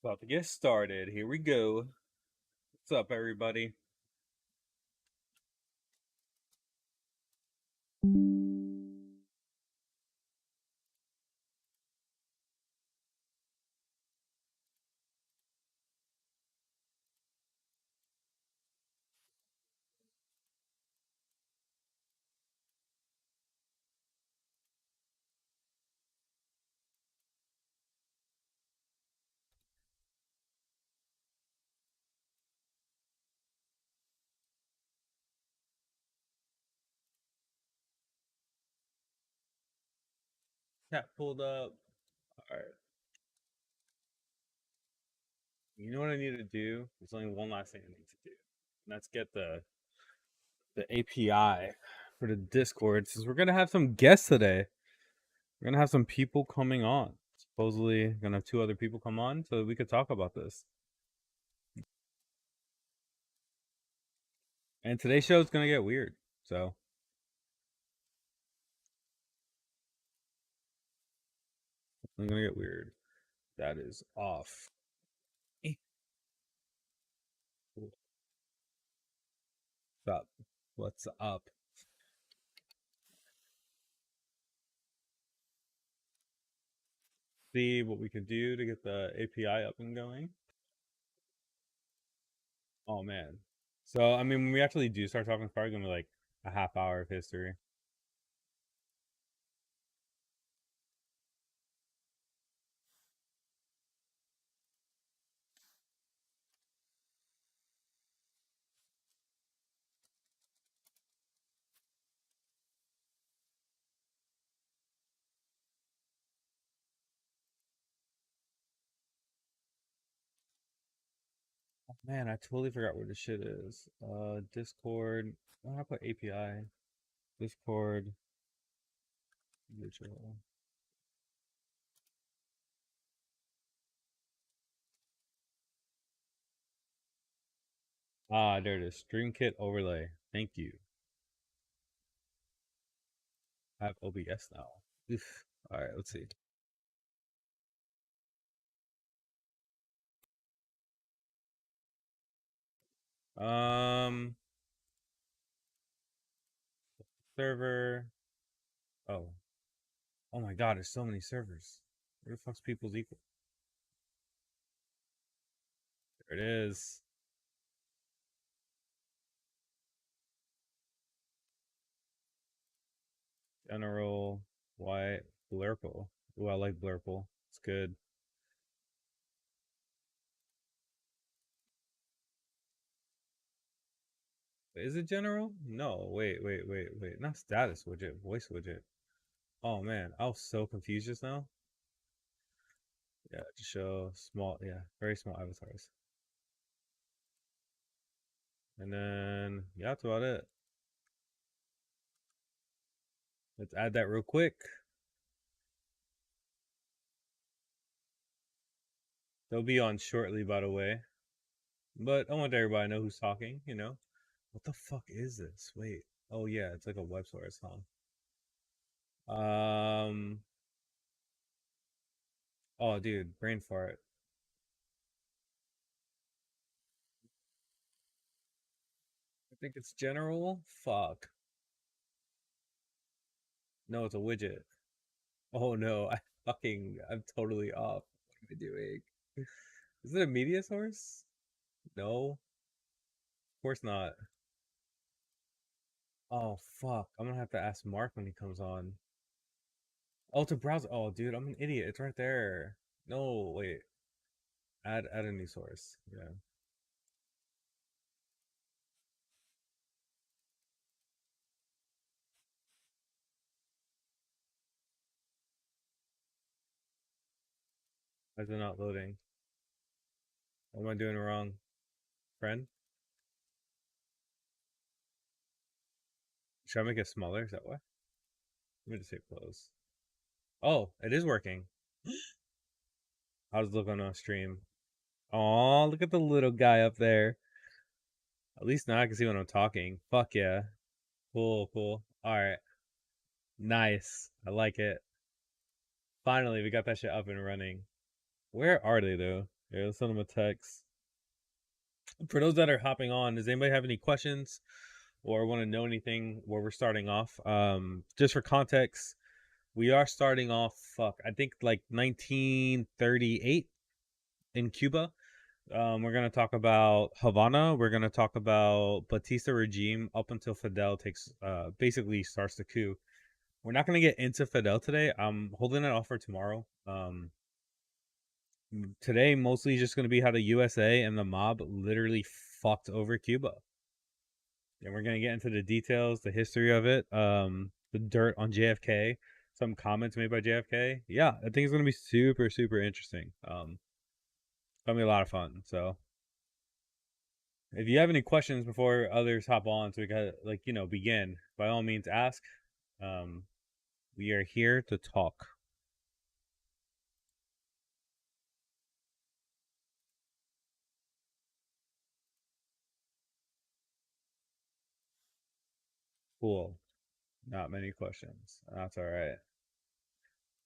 About to get started. Here we go. What's up, everybody? Chat pulled up. All right. You know what I need to do? There's only one last thing I need to do, and that's get the API for the Discord. Since we're gonna have some guests today, we're gonna have some people coming on. Supposedly, gonna have two other people come on so we could talk about this. And today's show is gonna get weird. So I'm gonna get weird. That is off. What's up? What's up? See what we could do to get the API up and going. Oh man. So I mean, when we actually do start talking, it's probably gonna be like a half hour of history. Oh, man, I totally forgot where this shit is. Discord. Oh, I put API. Discord. Visual. Ah, there it is. Stream kit overlay. Thank you. I have OBS now. Oof. All right, let's see. Um, server. Oh, oh my God, there's so many servers. Where the fuck's people's equal? There it is. General white blurple. Ooh, I like blurple. It's good. Is it general? No, wait. Not status widget, voice widget. Oh man, I was so confused just now. Yeah, to show small, yeah, very small avatars. And then, yeah, that's about it. Let's add that real quick. They'll be on shortly, by the way. But I want everybody to know who's talking, you know? What the fuck is this? Wait. Oh yeah, it's like a web source, huh? Oh dude, brain fart. I think it's general. Fuck. No, it's a widget. Oh no, I'm totally off. What am I doing? Is it a media source? No, of course not. Oh fuck, I'm gonna have to ask Mark when he comes on. Oh, to browse. Oh, dude, I'm an idiot. It's right there. No, wait. Add a new source. Yeah. Why is it not loading? What am I doing wrong, friend? Should I make it smaller? Is that why? Let me just hit close. Oh, it is working. How does it look on a stream? Oh, look at the little guy up there. At least now I can see when I'm talking. Fuck yeah. Cool. All right. Nice. I like it. Finally, we got that shit up and running. Where are they though? Yeah, let's send them a text. For those that are hopping on, does anybody have any questions or want to know anything where we're starting off? Just for context, we are starting off. I think like 1938 in Cuba. We're gonna talk about Havana. We're gonna talk about Batista regime up until Fidel takes, basically starts the coup. We're not gonna get into Fidel today. I'm holding it off for tomorrow. Today mostly just gonna be how the USA and the mob literally fucked over Cuba, and we're gonna get into the details, the history of it, the dirt on JFK, some comments made by JFK. Yeah, I think it's gonna be super super interesting. It's gonna be a lot of fun. So if you have any questions before others hop on, so we got begin. By all means, ask. Um, we are here to talk. Cool. Not many questions. That's all right.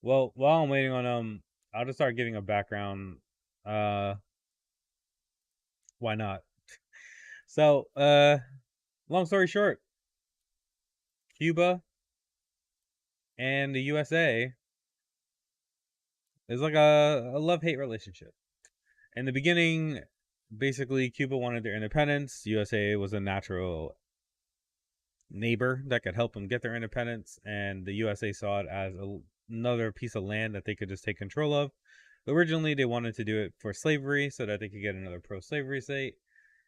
Well, while I'm waiting on I'll just start giving a background. Uh, why not? So, long story short, Cuba and the USA is like a love hate relationship. In the beginning, basically, Cuba wanted their independence. USA was a natural neighbor that could help them get their independence, and the USA saw it as another piece of land that they could just take control of. Originally, they wanted to do it for slavery so that they could get another pro-slavery state,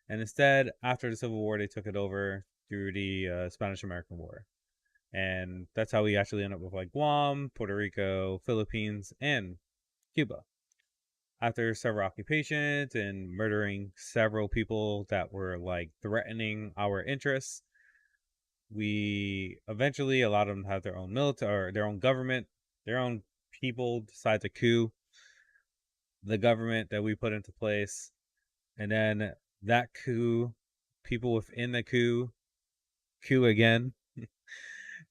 and instead, after the Civil War, they took it over through the Spanish-American War, and that's how we actually end up with like Guam, Puerto Rico, Philippines, and Cuba. After several occupations and murdering several people that were like threatening our interests, we eventually, a lot of them have their own military or their own government, their own people decide to coup the government that we put into place, and then that coup, people within the coup again,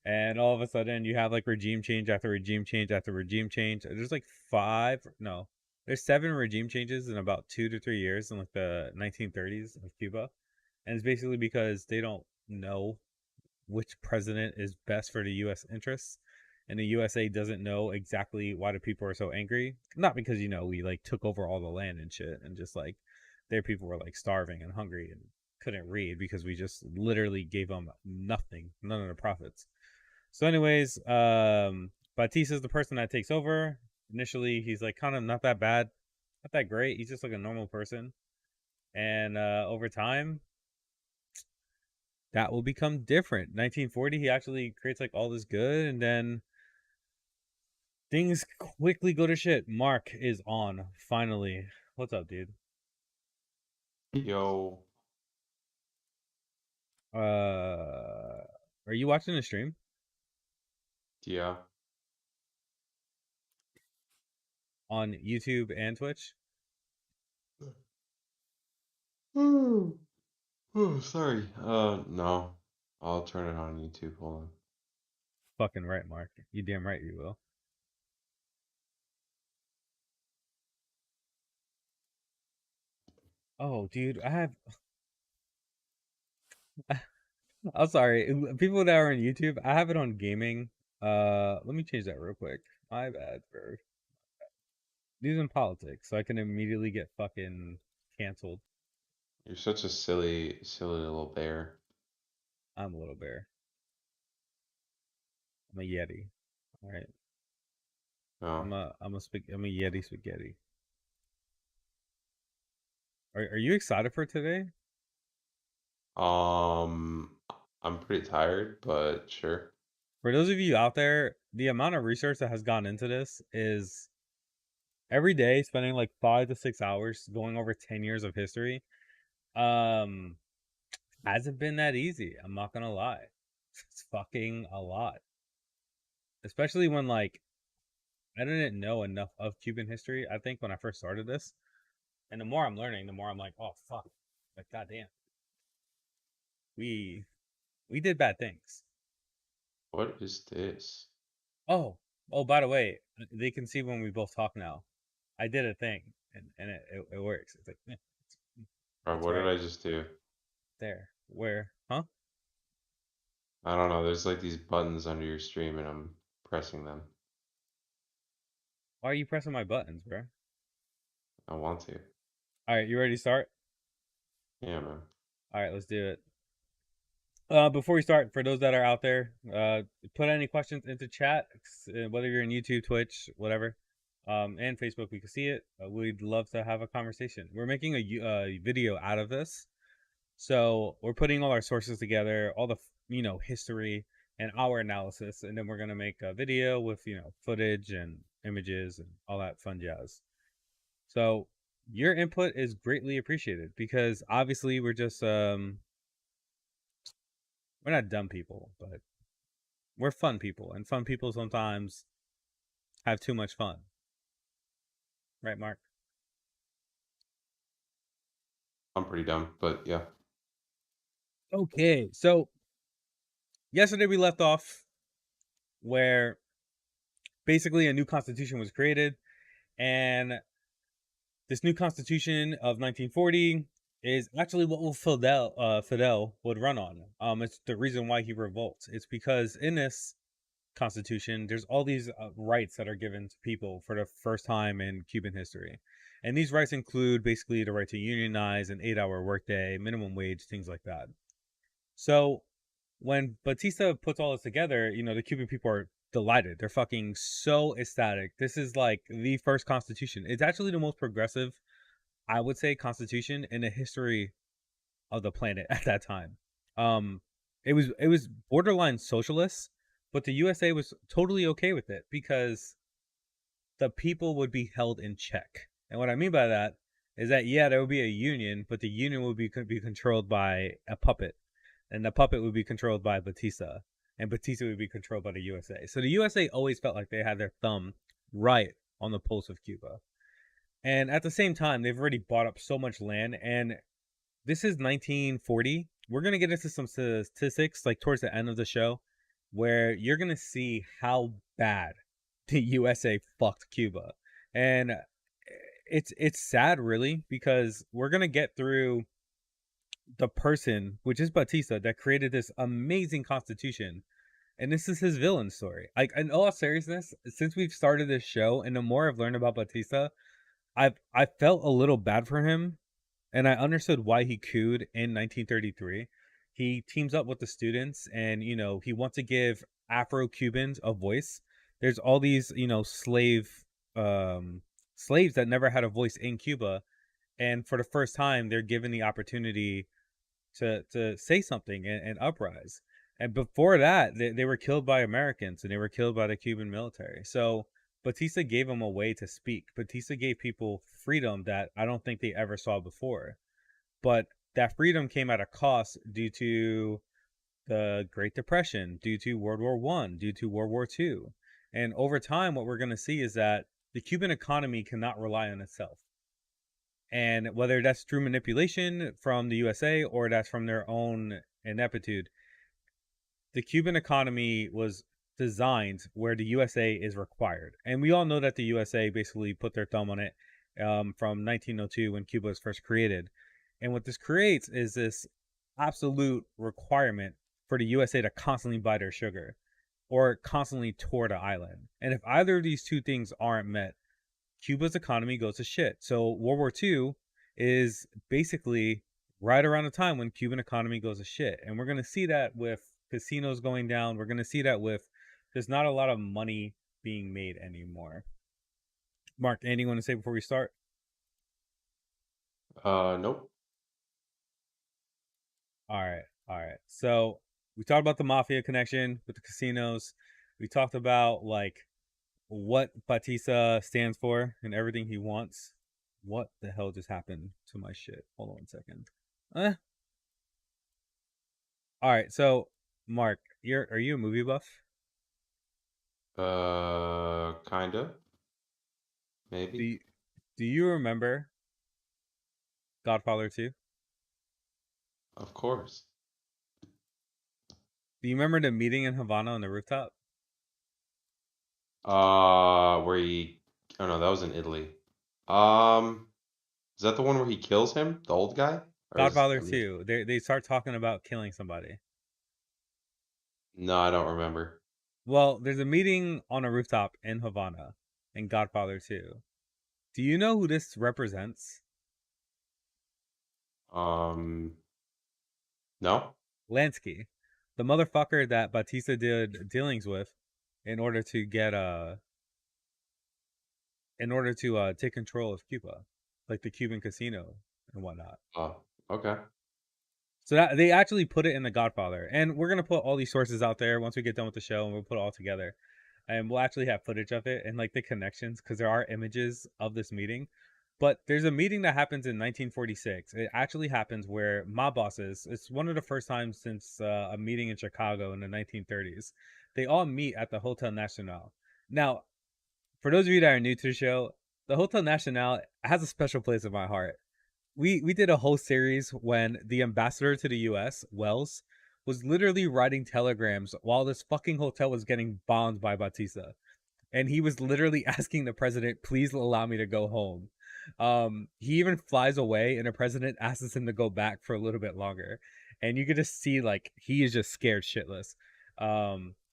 and all of a sudden you have like regime change after regime change after regime change. There's like there's 7 regime changes in about 2 to 3 years in like the 1930s of Cuba, and it's basically because they don't know which president is best for the U.S. interests, and the USA doesn't know exactly why the people are so angry. Not because we like took over all the land and shit, and just like their people were like starving and hungry and couldn't read because we just literally gave them nothing, none of the profits. So, anyways, Batista is the person that takes over. Initially, he's like kind of not that bad, not that great. He's just like a normal person, and over time, that will become different. 1940, he actually creates like all this good, and then things quickly go to shit. Mark is on finally. What's up, dude? Yo, Are you watching the stream yeah. on YouTube and Twitch? Oh, oh, sorry. No. I'll turn it on YouTube. Hold on. Fucking right, Mark. You damn right you will. Oh, dude, I have. I'm sorry. People that are on YouTube, I have it on gaming. Let me change that real quick. My bad, bro. These in politics, so I can immediately get fucking canceled. You're such a silly, silly little bear. I'm a little bear. I'm a Yeti. All right. No. I'm a Yeti spaghetti. Are you excited for today? Um, I'm pretty tired, but sure. For those of you out there, the amount of research that has gone into this is every day spending like 5 to 6 hours going over 10 years of history. Um, hasn't been that easy. I'm not gonna lie. It's fucking a lot. Especially when like I didn't know enough of Cuban history, I think, when I first started this. And the more I'm learning, the more I'm like, oh fuck. Like goddamn. We we did bad things. What is this? Oh, oh, by the way, they can see when we both talk now. I did a thing. and it works. It's like Bro, that's what did right I just do? there. Where? Huh? I don't know. There's like these buttons under your stream, and I'm pressing them. Why are you pressing my buttons, bro? I want to. All right, you ready to start? Yeah, man. All right, let's do it. Before we start, for those that are out there, put any questions into chat, whether you're in YouTube, Twitch, whatever, and Facebook, we can see it. We'd love to have a conversation. We're making a video out of this, so we're putting all our sources together, all the history and our analysis, and then we're gonna make a video with footage and images and all that fun jazz. So your input is greatly appreciated because obviously we're not dumb people, but we're fun people, and fun people sometimes have too much fun, right, Mark? I'm pretty dumb, but yeah. Okay, so yesterday we left off where basically a new constitution was created, and this new constitution of 1940 is actually what will Fidel would run on. It's the reason why he revolts. It's because in this constitution, there's all these rights that are given to people for the first time in Cuban history. And these rights include basically the right to unionize, an 8-hour workday, minimum wage, things like that. So when Batista puts all this together, the Cuban people are delighted. They're fucking so ecstatic. This is like the first constitution. It's actually the most progressive, I would say, constitution in the history of the planet at that time. Um, it was borderline socialist, but the USA was totally okay with it because the people would be held in check. And what I mean by that is that yeah, there would be a union, but the union would be controlled by a puppet, and the puppet would be controlled by Batista, and Batista would be controlled by the USA. So the USA always felt like they had their thumb right on the pulse of Cuba. And at the same time, they've already bought up so much land, and this is 1940. We're going to get into some statistics like towards the end of the show where you're going to see how bad the USA fucked Cuba. And it's sad really because we're going to get through the person, which is Batista, that created this amazing constitution. And this is his villain story. Like in all seriousness, since we've started this show and the more I've learned about Batista, I felt a little bad for him, and I understood why he cooed in 1933. He teams up with the students, and he wants to give Afro-Cubans a voice. There's all these um, slaves that never had a voice in Cuba, and for the first time, they're given the opportunity to say something and uprise. And before that, they were killed by Americans and they were killed by the Cuban military. So Batista gave them a way to speak. Batista gave people freedom that I don't think they ever saw before. But that freedom came at a cost due to the Great Depression, due to World War One, due to World War Two. And over time, what we're going to see is that the Cuban economy cannot rely on itself. And whether that's through manipulation from the USA or that's from their own ineptitude, the Cuban economy was designed where the USA is required. And we all know that the USA basically put their thumb on it from 1902 when Cuba was first created. And what this creates is this absolute requirement for the USA to constantly buy their sugar or constantly tour the island. And if either of these two things aren't met, Cuba's economy goes to shit. So World War II is basically right around the time when Cuban economy goes to shit. And we're going to see that with casinos going down. We're going to see that with there's not a lot of money being made anymore. Mark, anything you want to say before we start? Nope. All right. All right. So we talked about the mafia connection with the casinos. We talked about like what Batista stands for and everything he wants. What the hell just happened to my shit? Hold on 1 second. Eh. All right, so Mark, are you a movie buff? Kinda, Do maybe. you, do you remember Godfather 2? Of course. Do you remember the meeting in Havana on the rooftop? Where he? Oh no, that was in Italy. Um, is that the one where he kills him, the old guy, or is Godfather 2. They start talking about killing somebody. no, I don't remember. Well, there's a meeting on a rooftop in Havana in Godfather 2. Do you know who this represents? Um, no. Lansky, the motherfucker that Batista did dealings with in order to get take control of Cuba, like the Cuban casino and whatnot. Oh, okay. So that they actually put it in The Godfather, and we're gonna put all these sources out there once we get done with the show, and we'll put it all together, and we'll actually have footage of it and like the connections because there are images of this meeting. But there's a meeting that happens in 1946. It actually happens where mob bosses. It's one of the first times since a meeting in Chicago in the 1930s. They all meet at the Hotel Nacional. Now, for those of you that are new to the show, the Hotel Nacional has a special place in my heart. We did a whole series when the ambassador to the US, Wells, was literally writing telegrams while this fucking hotel was getting bombed by Batista. And he was literally asking the president, please allow me to go home. He even flies away and the president asks him to go back for a little bit longer. And you could just see like he is just scared shitless.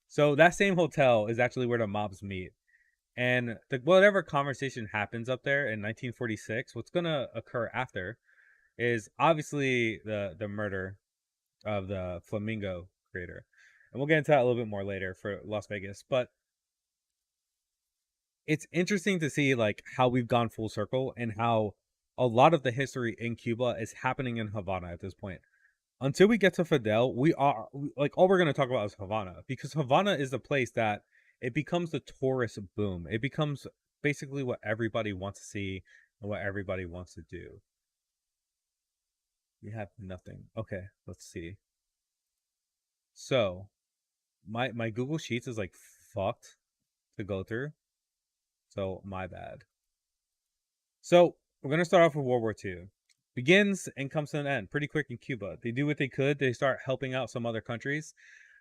So that same hotel is actually where the mobs meet. And whatever conversation happens up there in 1946, what's gonna occur after is obviously the murder of the Flamingo creator, and we'll get into that a little bit more later for Las Vegas. But it's interesting to see like how we've gone full circle and how a lot of the history in Cuba is happening in Havana at this point. Until we get to Fidel, like all we're going to talk about is Havana because Havana is the place that it becomes the tourist boom. It becomes basically what everybody wants to see and what everybody wants to do. We have nothing. Okay, let's see. So, my Google Sheets is like fucked to go through. So, my bad. So, we're going to start off with World War II. Begins and comes to an end pretty quick in Cuba. They do what they could. They start helping out some other countries,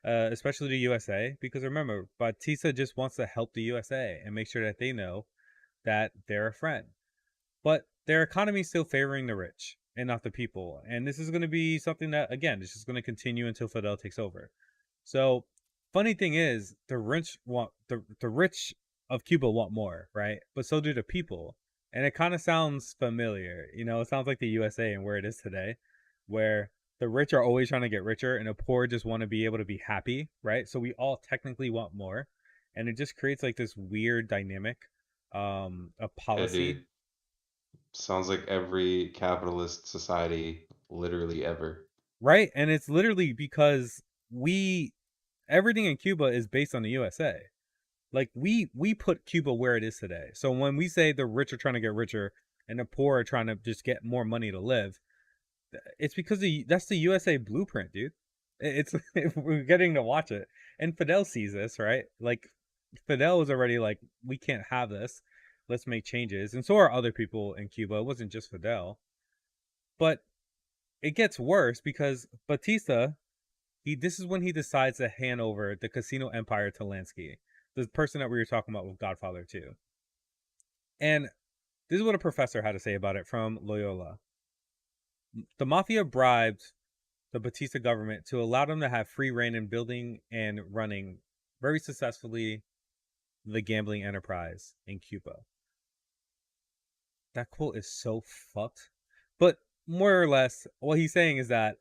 especially the USA, because remember, Batista just wants to help the USA and make sure that they know that they're a friend. But their economy is still favoring the rich and not the people. And this is going to be something that, again, is just going to continue until Fidel takes over. So, funny thing is, the rich of Cuba want more, right? But so do the people, and it kind of sounds familiar. You know, it sounds like the USA and where it is today, where the rich are always trying to get richer, and the poor just want to be able to be happy, right? So we all technically want more, and it just creates like this weird dynamic of Yeah, policy. dude. Sounds like every capitalist society literally ever. Right, and it's literally because we everything in Cuba is based on the USA. Like we put Cuba where it is today. So when we say the rich are trying to get richer and the poor are trying to just get more money to live, it's because that's the USA blueprint, dude. It's we're getting to watch it, and Fidel sees this, right? Like Fidel was already like, we can't have this. Let's make changes, and so are other people in Cuba. It wasn't just Fidel, but it gets worse because Batista this is when he decides to hand over the casino empire to Lansky, the person that we were talking about with Godfather 2. And this is what a professor had to say about it from Loyola. The mafia bribed the Batista government to allow them to have free reign in building and running very successfully the gambling enterprise in Cuba. That quote is so fucked. But more or less, what he's saying is that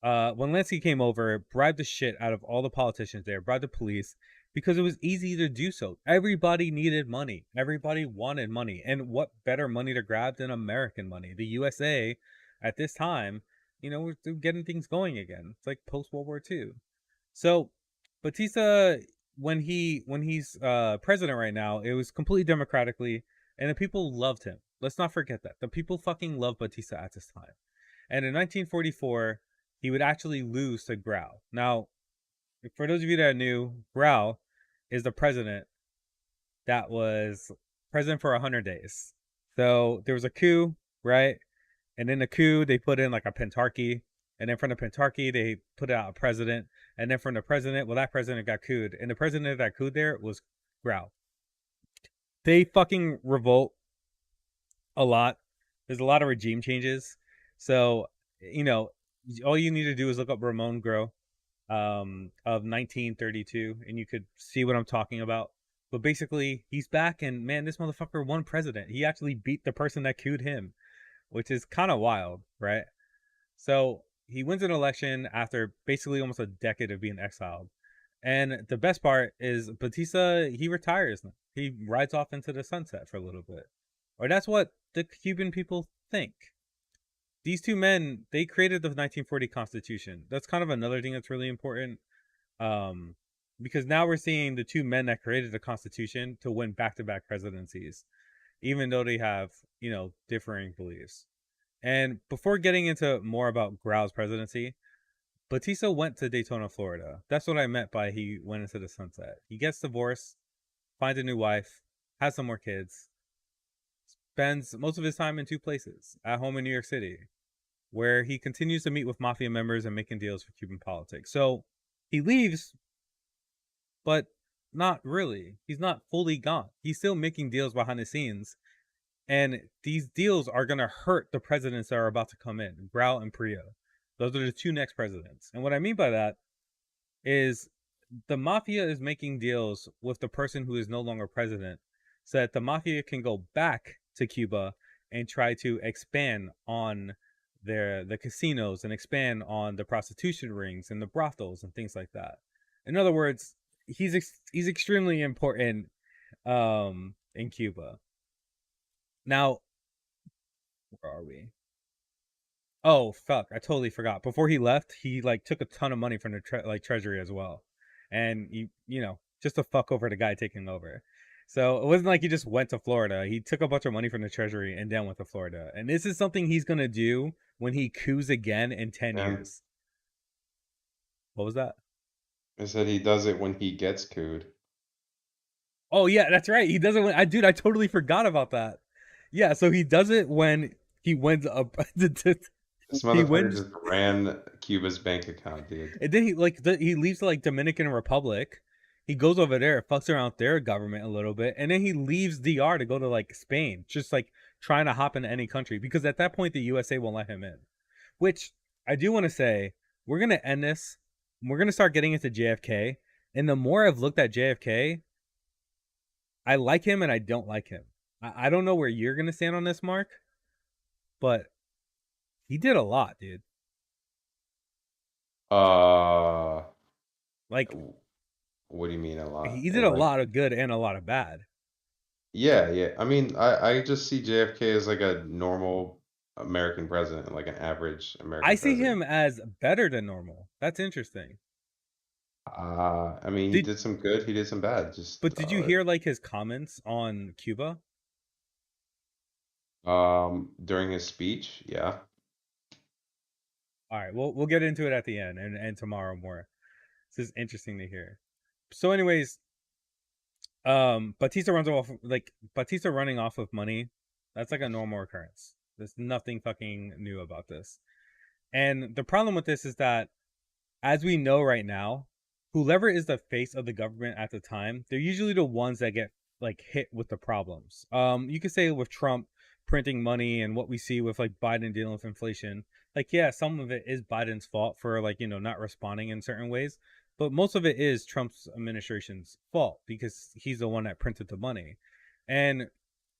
when Lansky came over, bribed the shit out of all the politicians there, bribed the police because it was easy to do so. Everybody needed money. Everybody wanted money. And what better money to grab than American money? The USA at this time, you know, we're getting things going again. It's like post World War II. So Batista, when he's president right now, it was completely democratically, and the people loved him. Let's not forget that the people fucking love Batista at this time. And in 1944, he would actually lose to Grau. Now, for those of you that are new, Grau is the president that was president for 100 days. So there was a coup, right? And in the coup, they put in like a pentarchy. And then from the pentarchy, they put out a president. And then from the president, well, that president got couped. And the president that couped there was Grau. They fucking revolt. a lot. There's a lot of regime changes. So, you know, all you need to do is look up Ramon Gro of 1932, and you could see what I'm talking about. But basically, he's back, and man, this motherfucker won president. He actually beat the person that cooed him, which is kind of wild, right? So he wins an election after basically almost a decade of being exiled. And the best part is Batista, he retires. He rides off into the sunset for a little bit. Or that's what the Cuban people think. These two men, they created the 1940 Constitution. That's kind of another thing that's really important. Um, because now we're seeing the two men that created the Constitution to win back to back presidencies, even though they have, differing beliefs. And before getting into more about Grau's presidency, Batista went to Daytona, Florida. That's what I meant by he went into the sunset. He gets divorced, finds a new wife, has some more kids, spends most of his time in two places: at home in New York City, where he continues to meet with mafia members and making deals for Cuban politics. So he leaves, but not really. He's not fully gone. He's still making deals behind the scenes. And these deals are going to hurt the presidents that are about to come in, Grau and Prio. Those are the two next presidents. And what I mean by that is the mafia is making deals with the person who is no longer president so that the mafia can go back to Cuba and try to expand on the casinos and expand on the prostitution rings and the brothels and things like that. In other words, he's extremely important in Cuba. Now, where are we? Oh fuck! I totally forgot. Before he left, he like took a ton of money from the treasury as well, and just to fuck over the guy taking over. So it wasn't like he just went to Florida. He took a bunch of money from the treasury and then went to Florida. And this is something he's gonna do when he coups again in 10 And years. What was that? I said he does it when he gets cooed. Oh yeah, that's right. He doesn't. I totally forgot about that. Yeah, so he does it when he wins up. This He motherfucker wins. just ran Cuba's bank account, dude. And then he leaves to like Dominican Republic. He goes over there, fucks around with their government a little bit, and then he leaves DR to go to like Spain, just like trying to hop into any country because at that point the USA won't let him in. Which I do want to say, we're gonna end this. We're gonna start getting into JFK, and the more I've looked at JFK, I like him and I don't like him. I don't know where you're gonna stand on this, Mark, but he did a lot, dude. Uh, Like what do you mean a lot? he did a Like, lot of good and a lot of bad. yeah, yeah. I mean, I just see JFK as like a normal American president, like an average I American see president. him as better than normal. That's interesting. I mean, he Did did some good, he did some bad. Just but did you hear like his comments on Cuba? during his speech, yeah. All right, we'll get into it at the end and tomorrow more. This is interesting to hear. So, anyways, Batista running off of money. That's like a normal occurrence. There's nothing fucking new about this. And the problem with this is that, as we know right now, whoever is the face of the government at the time, they're usually the ones that get like hit with the problems. You could say with Trump printing money and what we see with like Biden dealing with inflation. Like, yeah, some of it is Biden's fault for like, not responding in certain ways, but most of it is Trump's administration's fault because he's the one that printed the money. And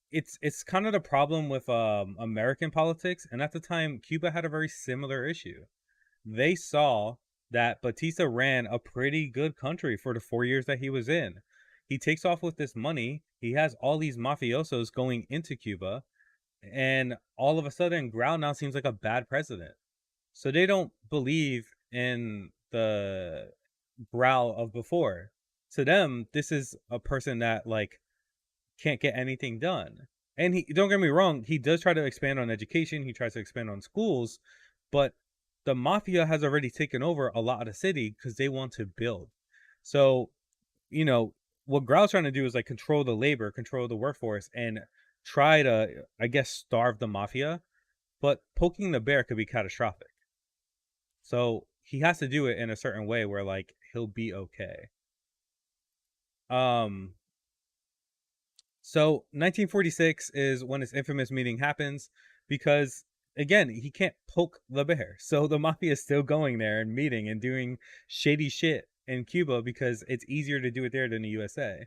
it's kind of the problem with American politics. And at the time, Cuba had a very similar issue. They saw that Batista ran a pretty good country for the 4 years that he was in. He takes off with this money. He has all these mafiosos going into Cuba, and all of a sudden, Grau now seems like a bad president. So they don't believe in the Grau of before. To them, this is a person that like can't get anything done. And he don't get me wrong, he does try to expand on education, he tries to expand on schools, but the mafia has already taken over a lot of the city because they want to build. So, you know, what Grau's trying to do is like control the labor, control the workforce, and try to, I guess, starve the mafia. But poking the bear could be catastrophic. So he has to do it in a certain way where like he'll be okay. Um So 1946 is when his infamous meeting happens because again, he can't poke the bear. So the mafia is still going there and meeting and doing shady shit in Cuba because it's easier to do it there than the USA.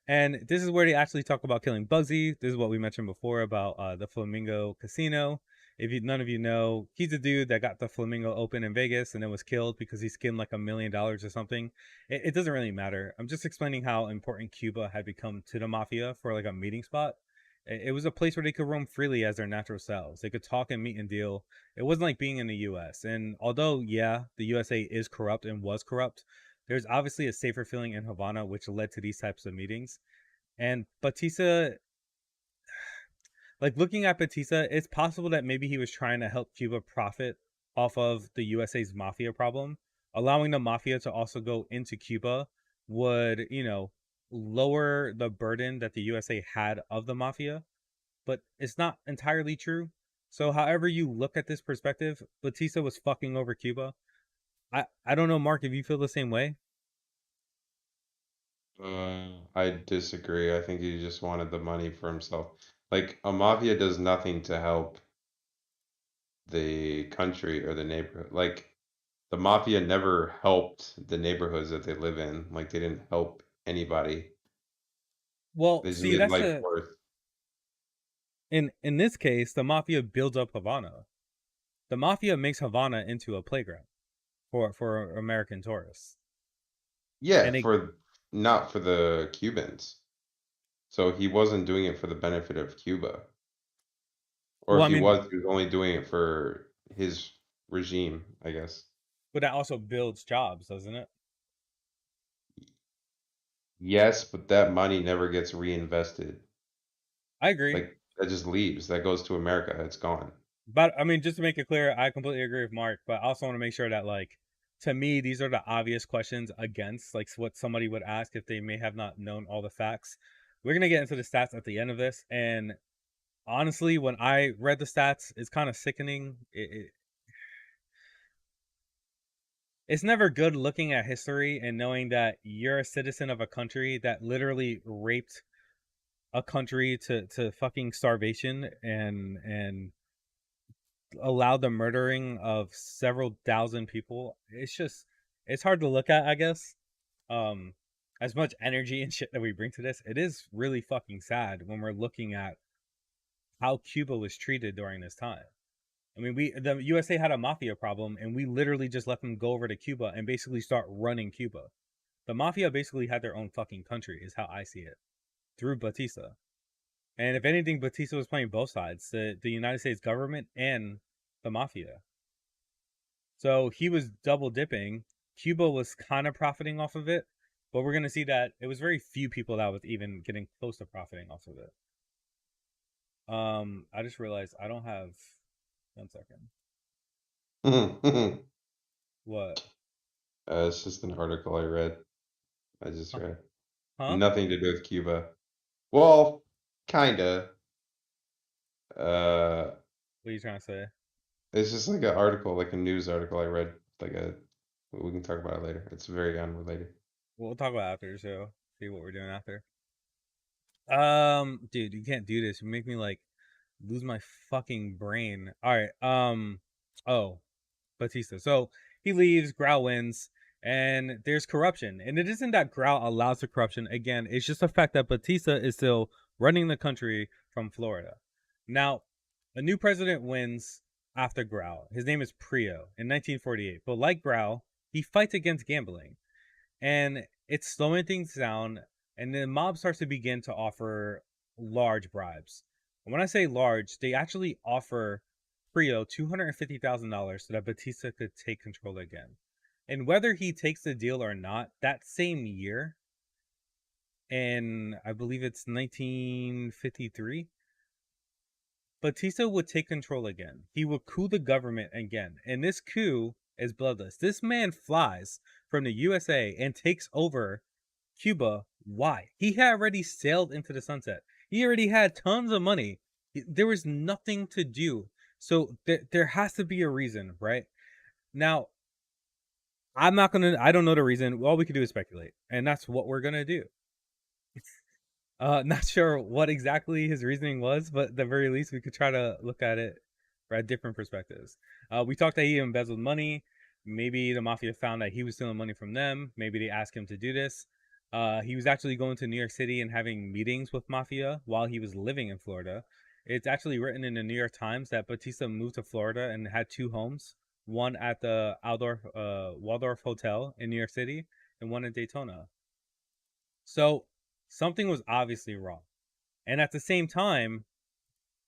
And this is where they actually talk about killing Bugsy. This is what we mentioned before about the Flamingo Casino. If you, none of you know, he's a dude that got the Flamingo open in Vegas and then was killed because he skimmed like $1 million or something. It doesn't really matter. I'm just explaining how important Cuba had become to the mafia for like a meeting spot. It was a place where they could roam freely as their natural selves. They could talk and meet and deal. It wasn't like being in the U.S. And although, yeah, the USA is corrupt and was corrupt, there's obviously a safer feeling in Havana, which led to these types of meetings. And Batista, like looking at Batista, it's possible that maybe he was trying to help Cuba profit off of the USA's mafia problem. Allowing the mafia to also go into Cuba would, lower the burden that the USA had of the mafia, but it's not entirely true. So, however you look at this perspective, Batista was fucking over Cuba. I don't know, Mark, if you feel the same way. I disagree. I think he just wanted the money for himself. Like, a mafia does nothing to help the country or the neighborhood. Like, the mafia never helped the neighborhoods that they live in. Like, they didn't help anybody. Well, They just see, made that's life the worse. in this case, the mafia builds up Havana. The mafia makes Havana into a playground for American tourists. Yeah, And it for not for the Cubans. So he wasn't doing it for the benefit of Cuba. Or well, if I mean, he was only doing it for his regime, I guess. but that also builds jobs, doesn't it? Yes, but that money never gets reinvested. I agree. Like that just leaves. That goes to America. It's gone. But I mean, just to make it clear, I completely agree with Mark, but I also want to make sure that like to me, these are the obvious questions against like what somebody would ask if they may have not known all the facts. We're gonna get into the stats at the end of this, and honestly, when I read the stats, it's kind of sickening. It's never good looking at history and knowing that you're a citizen of a country that literally raped a country to fucking starvation and allowed the murdering of several thousand people. It's hard to look at, I guess. Um as much energy and shit that we bring to this, it is really fucking sad when we're looking at how Cuba was treated during this time. I mean, the USA had a mafia problem, and we literally just let them go over to Cuba and basically start running Cuba. The mafia basically had their own fucking country, is how I see it, through Batista. And if anything, Batista was playing both sides, the United States government and the mafia. So he was double dipping. Cuba was kind of profiting off of it, but we're gonna see that it was very few people that was even getting close to profiting off of it. I just realized I don't have 1 second. What? It's just an article I read. I just Huh? read. Huh? Nothing to do with Cuba. Well, kinda. Uh, What are you trying to say? it's just like an article, like a news article I read. Like a, we can talk about it later. It's very unrelated. We'll talk about it after, so see what we're doing after. Dude, you can't do this. You make me like lose my fucking brain. All right. Oh, Batista. So he leaves. Grau wins, and there's corruption. And it isn't that Grau allows the corruption. Again, it's just the fact that Batista is still running the country from Florida. Now, a new president wins after Grau. His name is Prio in 1948. But like Grau, he fights against gambling, and it's slowing things down. And the mob starts to begin to offer large bribes. And when I say large, they actually offer Frio $250,000 so that Batista could take control again. And whether he takes the deal or not, that same year, and I believe it's 1953, Batista would take control again. He would coup the government again. And this coup is bloodless. This man flies from the USA and takes over Cuba. Why? He had already sailed into the sunset. He already had tons of money. There was nothing to do. So there has to be a reason, right? Now, I don't know the reason. All we can do is speculate. And that's what we're going to do. Not sure what exactly his reasoning was, but at the very least, we could try to look at it at different perspectives. We talked that he embezzled money. Maybe the mafia found that he was stealing money from them. Maybe they asked him to do this. He was actually going to New York City and having meetings with mafia while he was living in Florida. It's actually written in the New York Times that Batista moved to Florida and had two homes, one at the Waldorf Hotel in New York City and one in Daytona. So something was obviously wrong. And at the same time,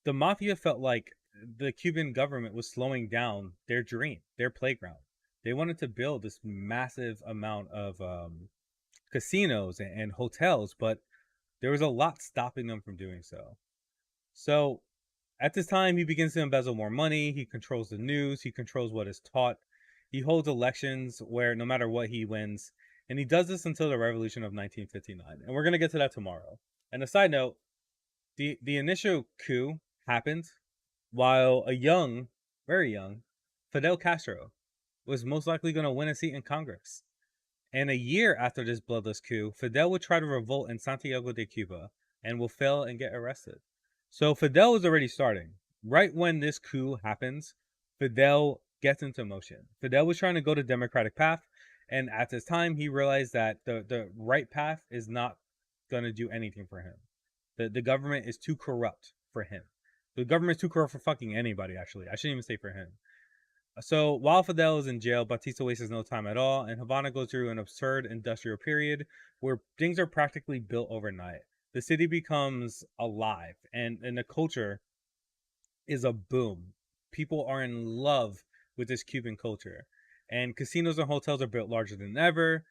the mafia felt like the Cuban government was slowing down their dream, their playground. They wanted to build this massive amount of casinos and hotels, but there was a lot stopping them from doing so. So at this time, he begins to embezzle more money. He controls the news. He controls what is taught. He holds elections where no matter what, he wins. And he does this until the revolution of 1959. And we're going to get to that tomorrow. And a side note, the initial coup happened while a young, very young, Fidel Castro was most likely going to win a seat in Congress. And a year after this bloodless coup, Fidel would try to revolt in Santiago de Cuba and will fail and get arrested. So Fidel was already starting. Right when this coup happens, Fidel gets into motion. Fidel was trying to go the democratic path, and at this time, he realized that the right path is not going to do anything for him. The government is too corrupt for him. The government is too corrupt for fucking anybody, actually. I shouldn't even say for him. So while Fidel is in jail, Batista wastes no time at all, and Havana goes through an absurd industrial period where things are practically built overnight. The city becomes alive, and the culture is a boom. People are in love with this Cuban culture, and casinos and hotels are built larger than ever.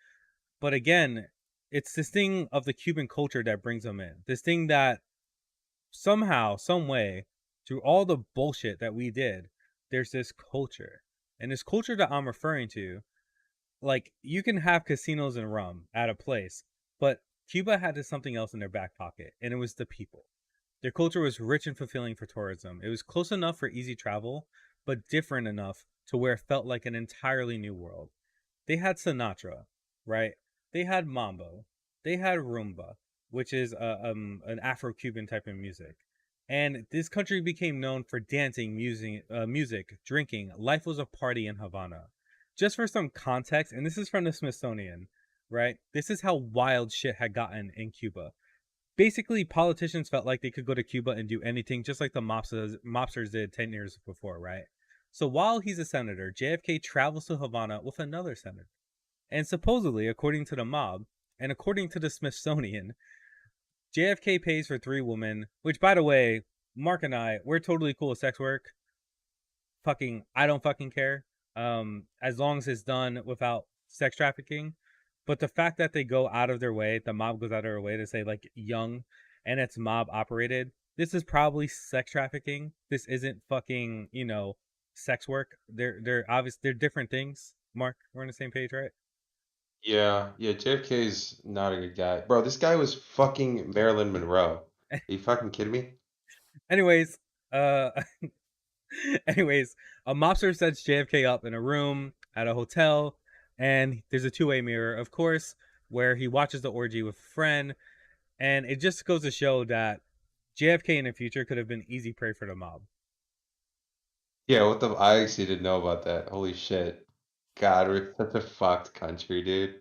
But again, it's this thing of the Cuban culture that brings them in. This thing that somehow, some way, through all the bullshit that we did, there's this culture. And this culture that I'm referring to, like, you can have casinos and rum at a place, but Cuba had this something else in their back pocket, and it was the people. Their culture was rich and fulfilling for tourism. It was close enough for easy travel, but different enough to where it felt like an entirely new world. They had Sinatra, right? They had mambo. They had rumba, which is an Afro-Cuban type of music. And this country became known for dancing, music, drinking. Life was a party in Havana. Just for some context, and this is from the Smithsonian, right? This is how wild shit had gotten in Cuba. Basically, politicians felt like they could go to Cuba and do anything, just like the mobsters did 10 years before, right? So while he's a senator, JFK travels to Havana with another senator. And supposedly, according to the mob, and according to the Smithsonian, JFK pays for three women, which, by the way, Mark and I, we're totally cool with sex work. Fucking, I don't fucking care. As long as it's done without sex trafficking. But the fact that they go out of their way, the mob goes out of their way to say like young, and it's mob operated. This is probably sex trafficking. This isn't fucking sex work. They're different things. Mark, we're on the same page, right? Yeah, yeah, JFK's not a good guy. Bro, this guy was fucking Marilyn Monroe. Are you fucking kidding me? Anyways, uh, anyways, a mobster sets JFK up in a room at a hotel, and there's a two-way mirror, of course, where he watches the orgy with a friend, and it just goes to show that JFK in the future could have been easy prey for the mob. Yeah, what the I actually didn't know about that. Holy shit. God, we're such a fucked country, dude.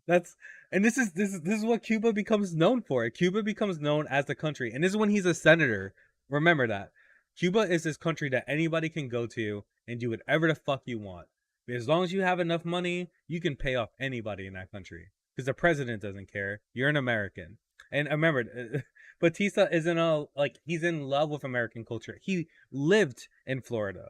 That's and this is what Cuba becomes known for. Cuba becomes known as the country, and this is when he's a senator. Remember that Cuba is this country that anybody can go to and do whatever the fuck you want. As long as you have enough money, you can pay off anybody in that country because the president doesn't care. You're an American, and remember, Batista isn't he's in love with American culture. He lived in Florida.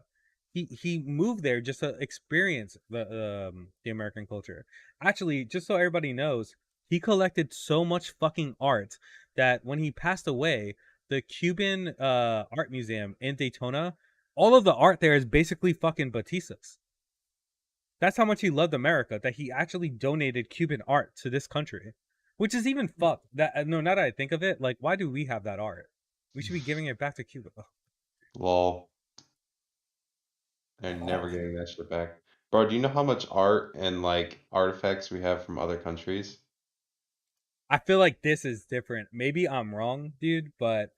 He moved there just to experience the American culture. Actually, just so everybody knows, he collected so much fucking art that when he passed away, the Cuban art museum in Daytona, all of the art there is basically fucking Batista's. That's how much he loved America that he actually donated Cuban art to this country, which is even fucked. That no, now that I think of it, like why do we have that art? We should be giving it back to Cuba. Lol. They're Oh, never getting that shit back. Bro, do you know how much art and like artifacts we have from other countries? I feel like this is different. Maybe I'm wrong, dude, but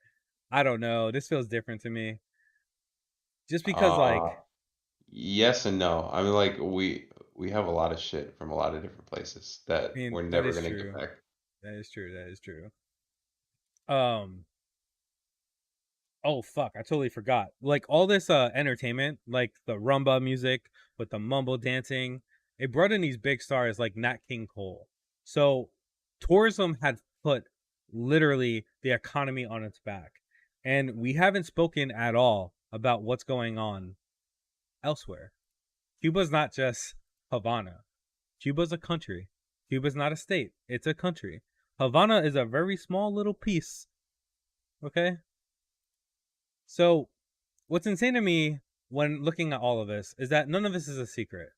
I don't know. This feels different to me. Just because, Uh, like, yes and no. I mean, like we have a lot of shit from a lot of different places I that mean, we're that never is gonna get true. back. That is true. That is true. Um, oh fuck, I totally forgot. Like all this entertainment, like the rumba music with the mumble dancing, it brought in these big stars like Nat King Cole. So tourism had put literally the economy on its back. And we haven't spoken at all about what's going on elsewhere. Cuba's not just Havana. Cuba's a country. Cuba's not a state. It's a country. Havana is a very small little piece, okay? So what's insane to me when looking at all of this is that none of this is a secret.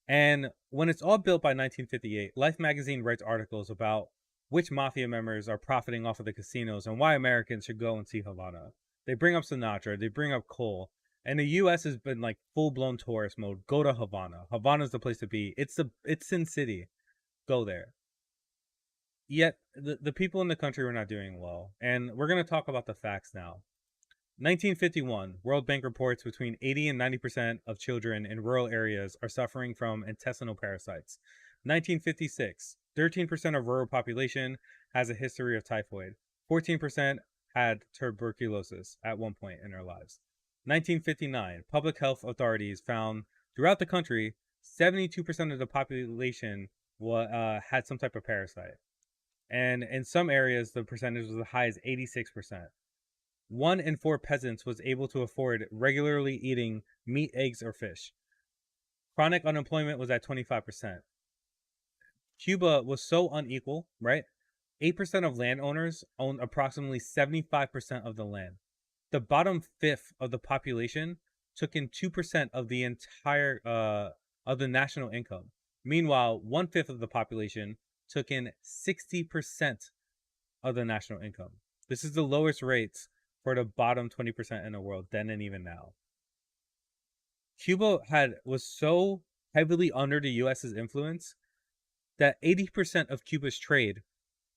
And when it's all built by 1958, Life magazine writes articles about which mafia members are profiting off of the casinos and why Americans should go and see Havana. They bring up Sinatra, they bring up Cole, and the U.S. has been like full blown tourist mode. Go to Havana. Havana's the place to be. It's Sin City. Go there. Yet the people in the country were not doing well, and we're gonna talk about the facts now. 1951, World Bank reports between 80 and 90% of children in rural areas are suffering from intestinal parasites. 1956, 13% of rural population has a history of typhoid. 14% had tuberculosis at one point in their lives. 1959, public health authorities found throughout the country 72% of the population had some type of parasite. And in some areas, the percentage was as high as 86%. 1 in 4 peasants was able to afford regularly eating meat, eggs, or fish. Chronic unemployment was at 25%. Cuba was so unequal, right? 8% of landowners owned approximately 75% of the land. The bottom fifth of the population took in 2% of the entire of the national income. Meanwhile, 1/5 of the population took in 60% of the national income. This is the lowest rates for the bottom 20% in the world then and even now. Cuba had was so heavily under the US's influence that 80% of Cuba's trade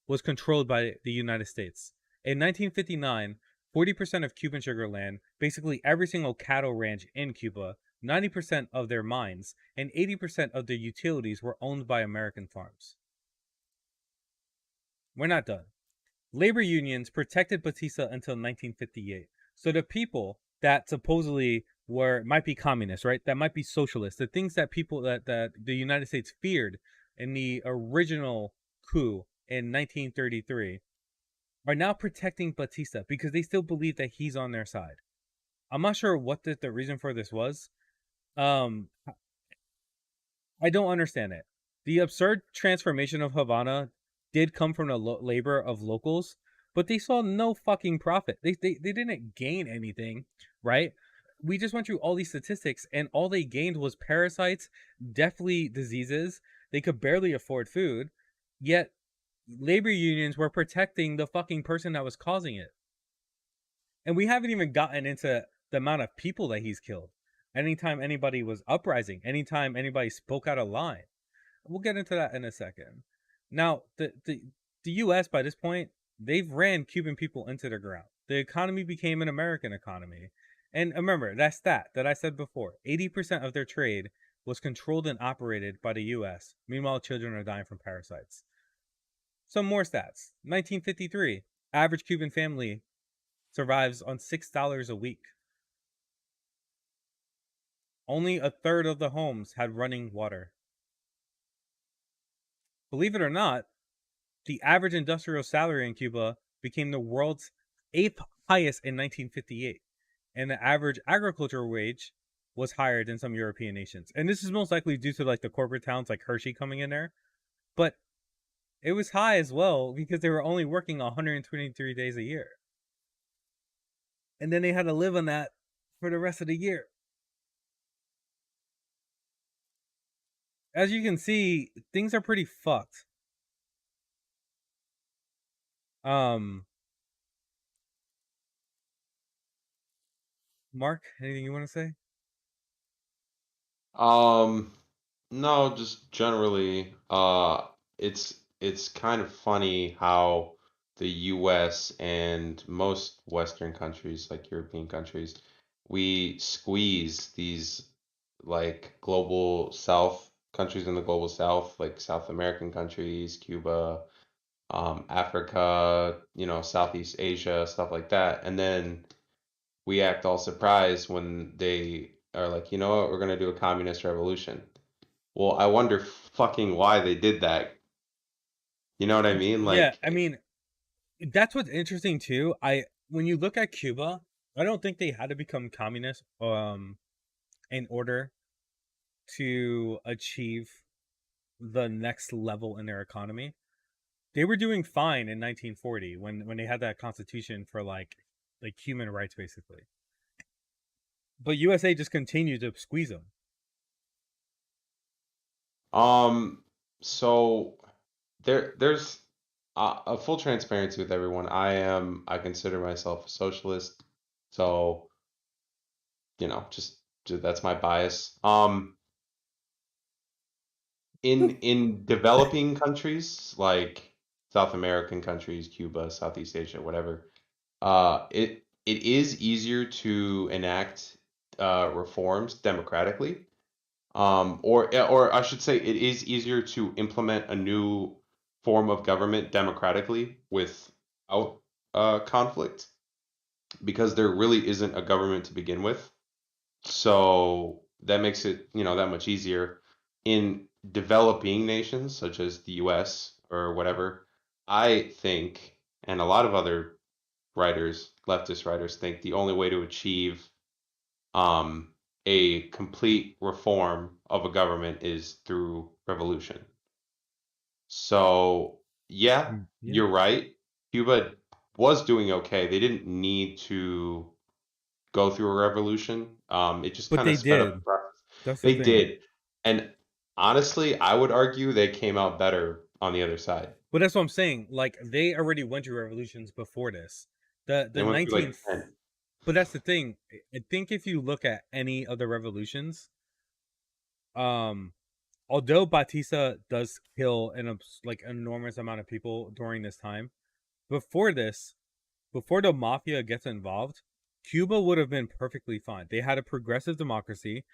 was controlled by the United States. In 1959, 40% of Cuban sugar land, basically every single cattle ranch in Cuba, 90% of their mines, and 80% of their utilities were owned by American farms. We're not done. Labor unions protected Batista until 1958. So the people that supposedly were might be communists, right? That might be socialists. The things that people that the United States feared in the original coup in 1933 are now protecting Batista because they still believe that he's on their side. I'm not sure what the reason for this was. Um, I don't understand it. The absurd transformation of Havana did come from the labor of locals, but they saw no fucking profit. They didn't gain anything, right? We just went through all these statistics, and all they gained was parasites, deathly diseases. They could barely afford food, yet labor unions were protecting the fucking person that was causing it. And we haven't even gotten into the amount of people that he's killed. Anytime anybody was uprising, anytime anybody spoke out of line, we'll get into that in a second. Now, the U.S. by this point, they've ran Cuban people into the ground. The economy became an American economy, and remember that stat that I said before: 80% of their trade was controlled and operated by the U.S. Meanwhile, children are dying from parasites. Some more stats: 1953, average Cuban family survives on $6 a week. Only a third of the homes had running water. Believe it or not, the average industrial salary in Cuba became the world's eighth highest in 1958, and the average agricultural wage was higher than some European nations. And this is most likely due to like the corporate towns like Hershey coming in there, but it was high as well because they were only working 123 days a year, and then they had to live on that for the rest of the year. As you can see, things are pretty fucked. Um, Mark, anything you want to say? Um, no, just generally, it's it's kind of funny how the US and most Western countries, like European countries, we squeeze these like global South countries in the global South, like South American countries, Cuba, Africa, Southeast Asia, stuff like that. And then we act all surprised when they are like, you know what, we're gonna do a communist revolution. Well, I wonder fucking why they did that. You know what I mean? Yeah, Like, I mean, that's what's interesting too. When you look at Cuba, I don't think they had to become communist in order to achieve the next level in their economy. They were doing fine in 1940 when they had that constitution for like human rights basically. But USA just continued to squeeze them. um, so there's a full transparency with everyone. I consider myself a socialist, so just that's my bias. In developing countries like South American countries, Cuba, Southeast Asia, whatever, it is easier to enact reforms democratically. Or I should say, it is easier to implement a new form of government democratically without conflict because there really isn't a government to begin with. So that makes it, that much easier. In developing nations such as the US or whatever, I think, and a lot of other writers, leftist writers, think the only way to achieve um, a complete reform of a government is through revolution. So, yeah, Yeah, you're right. Cuba was doing okay. They didn't need to go through a revolution. It just but kind of they sped up the did. process. That's the They thing. did. And honestly, I would argue they came out better on the other side. But that's what I'm saying. Like they already went through revolutions before this. The They went through 19th. like 10. But that's the thing. I think if you look at any of the revolutions, um, although Batista does kill an like enormous amount of people during this time, before this, before the mafia gets involved, Cuba would have been perfectly fine. They had a progressive democracy.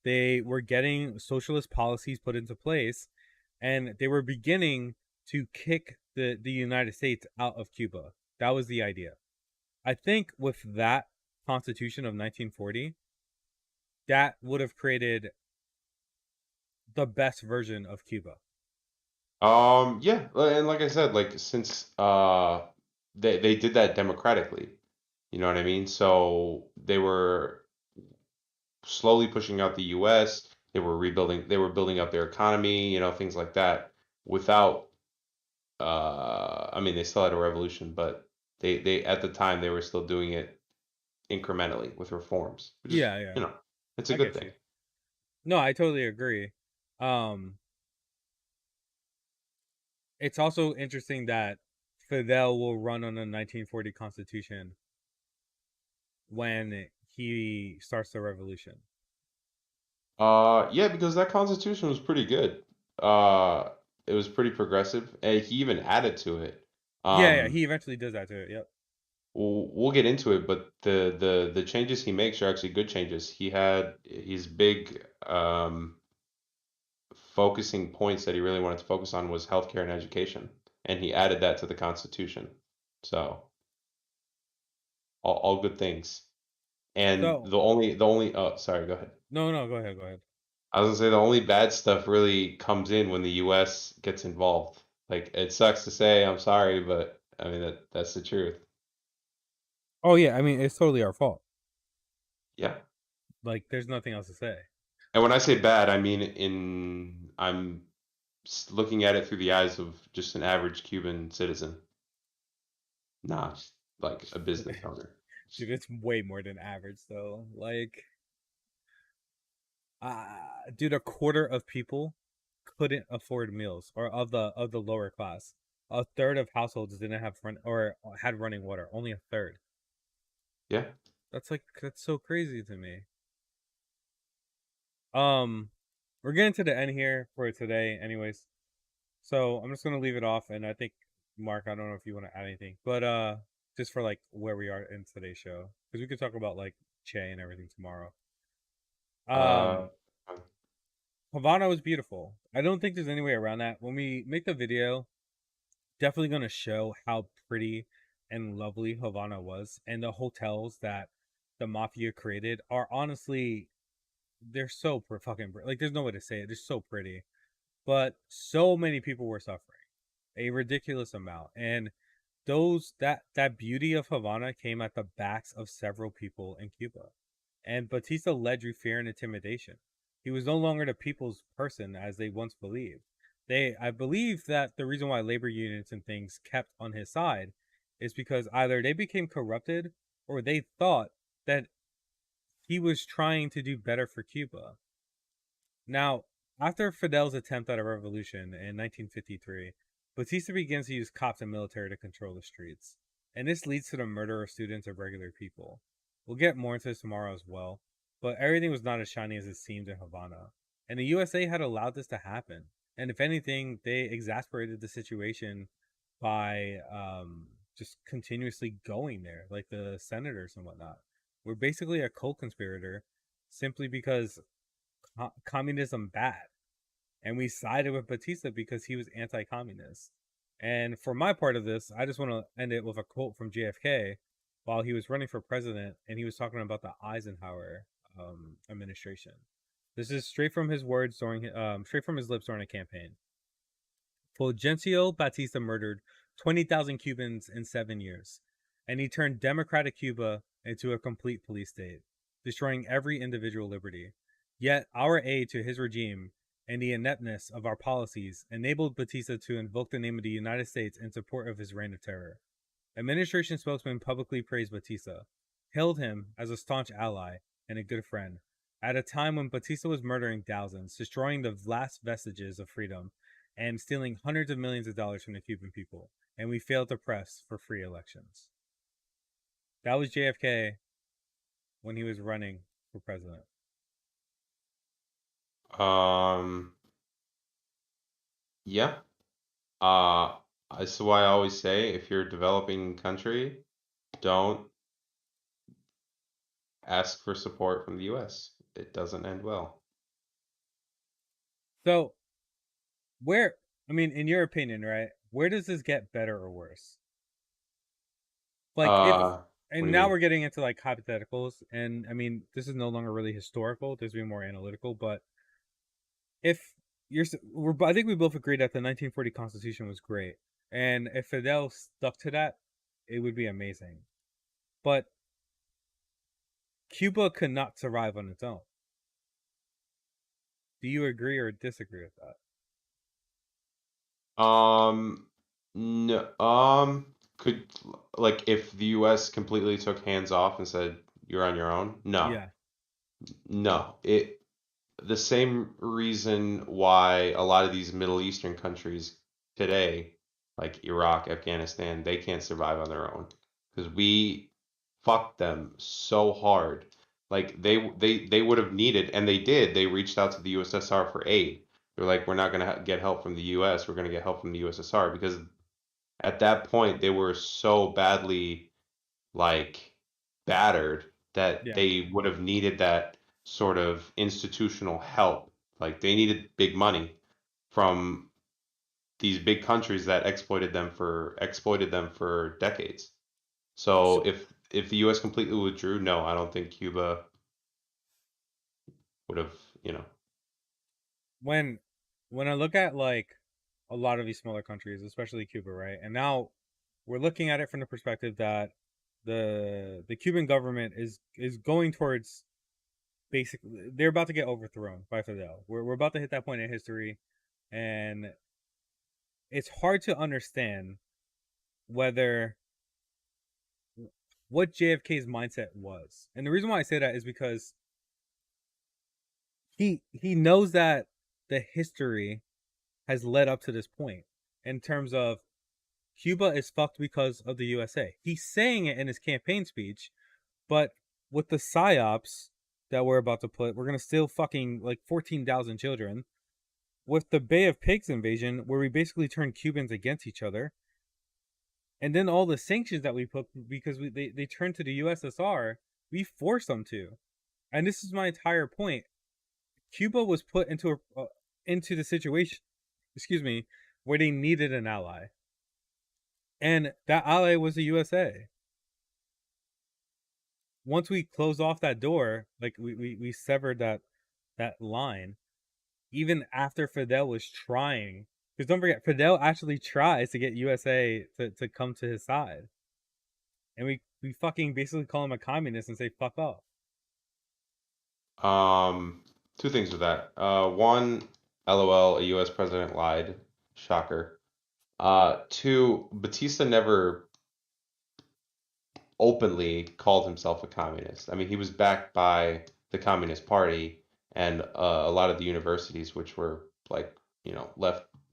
They were getting socialist policies put into place, and they were beginning to kick the United States out of Cuba. That was the idea. I think with that Constitution of 1940, that would have created the best version of Cuba. Yeah, and like I said, like since they did that democratically, you know what I mean? So they were slowly pushing out the US, they were building up their economy, things like that without I mean they still had a revolution, but they at the time they were still doing it incrementally with reforms, which is, Yeah, yeah, it's a I good get thing. you. No, I totally agree. Um, it's also interesting that Fidel will run on the 1940 Constitution when he starts the revolution. Yeah, because that constitution was pretty good. Uh, it was pretty progressive, and he even added to it. Yeah, yeah, Um, he eventually does that too. Yep. we'll get into it, but the changes he makes are actually good changes. He had his big focusing points that he really wanted to focus on was healthcare and education, and he added that to the Constitution. So all good things. And So the only oh sorry, go ahead. no, no, go ahead, go ahead. I was gonna say the only bad stuff really comes in when the US gets involved. Like it sucks to say, I'm sorry, but I mean that's the truth. Oh yeah, I mean it's totally our fault. Yeah. Like there's nothing else to say. And when I say bad, I mean I'm looking at it through the eyes of just an average Cuban citizen, not like a business owner. Dude, it's way more than average though. Like, dude, a quarter of people couldn't afford meals, or of the lower class. A third of households didn't have run or had running water. Only a third. Yeah. That's so crazy to me. Um, we're getting to the end here for today, anyways. So I'm just gonna leave it off, and I think Mark, I don't know if you want to add anything, but just for like where we are in today's show, because we could talk about like Che and everything tomorrow. Uh, Um, Havana was beautiful. I don't think there's any way around that. When we make the video, definitely gonna show how pretty and lovely Havana was, and the hotels that the mafia created are honestly they're so fucking like there's no way to say it. They're so pretty, but so many people were suffering a ridiculous amount, and that beauty of Havana came at the backs of several people in Cuba. And Batista led through fear and intimidation. He was no longer the people's person as they once believed. I believe that the reason why labor unions and things kept on his side is because either they became corrupted or they thought that he was trying to do better for Cuba. Now, after Fidel's attempt at a revolution in 1953, Batista begins to use cops and military to control the streets, and this leads to the murder of students and regular people. We'll get more into this tomorrow as well, but everything was not as shiny as it seemed in Havana, and the USA had allowed this to happen. And if anything, they exasperated the situation by just continuously going there, like the senators and whatnot. We're basically a co-conspirator simply because communism bad, and we sided with Batista because he was anti-communist. And for my part of this, I just want to end it with a quote from JFK while he was running for president, and he was talking about the Eisenhower administration. This is straight from his words during, straight from his lips during a campaign. Fulgencio Batista murdered 20,000 Cubans in 7 years, and he turned democratic Cuba into a complete police state, destroying every individual liberty. Yet our aid to his regime and the ineptness of our policies enabled Batista to invoke the name of the United States in support of his reign of terror. Administration spokesman publicly praised Batista, hailed him as a staunch ally and a good friend, at a time when Batista was murdering thousands, destroying the last vestiges of freedom, and stealing hundreds of millions of dollars from the Cuban people, and we failed to press for free elections. That was JFK when he was running for president. um, yeah. Uh, that's why I always say if you're a developing country, don't ask for support from the US. It doesn't end well. So, where, I mean, in your opinion, right, where does this get better or worse? Like, if, What do and you now mean? we're getting into like hypotheticals, and I mean, this is no longer really historical, this is more analytical, but if I think we both agree that the 1940 Constitution was great, and if Fidel stuck to that, it would be amazing. But Cuba could not survive on its own. Do you agree or disagree with that? Um, no, could like if the US completely took hands off and said you're on your own? No, Yeah, no. The same reason why a lot of these Middle Eastern countries today, like Iraq, Afghanistan, they can't survive on their own because we fucked them so hard. Like they would have needed, and they did. They reached out to the USSR for aid. They're like, we're not gonna get help from the US. We're gonna get help from the USSR because at that point they were so badly like battered that yeah. they would have needed that sort of institutional help. Like they needed big money from these big countries that exploited them for decades. So So if the US completely withdrew, no, I don't think Cuba would have, you know. when when I look at like a lot of these smaller countries, especially Cuba, right? And now we're looking at it from the perspective that the Cuban government is going towards basically they're about to get overthrown by Fidel. We're about to hit that point in history, and it's hard to understand whether what JFK's mindset was. And the reason why I say that is because he knows that the history has led up to this point in terms of Cuba is fucked because of the USA. He's saying it in his campaign speech, but with the psyops that we're about to put, we're gonna steal fucking like 14,000 children. with the Bay of Pigs invasion, where we basically turned Cubans against each other, and then all the sanctions that we put because they turned to the USSR, we forced them to. And this is my entire point. Cuba was put into the situation, excuse me, where they needed an ally, and that ally was the USA. Once we closed off that door, like we severed that line, even after Fidel was trying, because don't forget, Fidel actually tries to get USA to come to his side, and we fucking basically call him a communist and say fuck off. Um, Two things with that. One, LOL, a U.S. president lied. Shocker. Two, Batista never openly called himself a communist. I mean, he was backed by the Communist Party and a lot of the universities, which were like,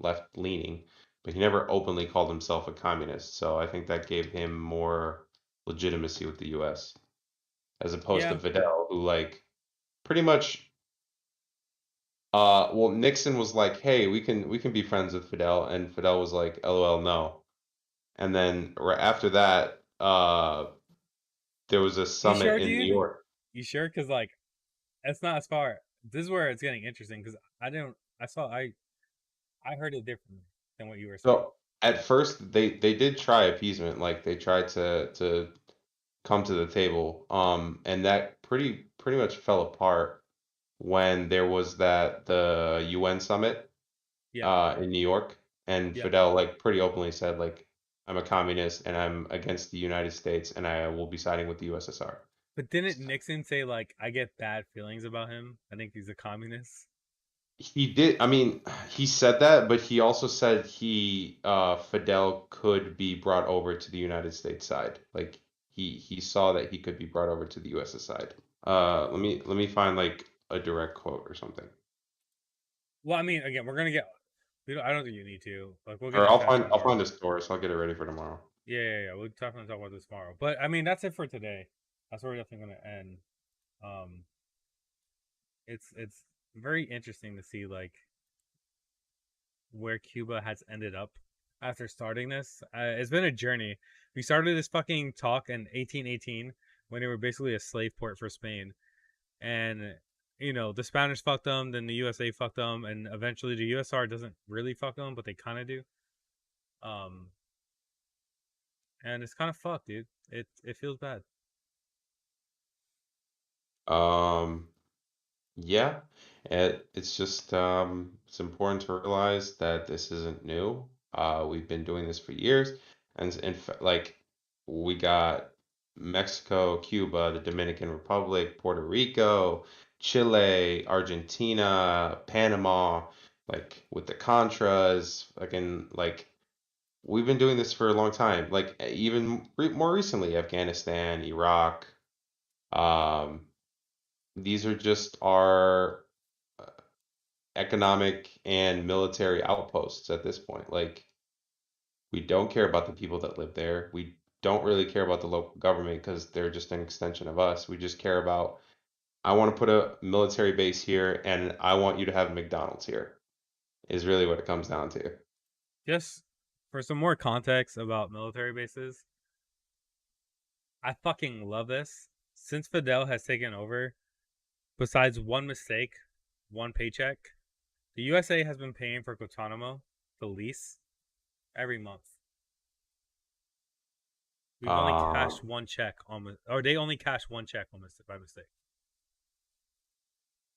left leaning, but he never openly called himself a communist. So I think that gave him more legitimacy with the U.S. as opposed to Yeah, Fidel, who like pretty much well, Nixon was like, "Hey, we can be friends with Fidel," and Fidel was like, "LOL, no." And then right after that, there was a you summit sure, in New dude? York. You sure? Because like it's not as far. This is where it's getting interesting because I didn't. I heard it differently than what you were saying. So at first they did try appeasement, like they tried to come to the table, and that pretty much fell apart when there was the UN summit Yeah, in New York, and yeah. Fidel like pretty openly said like I'm a communist and I'm against the United States and I will be siding with the USSR. But didn't Nixon say like I get bad feelings about him? I think he's a communist. He did, I mean, he said that, but he also said Fidel could be brought over to the United States side. Like he saw that he could be brought over to the US's side. Let me find like a direct quote or something. Well, I mean, again, we're gonna get. We don't, I don't think you need to. Like, we'll get Or into I'll that find I'll tomorrow. find a story, so I'll get it ready for tomorrow. Yeah, yeah, yeah. We'll definitely talk about this tomorrow. But I mean, that's it for today. That's where we're definitely gonna end. Um, it's very interesting to see like where Cuba has ended up after starting this. It's been a journey. We started this fucking talk in 1818 when they were basically a slave port for Spain, and the Spanish fucked them, then the USA fucked them, and eventually the USR doesn't really fuck them, but they kind of do. Um, and it's kind of fucked, dude. It feels bad. Um, Yeah, it's just it's important to realize that this isn't new. We've been doing this for years, and in fact, like we got Mexico, Cuba, the Dominican Republic, Puerto Rico, Chile, Argentina, Panama, like with the Contras, again, like we've been doing this for a long time. Like even re more recently, Afghanistan, Iraq. Um, these are just our economic and military outposts at this point. Like, we don't care about the people that live there. We don't really care about the local government because they're just an extension of us. We just care about, I want to put a military base here and I want you to have McDonald's here, is really what it comes down to. Just for some more context about military bases, I fucking love this. Since Fidel has taken over, besides one mistake, one paycheck, the USA has been paying for Guantanamo, the lease, every month. We've only Um, cashed one check on, or they only cashed one check on by mistake.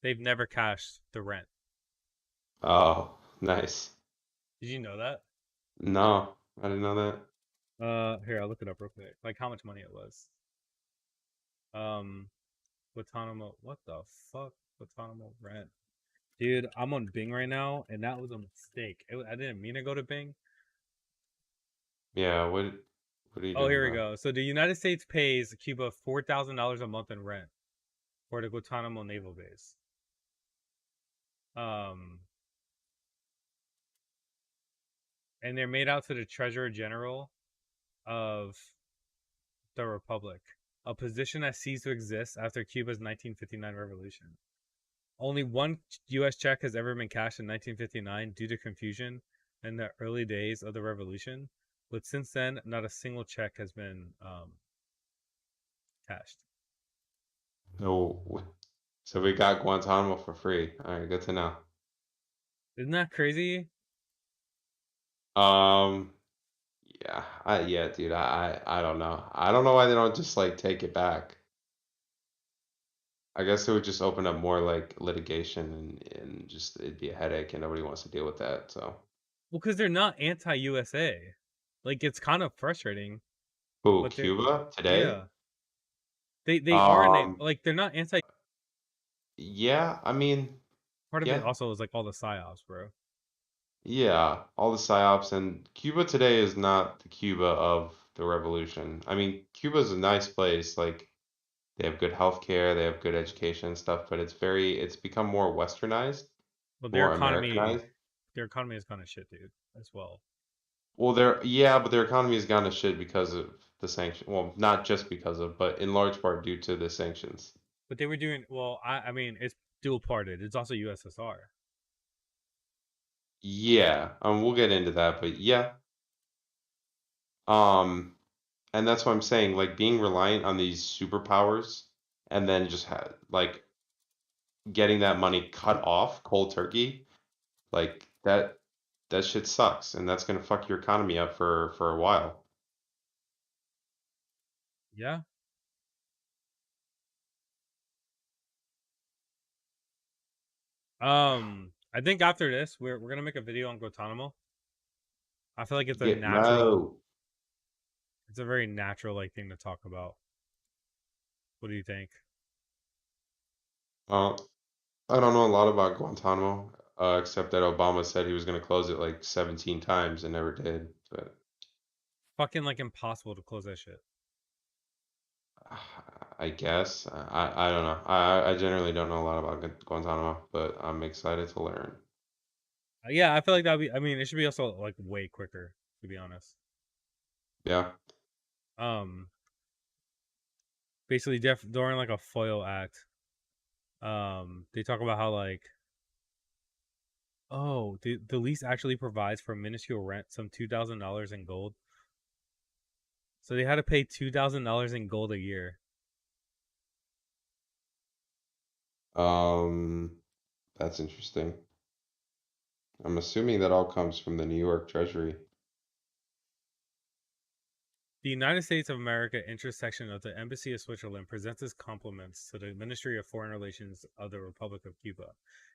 They've never cashed the rent. oh, nice. Did you know that? No, I didn't know that. Here I'll look it up real quick. Like how much money it was. Um, Guantanamo. What the fuck? Guantanamo rent. Dude, I'm on Bing right now, and that was a mistake. I didn't mean to go to Bing. Yeah, what are you Oh, doing, here we bro? go. So the United States pays Cuba $4,000 a month in rent for the Guantanamo naval base. Um, and they're made out to the Treasurer General of the Republic, a position that ceased to exist after Cuba's 1959 revolution. Only one U.S. check has ever been cashed in 1959 due to confusion in the early days of the revolution. But since then, not a single check has been cashed. No, so we got Guantanamo for free. All right, good to know. Isn't that crazy? Um, yeah, dude. I don't know. I don't know why they don't just like take it back. I guess it would just open up more like litigation and just it'd be a headache and nobody wants to deal with that. So, Well, because they're not anti-USA. Like it's kind of frustrating, who, but they're Cuba today? yeah. They are Um, like they're not anti. yeah, I mean, Part of it yeah, also is like all the psyops, bro. yeah, all the psyops and Cuba today is not the Cuba of the revolution. I mean, Cuba's a nice place, like they have good healthcare, they have good education and stuff, but it's become more westernized, But more Americanized. their economy is kind of shit, dude, as well. Well, but their economy has gone to shit because of the sanction. Well, not just because of, but in large part due to the sanctions. But they were doing well. I mean, it's dual parted. It's also USSR. Yeah, we'll get into that, but yeah, um, and that's what I'm saying. Like being reliant on these superpowers, and then just like getting that money cut off cold turkey, like that shit sucks, and that's gonna fuck your economy up for a while. Yeah. I think after this, we're gonna make a video on Guantanamo. I feel like it's a Get natural. no. It's a very natural like thing to talk about. What do you think? Well, I don't know a lot about Guantanamo, except that Obama said he was gonna close it like 17 times and never did. But Fucking like impossible to close that shit. I guess I don't know. I generally don't know a lot about Guantanamo, but I'm excited to learn. Yeah, I feel like that'd be. I mean, it should be also like way quicker, to be honest. Yeah. Um, basically, during like a FOIL act, they talk about how like, oh, the lease actually provides for minuscule rent, some $2,000 in gold. So they had to pay $2,000 in gold a year. Um, that's interesting. I'm assuming that all comes from the New York Treasury. The United States of America intersection of the Embassy of Switzerland presents its compliments to the Ministry of Foreign Relations of the Republic of Cuba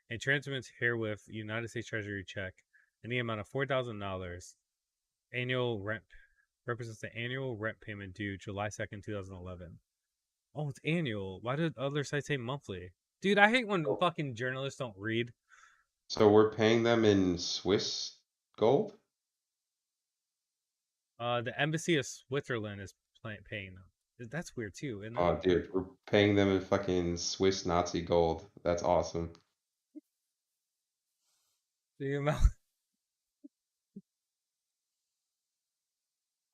and transmits herewith United States Treasury check in the amount of $4,000 annual rent represents the annual rent payment due July 2nd, 2011. Oh, it's annual. Why did other sites say monthly? Dude, I hate when Oh. fucking journalists don't read. So we're paying them in Swiss gold? The Embassy of Switzerland is paying them. That's weird too, isn't it? Oh, dude, we're paying them in fucking Swiss Nazi gold. That's awesome. The amount.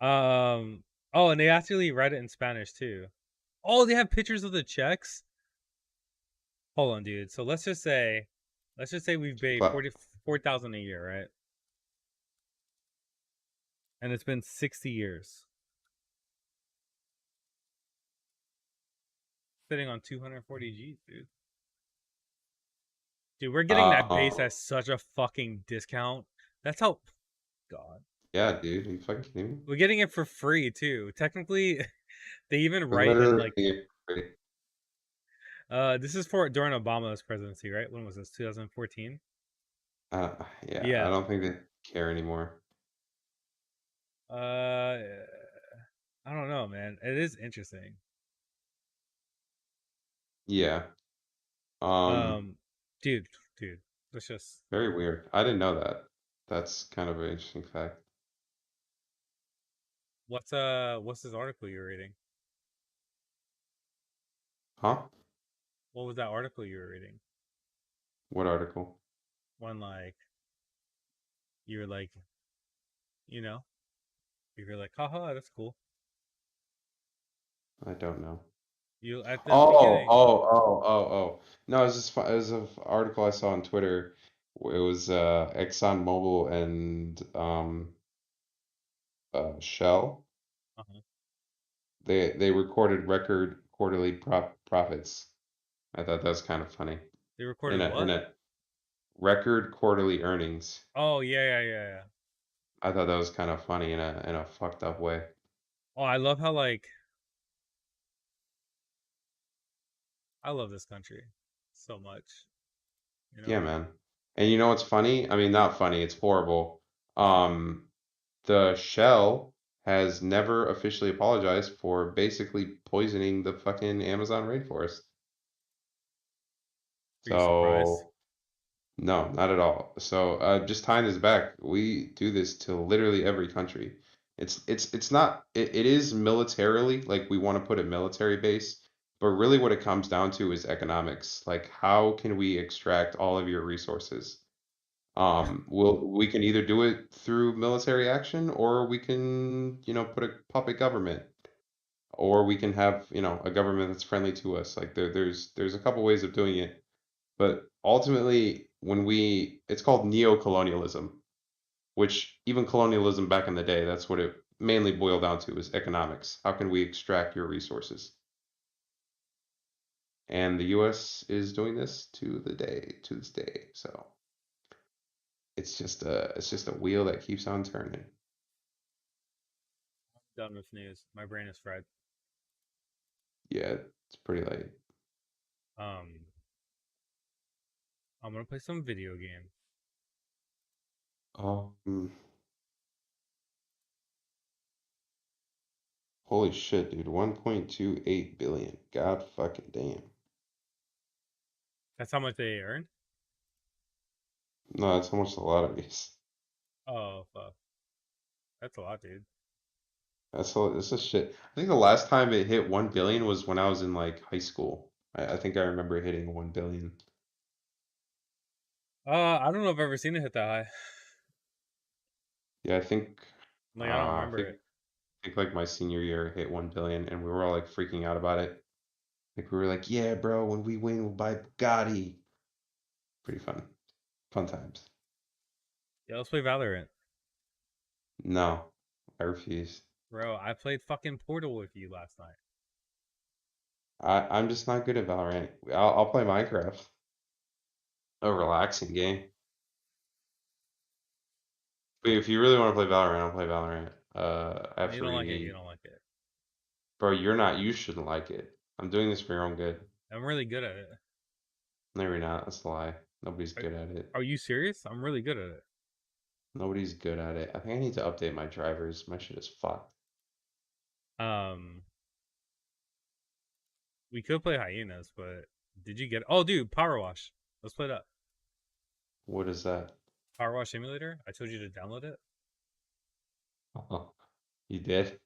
Um. Oh, and they actually read it in Spanish too. Oh, they have pictures of the checks. Hold on, dude. So let's just say we've paid But 44,000 a year, right? And it's been 60 years, sitting on 240 G's, dude. Dude, we're getting that base um, at such a fucking discount. That's how. God, yeah, dude, you fucking kidding me? we're getting it for free too. Technically, they even We're write in literally like, this is for during Obama's presidency, right? When was this? 2014. yeah, I Yeah. don't think they care anymore. Uh, I don't know, man. It is interesting. Yeah. Um, Um, dude, dude, let's just. very weird. I didn't know that. That's kind of an interesting fact. What's this article you're reading? Huh? What was that article you were reading? What article? One like you're like, you know, you're like, haha, that's cool. I don't know. You at the Oh, beginning. oh, oh, oh, oh. No, it's just it was an article I saw on Twitter. It was ExxonMobil and Shell. Uh-huh. They recorded record quarterly profits. I thought that was kind of funny. They In recorded a what? record quarterly earnings. Oh yeah. I thought that was kind of funny in a fucked up way. Oh, I love how like I love this country so much. You Yeah, know? man. And you know what's funny? I mean, not funny, it's horrible. Um, the Shell has never officially apologized for basically poisoning the fucking Amazon rainforest. Are you surprised? So, no, not at all. So, just tying this back, we do this to literally every country. It's not it is militarily like we want to put it military base, but really what it comes down to is economics. Like how can we extract all of your resources? We can either do it through military action or we can, put a puppet government or we can have, a government that's friendly to us. Like there's a couple ways of doing it. But ultimately, it's called neo-colonialism, which even colonialism back in the day, that's what it mainly boiled down to is economics. How can we extract your resources? And the US is doing this to this day. So it's just a wheel that keeps on turning. Done with news. My brain is fried. Yeah, it's pretty late. Um, I'm gonna play some video game. Um, Holy shit, dude. 1.28 billion. God fucking damn. That's how much they earn? No, that's how much the lottery is. Oh fuck. That's a lot, dude. That's a shit. I think the last time it hit 1 billion was when I was in like high school. I think I remember hitting 1 billion. I don't know if I've ever seen it hit that high. Yeah, I think Like I don't I remember think it. I think like my senior year it hit 1 billion and we were all like freaking out about it. Like we were like, "Yeah, bro, when we win, we'll buy Bugatti." Pretty fun. Fun times. Yeah, let's play Valorant. No, I refuse. Bro, I played fucking Portal with you last night. I'm just not good at Valorant. I'll play Minecraft. A relaxing game. But if you really want to play Valorant, I'll play Valorant. I have You to don't like it, you re. don't like it. Bro, you're not. You shouldn't like it. I'm doing this for your own good. I'm really good at it. No, you're not. That's a lie. Nobody's Are, good at it. are you serious? I'm really good at it. Nobody's good at it. I think I need to update my drivers. My shit is fucked. Um, we could play Hyenas, but did you get? Oh, dude, Power Wash. Let's play that. What is that? Power Wash Simulator. I told you to download it. Oh, you did?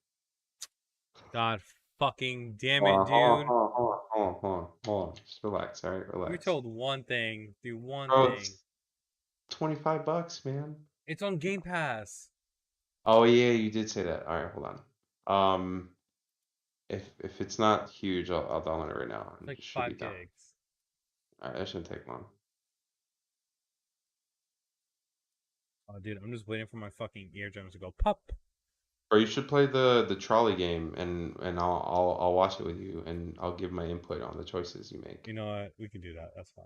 God fucking damn Hold it, on, hold on, dude. hold on, hold on, hold on, hold on, hold on. Just relax, all right? We were Relax. told one thing. Do one Bro, thing. it's $25, man. It's on Game Pass. Oh yeah, you did say that. All right, hold on. Um, if it's not huge, I'll download it right now, It's and like it should be 5 done. gigs. All right, that shouldn't take long. Oh, dude, I'm just waiting for my fucking eardrums to go pop. Or you should play the trolley game, and I'll watch it with you, and I'll give my input on the choices you make. You know what? We can do that. That's fine.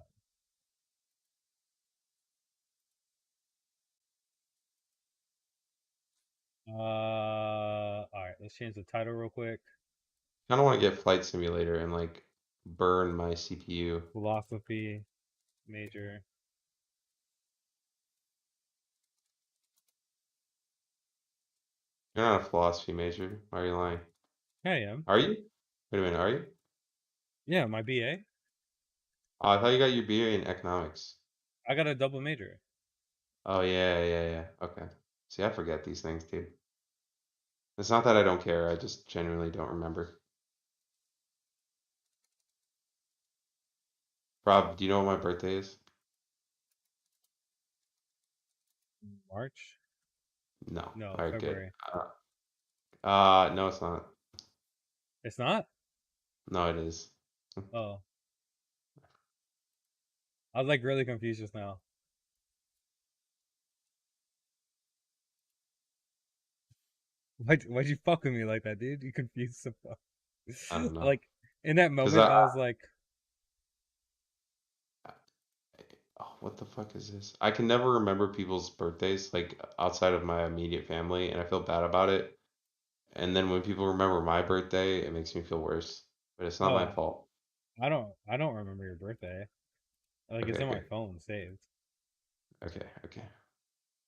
All right. Let's change the title real quick. I don't want to get Flight Simulator and like burn my CPU. Philosophy major. You're not a philosophy major. Why are you lying? Yeah, I am. Are you? Wait a minute, are you? Yeah, my BA. Oh, I thought you got your BA in economics. I got a double major. Oh yeah. Okay. See, I forget these things, dude. It's not that I don't care. I just genuinely don't remember. Rob, do you know what my birthday is? March? No. No, All right, good. February. No, it's not. It's not? No, it is. Oh, I was like really confused just now. Why'd you fuck with me like that, dude? You confused the fuck. I don't know. Like in that Cause moment, I was like, oh, what the fuck is this? I can never remember people's birthdays, like outside of my immediate family, and I feel bad about it. And then when people remember my birthday, it makes me feel worse. But it's not my oh, fault. I don't remember your birthday. Like Okay, it's in my okay, phone saved, okay, okay.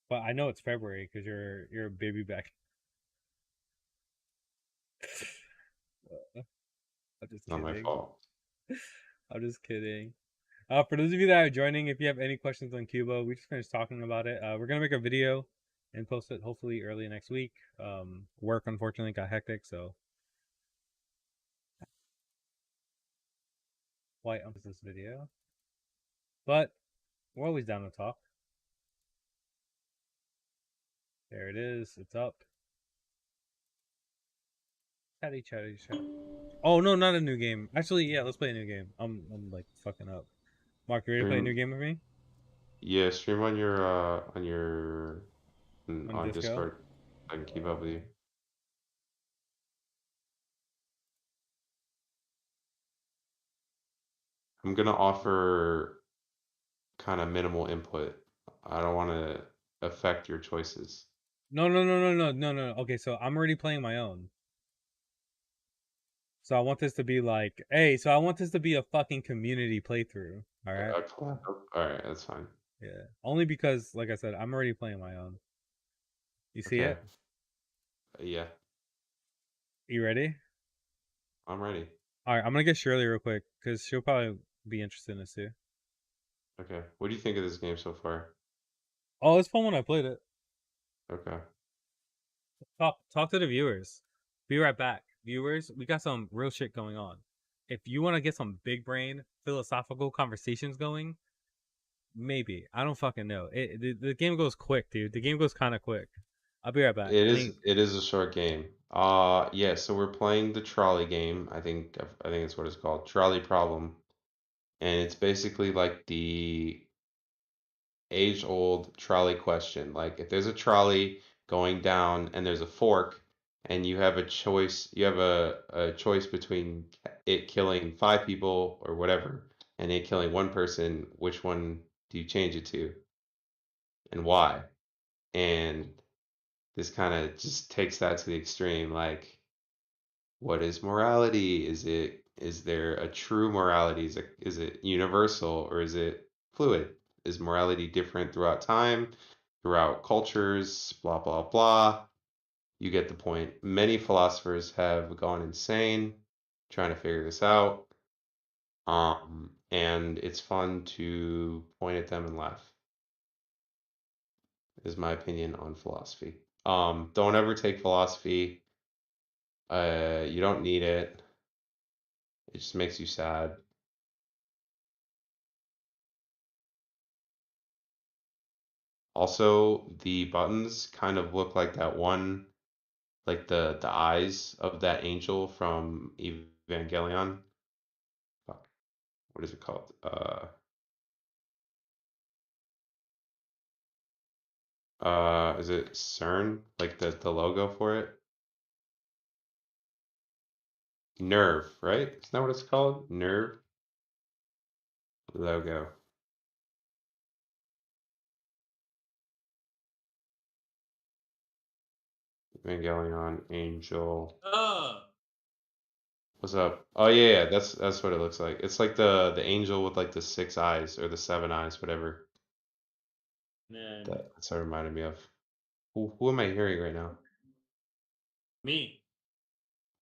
but I know it's February because you're a baby back. I'm just It's not my kidding. fault. I'm just kidding. For those of you that are joining, if you have any questions on Cuba, we just finished talking about it. We're gonna make a video and post it hopefully early next week. Work unfortunately got hectic, so why this video? But we're always down to talk. There it is. It's up. Chatty, chatty, chat. Oh no, not a new game. Actually, yeah, let's play a new game. I'm like fucking up. Mark, you ready to play a new Stream, game with me yeah, stream on your on on Disco? Discord. I can keep up with you. I'm gonna offer kind of minimal input. I don't want to affect your choices. No, no, no, no, no, no, no. Okay, so I'm already playing my own. So I want this to be like, hey, so I want this to be a fucking community playthrough. All right. All right, that's fine. Yeah. Only because, like I said, I'm already playing my own. You see Okay, it? yeah, You ready? I'm ready. All right. I'm gonna get Shirley real quick because she'll probably be interested in this too. Okay, what do you think of this game so far? Oh, it's fun when I played it. Okay. Talk to the viewers. Be right back, viewers. We got some real shit going on. If you want to get some big brain philosophical conversations going, maybe I don't fucking know. The game goes quick, dude. The game goes kind of quick. I'll be right back. It I is need. it is a short game. Yeah, so we're playing the trolley game. I think it's what it's called, Trolley Problem. And it's basically like the age-old trolley question. Like if there's a trolley going down and there's a fork and you have a choice, you have a choice between it killing five people or whatever and it killing one person, which one do you change it to and why? And this kind of just takes that to the extreme. Like, what is morality? Is there a true morality? Is it universal or is it fluid? Is morality different throughout time, throughout cultures, blah blah blah? You get the point. Many philosophers have gone insane trying to figure this out. And it's fun to point at them and laugh, is my opinion on philosophy. Don't ever take philosophy. You don't need it. It just makes you sad. Also, the buttons kind of look like that one, like the eyes of that angel from Evangelion. Fuck, what is it called? Is it CERN? Like the logo for it? Nerve, right? Isn't that what it's called? Nerve logo. Evangelion angel. What's up? Oh yeah, yeah, that's what it looks like. It's like the angel with like the six eyes or the seven eyes, whatever. Man, That's what it reminded me of. Who am I hearing right now? me.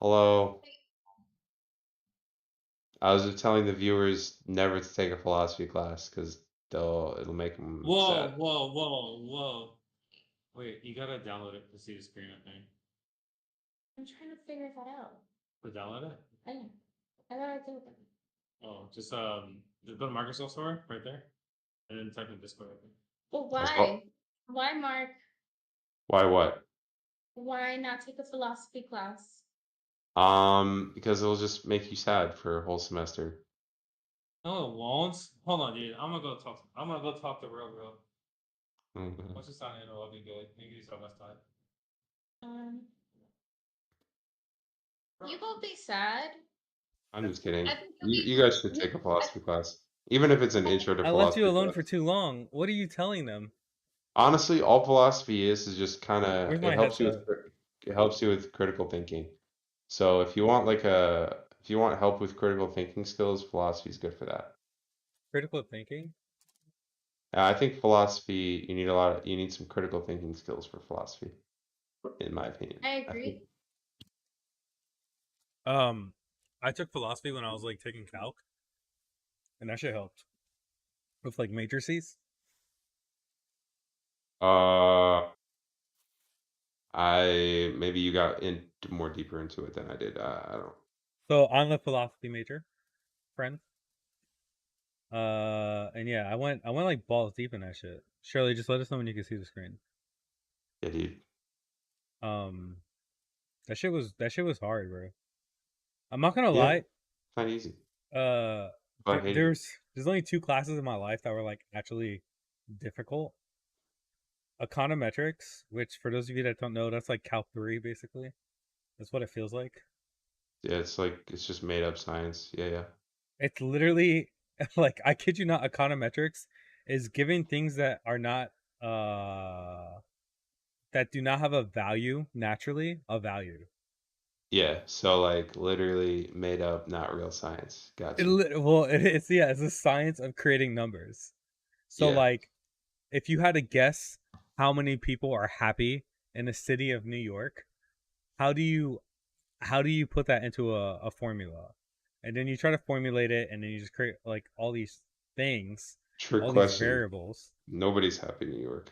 Hello. I was just telling the viewers never to take a philosophy class because it'll make them Whoa, sad. whoa, whoa, whoa. Wait, you gotta download it to see the screen, I think. I'm trying to figure that out. To download it? I know. I thought I did. Oh, just go to Microsoft Store right there, and then type in Discord. Well, That's why? all. Why, Mark? Why what? Why not take a philosophy class? Because it'll just make you sad for a whole semester. No, it won't. Hold on, dude. I'm gonna go talk to real. Mhm. What's your sign in? I'll be good. Maybe you start last time. Um, you won't be sad. I'm just kidding. I think You guys should take a philosophy class, even if it's an intro to I left you philosophy alone class. for too long. What are you telling them? Honestly, all philosophy is just kind of Where's it my helps you headset? it helps you with critical thinking. So if you want help with critical thinking skills, philosophy is good for that. Critical thinking? I think philosophy you need some critical thinking skills for philosophy, in my opinion. I I think agree. I took philosophy when I was like taking calc, and that shit helped with like matrices. uh I maybe you got in more deeper into it than I did. I don't. So I'm a philosophy major, friend. And yeah, I went like balls deep in that shit. Shirley, just let us know when you can see the screen. Yeah, dude. Um, that shit was hard, bro. I'm not gonna Yeah, lie. it's not easy. Uh, But I hated it. there's only two classes in my life that were like actually difficult. Econometrics, which for those of you that don't know, that's like Calc 3 basically. That's what it feels like. Yeah, it's like it's just made up science. Yeah, yeah. It's literally like I kid you not, econometrics is giving things that are not that do not have a value naturally a value. Yeah, so like literally made up, not real science. Got you. Well, it's the science of creating numbers. So Yeah. like if you had to guess how many people are happy in the city of New York, how do you put that into a formula? And then you try to formulate it and then you just create like all these things, Trick all these question. variables. Nobody's happy in New York.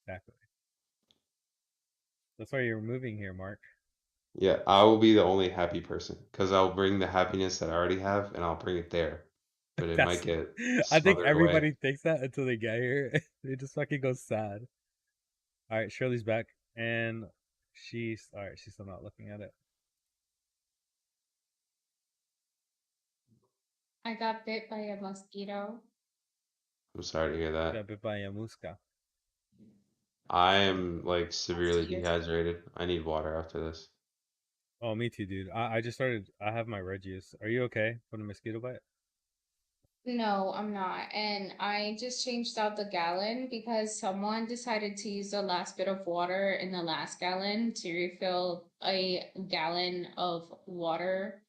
Exactly. That's why you're moving here, Mark. Yeah, I will be the only happy person because I'll bring the happiness that I already have and I'll bring it there. But it might That's get I think smothered away. everybody thinks that until they get here. They just fucking go sad. All right, Shirley's back, and she's all right. She's still not looking at it. I got bit by a mosquito. I'm sorry to hear that. Got bit by a musca. I am like That's severely tears. dehydrated. I need water after this. Oh, me too, dude. I just started. I have my red juice. Are you okay from the mosquito bite? No, I'm not. And I just changed out the gallon because someone decided to use the last bit of water in the last gallon to refill a gallon of water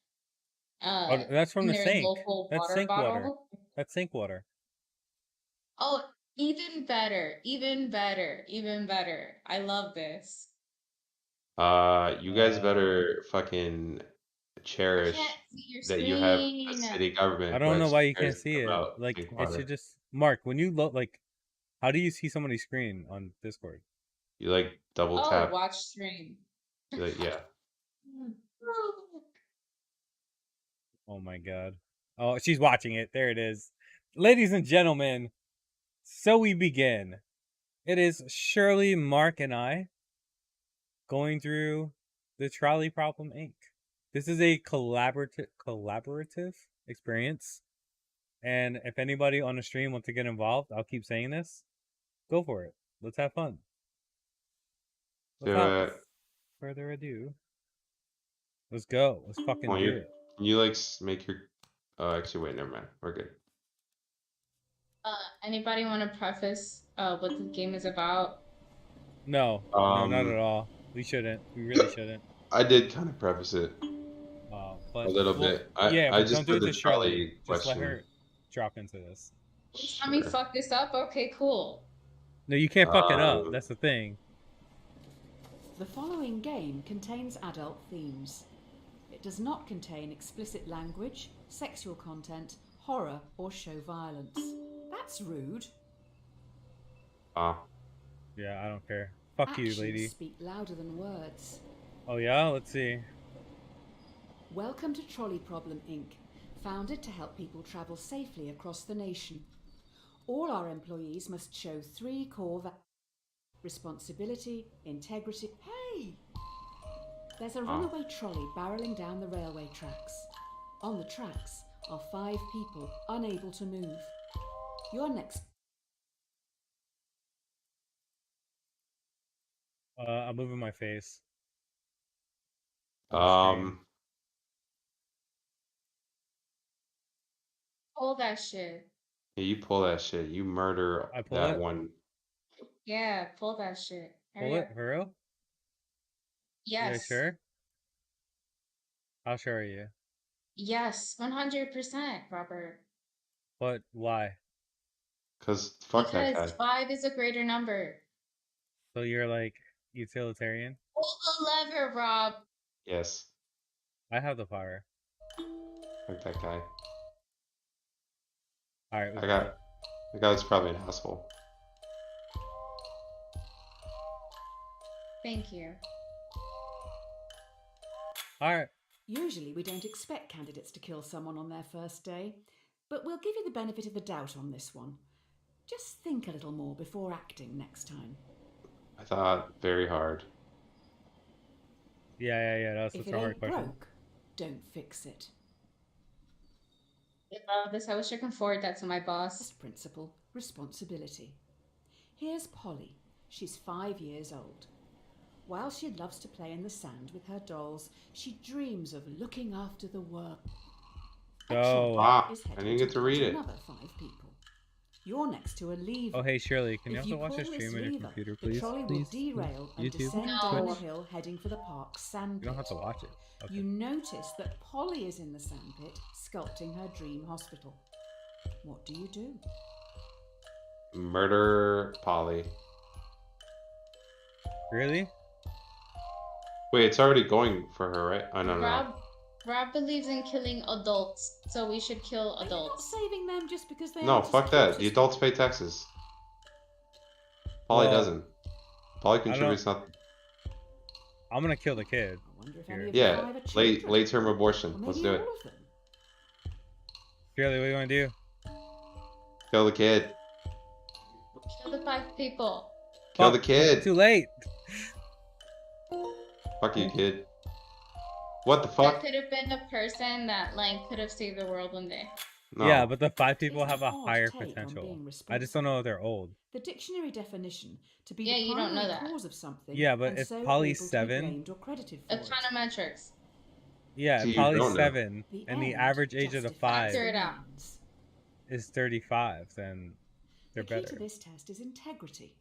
Oh, that's from in the their sink. local That's water sink water. bottle. That's sink water. Oh, even better, even better, even better. I love this. You guys Uh, better fucking I can't cherish see your that you have a screen. city I government who don't know actually why you cares can't see it. about Like sink it should water. just Mark when you look like. How do you see somebody's screen on Discord? You like double Oh, tap. watch stream. You like yeah. Oh my god. Oh, she's watching it. There it is. Ladies and gentlemen, so we begin. It is Shirley, Mark, and I going through the Trolley Problem Inc. This is a collaborative experience. And if anybody on the stream wants to get involved, I'll keep saying this. Go for it. Let's have fun. Do Without it. further ado, let's go. Let's fucking do it. Can you like make your oh actually wait, never mind. We're good. Anybody want to preface what the game is about? No, no, not at all. We shouldn't. We really shouldn't. I did kind of preface it a But little well, bit. yeah, I but don't just do did it the to Shirley. trolley Just let question. her drop into this. Let me Sure. fuck this up. Okay, cool. No, you can't fuck it up. Um, That's the thing. The following game contains adult themes. It does not contain explicit language, sexual content, horror, or show violence. That's rude. Yeah, I don't care. Fuck you, Actions lady. speak louder than words. Oh yeah, let's see. Welcome to Trolley Problem Inc., founded to help people travel safely across the nation. All our employees must show 3 core values: responsibility, integrity. Hey! There's a runaway trolley barreling down the railway tracks. On the tracks are 5 people unable to move. Your next... I'm moving my face. on stream. Pull that shit. Yeah, you pull that shit. You murder I pull that it? one. Yeah, pull that shit. Pull Hurry it up. for real? You guys Yes. sure? How sure are you? Yes, 100%, Robert. But why? Cause fuck that guy. Because 5 is a greater number. So you're like utilitarian? Pull the lever, Rob. Yes. I have the power. Fuck that guy. All right, we I can got. do it. The guy's probably an asshole. Thank you. All right. Usually we don't expect candidates to kill someone on their first day, but we'll give you the benefit of the doubt on this one. Just think a little more before acting next time. I thought very hard. Yeah. That's If a it hard ain't question. broke, don't fix it. I love this. I wish I could forward that to my As boss. principal, responsibility. Here's Polly. She's 5 years old. While she loves to play in the sand with her dolls, she dreams of looking after the world. Go. Ah, Is I heading didn't get to read it. Another 5 people. You're next to a lever. Oh, hey Shirley, can you If also watch pull the stream this on your lever, computer, the please? trolley will derail and YouTube? descend No. down the hill heading for the park's sand You don't have pit. to watch it. Okay. You notice that Polly is in the sandpit, sculpting her dream hospital. What do you do? Murder Polly. Really? Wait, it's already going for her, right? Oh no. Rob believes in killing adults, so we should kill Are you not adults. saving them just because they No, aren't as fuck that. cute The as adults pay taxes. Polly Well, doesn't. Polly contributes nothing. I'm gonna kill the kid. I wonder if Here. any of the Yeah, 5 are late children. term abortion. Or maybe Let's do it. all of them. Shirley, what do you want to do? Kill the kid. Kill the 5 people. Kill Fuck, the kid. Too late. Fuck you, kid. What the That fuck? could have been the person that could have saved the world one day. No. Yeah, but the 5 people It's have an a odd higher take on potential. being I just don't know if they're old. The dictionary definition to be Yeah, the you don't know primary that. cause of something. Yeah, but and if so Polly's able to be 7 blamed or credited for it. Econometrics. Yeah, See, you probably don't know. 7, The and the end average age of the justifies 5 Figure the it out. means. is 35, then they're The key better. to this test is integrity.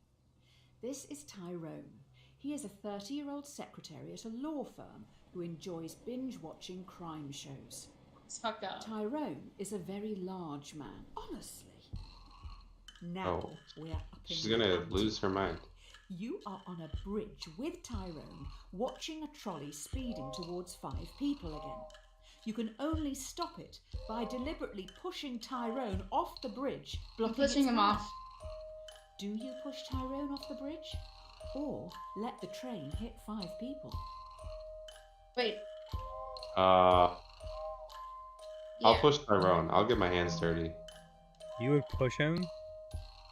This is Tyrone. He is a 30-year-old secretary at a law firm who enjoys binge-watching crime shows. It's fucked up. Tyrone is a very large man. Honestly. Now Oh. we're up in She's the gonna ante. lose her mind. You are on a bridge with Tyrone, watching a trolley speeding towards 5 people again. You can only stop it by deliberately pushing Tyrone off the bridge, blocking pushing its him path. off. Do you push Tyrone off the bridge? Or let the train hit 5 people? Wait. I'll Yeah. push Tyrone. I'll get my hands dirty. You would push him?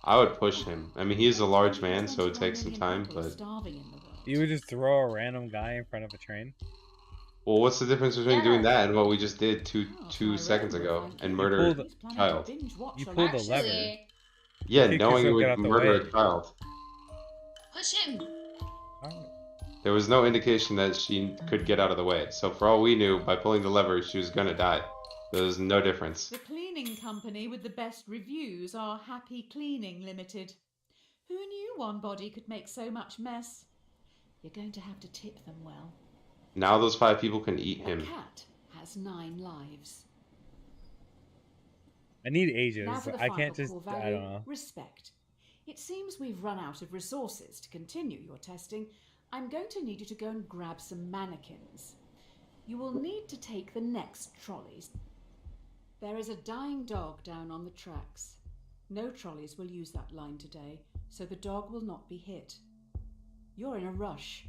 I would push him. I mean, he's a large man, There's so it 21 takes some million time, people but... starving in the world. You would just throw a random guy in front of a train? Well, what's the difference between Yeah. doing that and what we just did two Tyrone seconds will ago thank and you. murder pulled- a He's planning to child? binge-watch You a pulled lot. the lever. Actually, Yeah, Kick knowing yourself, you get would out the murder way. a child. push him. Alright. There was no indication that she could get out of the way. So for all we knew, by pulling the lever, she was gonna die. There was no difference. The cleaning company with the best reviews are Happy Cleaning Limited. Who knew one body could make so much mess? You're going to have to tip them well. Now those 5 people can eat A him. cat has 9 lives. I need ages. Now for the I final can't just. core I value, don't know. respect. It seems we've run out of resources to continue your testing. I'm going to need you to go and grab some mannequins. You will need to take the next trolleys. There is a dying dog down on the tracks. No trolleys will use that line today, so the dog will not be hit. You're in a rush.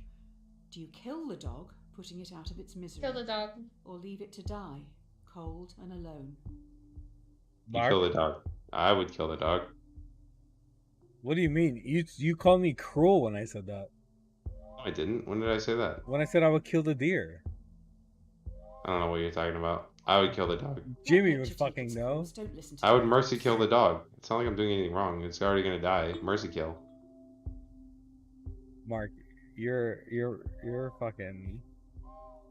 Do you kill the dog, putting it out of its misery, Kill the dog. or leave it to die, cold and alone? You kill the dog. I would kill the dog. What do you mean? You called me cruel when I said that. I didn't. When did I say that? When I said I would kill the deer. I don't know what you're talking about. I would kill the dog. Jimmy Let would nature take fucking its know. course, don't listen to I would the mercy adults. kill the dog. It's not like I'm doing anything wrong. It's already gonna die. Mercy kill. Mark, you're fucking.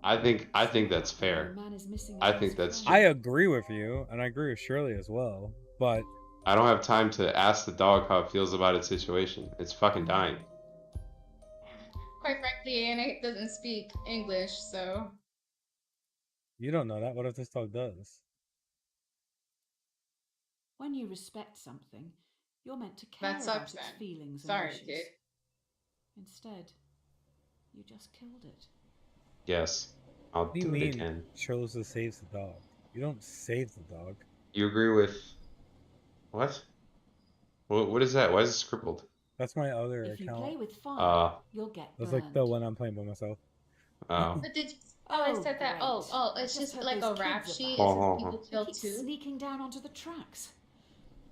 I think that's A fair. man is missing I a think close that's friend. I agree with you, and I agree with Shirley as well. But I don't have time to ask the dog how it feels about its situation. It's fucking dying. Quite frankly, and it doesn't speak English, so you don't know that. What if this dog does? When you respect something, you're meant to care that about sucks its then. feelings and Sorry, wishes. kid. Instead, you just killed it. Yes, I'll What do you do it mean? again. Chose saves the dog. You don't save the dog. You agree with what? What is that? Why is it scribbled? That's my other If you account. play with fire, you'll get That's burned. like the one I'm playing by myself. Oh. But did you see how I said that? great. Oh, I it's just just heard like those a rap kids sheet. are It's back. people They kill keep too. sneaking down onto the tracks.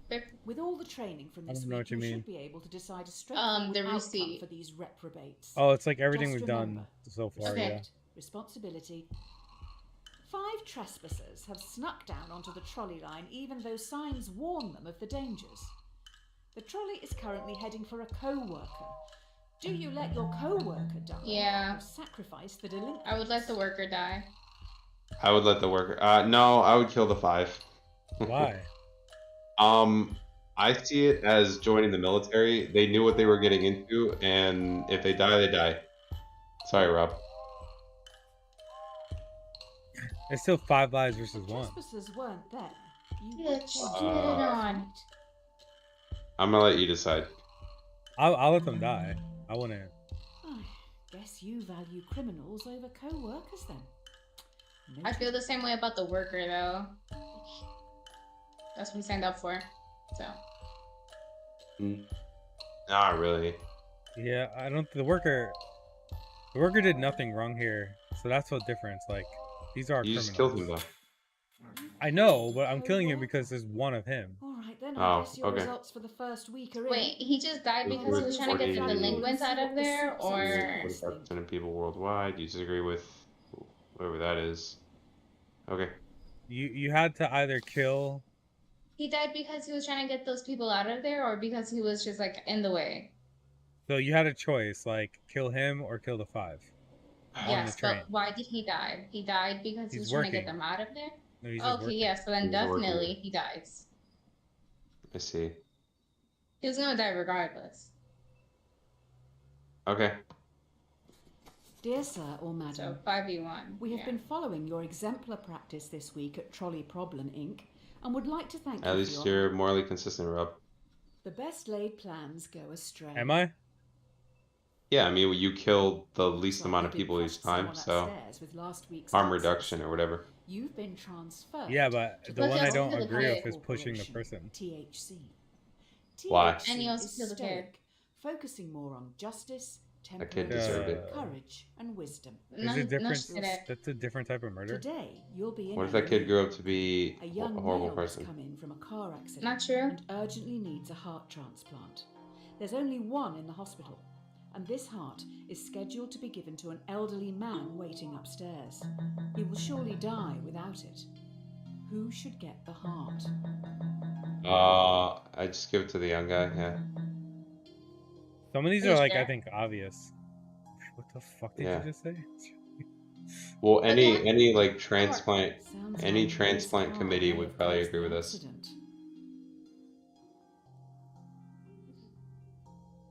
They're- With all the training from I this don't know week, what you you mean. should be able to decide a straightforward the outcome receipt. for these reprobates. Oh, it's like everything Just we've done remember, so far. Okay. Yeah. Respect, responsibility. 5 trespassers have snuck down onto the trolley line even though signs warn them of the dangers. The trolley is currently heading for a co-worker. Do you let your co-worker die? Yeah. Or sacrifice the delinquent? I would let the worker die. I would let the worker. No, I would kill the 5. Why? I see it as joining the military. They knew what they were getting into, and if they die, they die. Sorry, Rob. It's still 5 lives versus 1. Trespassers weren't there. You Bitch, changed get it the on. fight. I'm gonna let you decide. I'll let them die. I wouldn't. I guess you value criminals over co-workers then. I feel the same way about the worker though. That's what we signed up for. So Not really. Yeah, I don't. The worker did nothing wrong here, so that's the difference. Like, these are You criminals. just killed him though. I know, but I'm killing him because there's one of him. All right then. Oh, I guess your okay. results for the first week are in. wait, he just died It because he was trying to get the 40 delinquents out of there, or 45% of people worldwide. You disagree with whatever that is. Okay. You had to either kill. he died because he was trying to get those people out of there, or because he was just like in the way? So you had a choice, like kill him or kill the 5. Yes, the train. but why did he die? He died because he He's was trying to get working. them out of there? No, he's just Okay, working. yeah, so then He's working. definitely he dies. I see. He was gonna die regardless. Okay. Dear sir or madam, So 5v1. we have yeah. been following your exemplar practice this week at Trolley Problem Inc. and would like to thank At you least for your you're morally consistent, Rob. The best laid plans go astray. Am I? Yeah, I mean, you killed the least Looks like amount of maybe people each crushed time, someone so upstairs with last week's harm answers. reduction or whatever. You've been transferred. Yeah, but to the But one he I also don't killed a agree kid. with is pushing the Corporation, person. THC. Why? THC And he also is killed a kid. stoic, focusing more on justice, That kid temperance, deserved it. courage, and wisdom. Is it different? shit it. That's a different type of murder. Today, you'll be in What if that kid A&E. grew up to be A a young horrible male has person? come in from a car accident Not true. and urgently needs a heart transplant. There's only one in the hospital, and this heart is scheduled to be given to an elderly man waiting upstairs. He will surely die without it. Who should get the heart? I just give it to the young guy, yeah. Some of these Are you are like I sure? think obvious. What the fuck did Yeah. you just say? Well, But any like transplant, Sounds any like transplant this committee car may would have probably caused agree the with us. accident.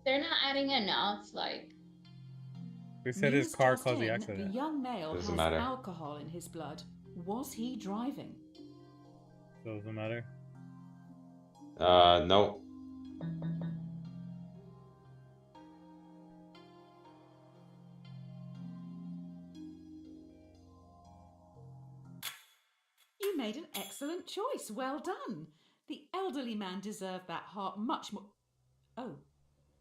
They're not adding enough, like Who said his News car just caused the in, accident? The young male Doesn't has matter. alcohol in his blood. Was he driving? Doesn't matter. No. You made an excellent choice. Well done. The elderly man deserved that heart much more. Oh.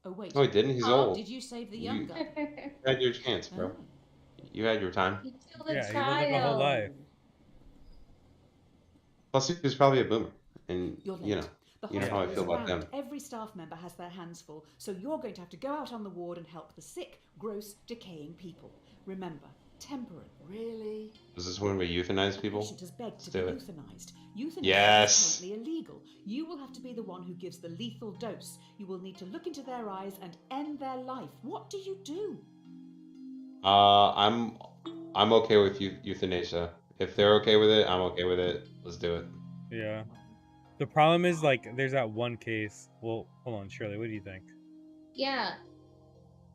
Oh, wait. No, he didn't. He's Oh, old. Did you save the You- young guy? You had your chance, bro. Oh. You had your time. he killed a Yeah, he child. lived a whole life. Plus, he was probably a boomer, and You're late. you know. The You know how I hospital feel is about them. rammed. Every staff member has their hands full, so you're going to have to go out on the ward and help the sick, gross, decaying people. Remember, temperate. Really? Is this when we euthanize The people? patient has begged Let's to be do it. euthanized. Euthanasia Yes. is currently illegal. You will have to be the one who gives the lethal dose. You will need to look into their eyes and end their life. What do you do? I'm okay with euthanasia. If they're okay with it, I'm okay with it. Let's do it. Yeah. The problem is, like, there's that one case. Well, hold on, Shirley, what do you think? Yeah,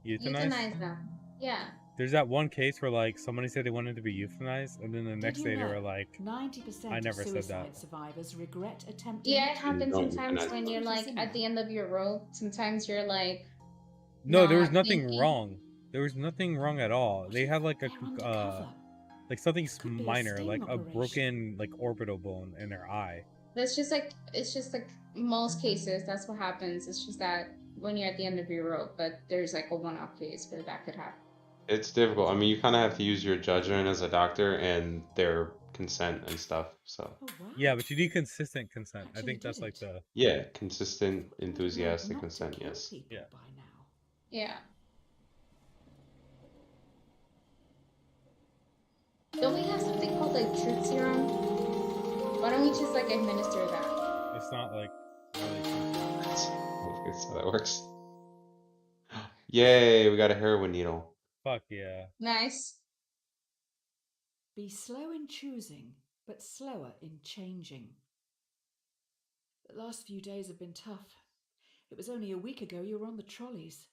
Euthanize? euthanize them. Yeah. There's that one case where, like, somebody said they wanted to be euthanized, and then the next Did you day they know were like, 90% I of never said suicide that. survivors regret attempting Yeah, it it? happens don't sometimes euthanize when you're like at the end of your rope. Sometimes you're like No, there was not nothing thinking. wrong. There was nothing wrong at all. They had like They're undercover. like something This could be a minor, sting like a operation. broken like orbital bone in their eye. That's just like it's just like most cases. That's what happens. It's just that when you're at the end of your rope, but there's like a one-off case where that could happen. It's difficult. I mean, you kind of have to use your judgment as a doctor and their consent and stuff. So Oh, wow. Yeah, but you need consistent consent. I Actually think did that's like it. the yeah, consistent, Learned enthusiastic not to consent. kill Yes. people Yeah. by now. Yeah. Don't we have something called like truth serum? Why don't we just like administer that? it's not like really That's how that works. Yay, we got a heroin needle. fuck yeah. Nice. Be slow in choosing, but slower in changing. The last few days have been tough. It was only a week ago you were on the trolleys.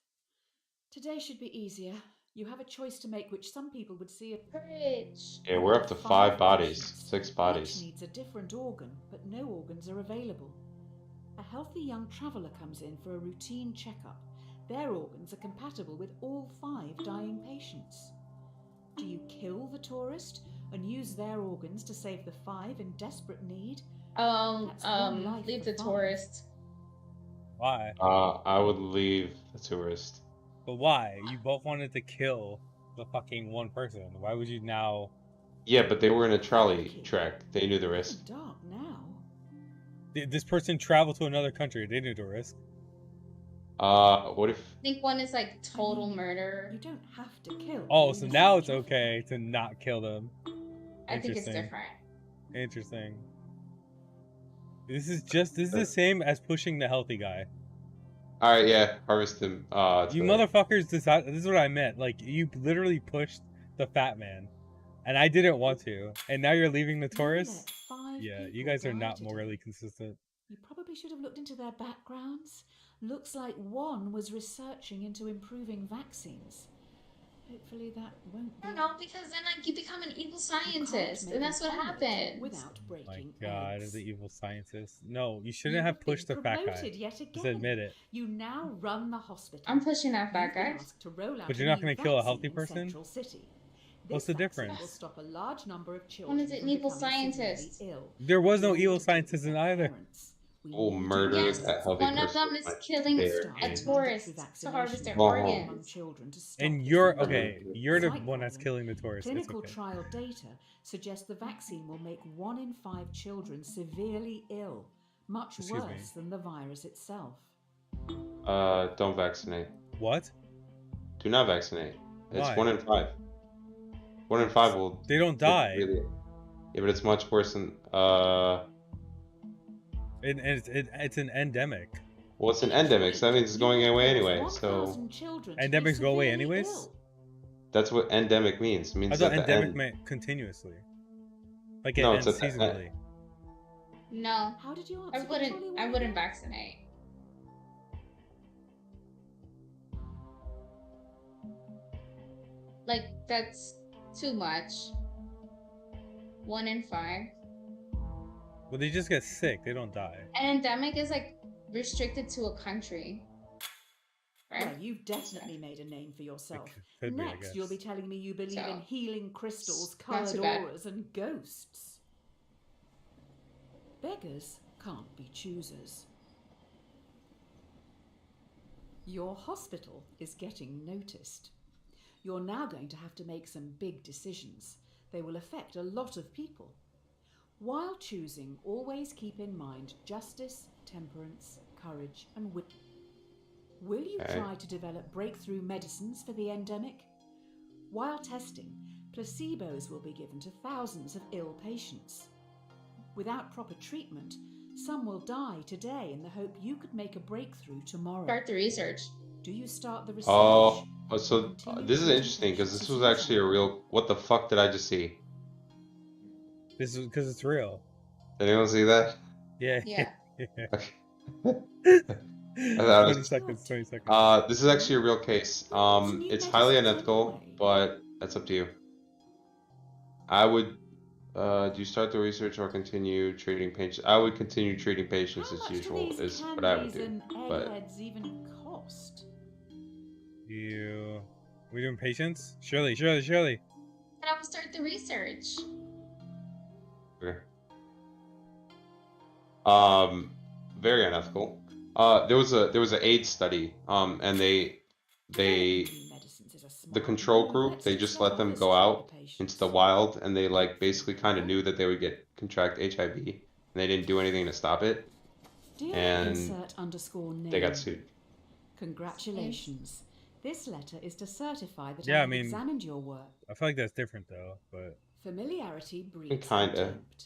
Today should be easier. You have a choice to make which some people would see as Courage. Yeah, we're up to 5 bodies, 6 Each bodies. needs a different organ, but no organs are available. A healthy young traveller comes in for a routine checkup. Their organs are compatible with all 5 dying patients. Do you kill the tourist and use their organs to save the 5 in desperate need? That's one life Leave for the 5. tourist. Why? I would leave the tourist. But why? You both wanted to kill the fucking one person. Why would you now? Yeah, but they were in a trolley track. They knew the risk. It's dark now. This person traveled to another country. They knew the risk. What if? I think one is like total You murder. don't have to kill. Oh, all so the now same it's traffic. okay to not kill them. I think it's Interesting. different. Interesting. This is the same as pushing the healthy guy. All right, yeah, harvest him. You motherfuckers decide. This is what I meant. Like, you literally pushed the fat man, and I didn't want to. And now you're leaving the You tourists. let 5 Yeah, you people guys are die not today. morally consistent. You probably should have looked into their backgrounds. Looks like one was researching into improving vaccines. Hopefully that won't be. I don't know, because then like you become an evil You scientist, can't and make that's an what omelette happens. Without My breaking God, eggs. the evil scientist. No, you shouldn't You've have been pushed the fat guy. promoted yet Just again. admit it. You now run the hospital. I'm pushing that fat You've been guy. asked to roll out But a you're not new gonna kill a vaccine healthy in person? Central City. What's This the vaccine difference? will stop a large number of children is it from an evil becoming severely scientist? ill. There was no They evil all scientist in their either. parents. We Oh, need murder to Yes, that healthy one of person. them is Like, killing they're start a in. tourist mandatory to harvest their Oh. vaccination organs. among children to stop And this you're disease. okay. You're the Slight one that's problem. killing the tourists. It's Clinical okay. trial data suggests the vaccine will make 1 in 5 children severely ill, much Excuse me. worse than the virus itself. Don't vaccinate. What? Do not vaccinate. It's Why? 1 in 5. 1 in 5 will. They don't die. Really, yeah, but it's much worse than. It's an endemic. Well, it's an endemic, so that means it's going away anyway. So 1,000 children to be Endemics go away severely anyways? ill. that's what endemic means. It I means thought at the endemic end. meant continuously. Like it No, ends it's at the end. seasonally. No, How did you I answer the wouldn't. trolley I one wouldn't again? vaccinate. Like that's too much. 1 in 5. Well, they just get sick. They don't die. An endemic is like restricted to a country, right? Well, you've definitely made a name for yourself. Could be, I Next, you'll be guess. telling me you believe So, in healing crystals, not coloured too bad. auras, and ghosts. Beggars can't be choosers. Your hospital is getting noticed. You're now going to have to make some big decisions. They will affect a lot of people. While choosing, always keep in mind justice, temperance, courage, and wit. Will you Okay. try to develop breakthrough medicines for the endemic? While testing, placebos will be given to thousands of ill patients. Without proper treatment, some will die today in the hope you could make a breakthrough tomorrow. Start the research. Do you start the research? Oh, or so continue this is treating interesting because patients this as was actually a usual? real. What the fuck did I just see? This is because it's real. Did anyone see that? Yeah. Yeah. Okay. I thought it 20 was. seconds. 20 seconds. This is actually a real case. New It's highly medicines unethical, anyway. but that's up to you. I would. Do you start the research or continue treating patients? I would continue treating patients How as much usual. do these Is what I would candies do. and But eggheads even cost? We doing patience? Shirley. And I will start the research. okay. Very unethical. There was an AIDS study. And they Developing new medicines is a the smart control move. group, Let's they just just start let them this go trial out patients. into the wild, and they like basically kind of knew that they would contract HIV, and they didn't do anything to stop it, Dear and insert_name. they got sued. Congratulations. This letter is to certify that Yeah, I I have mean- examined your work. I feel like that's different though, but Familiarity breeds Kinda. contempt.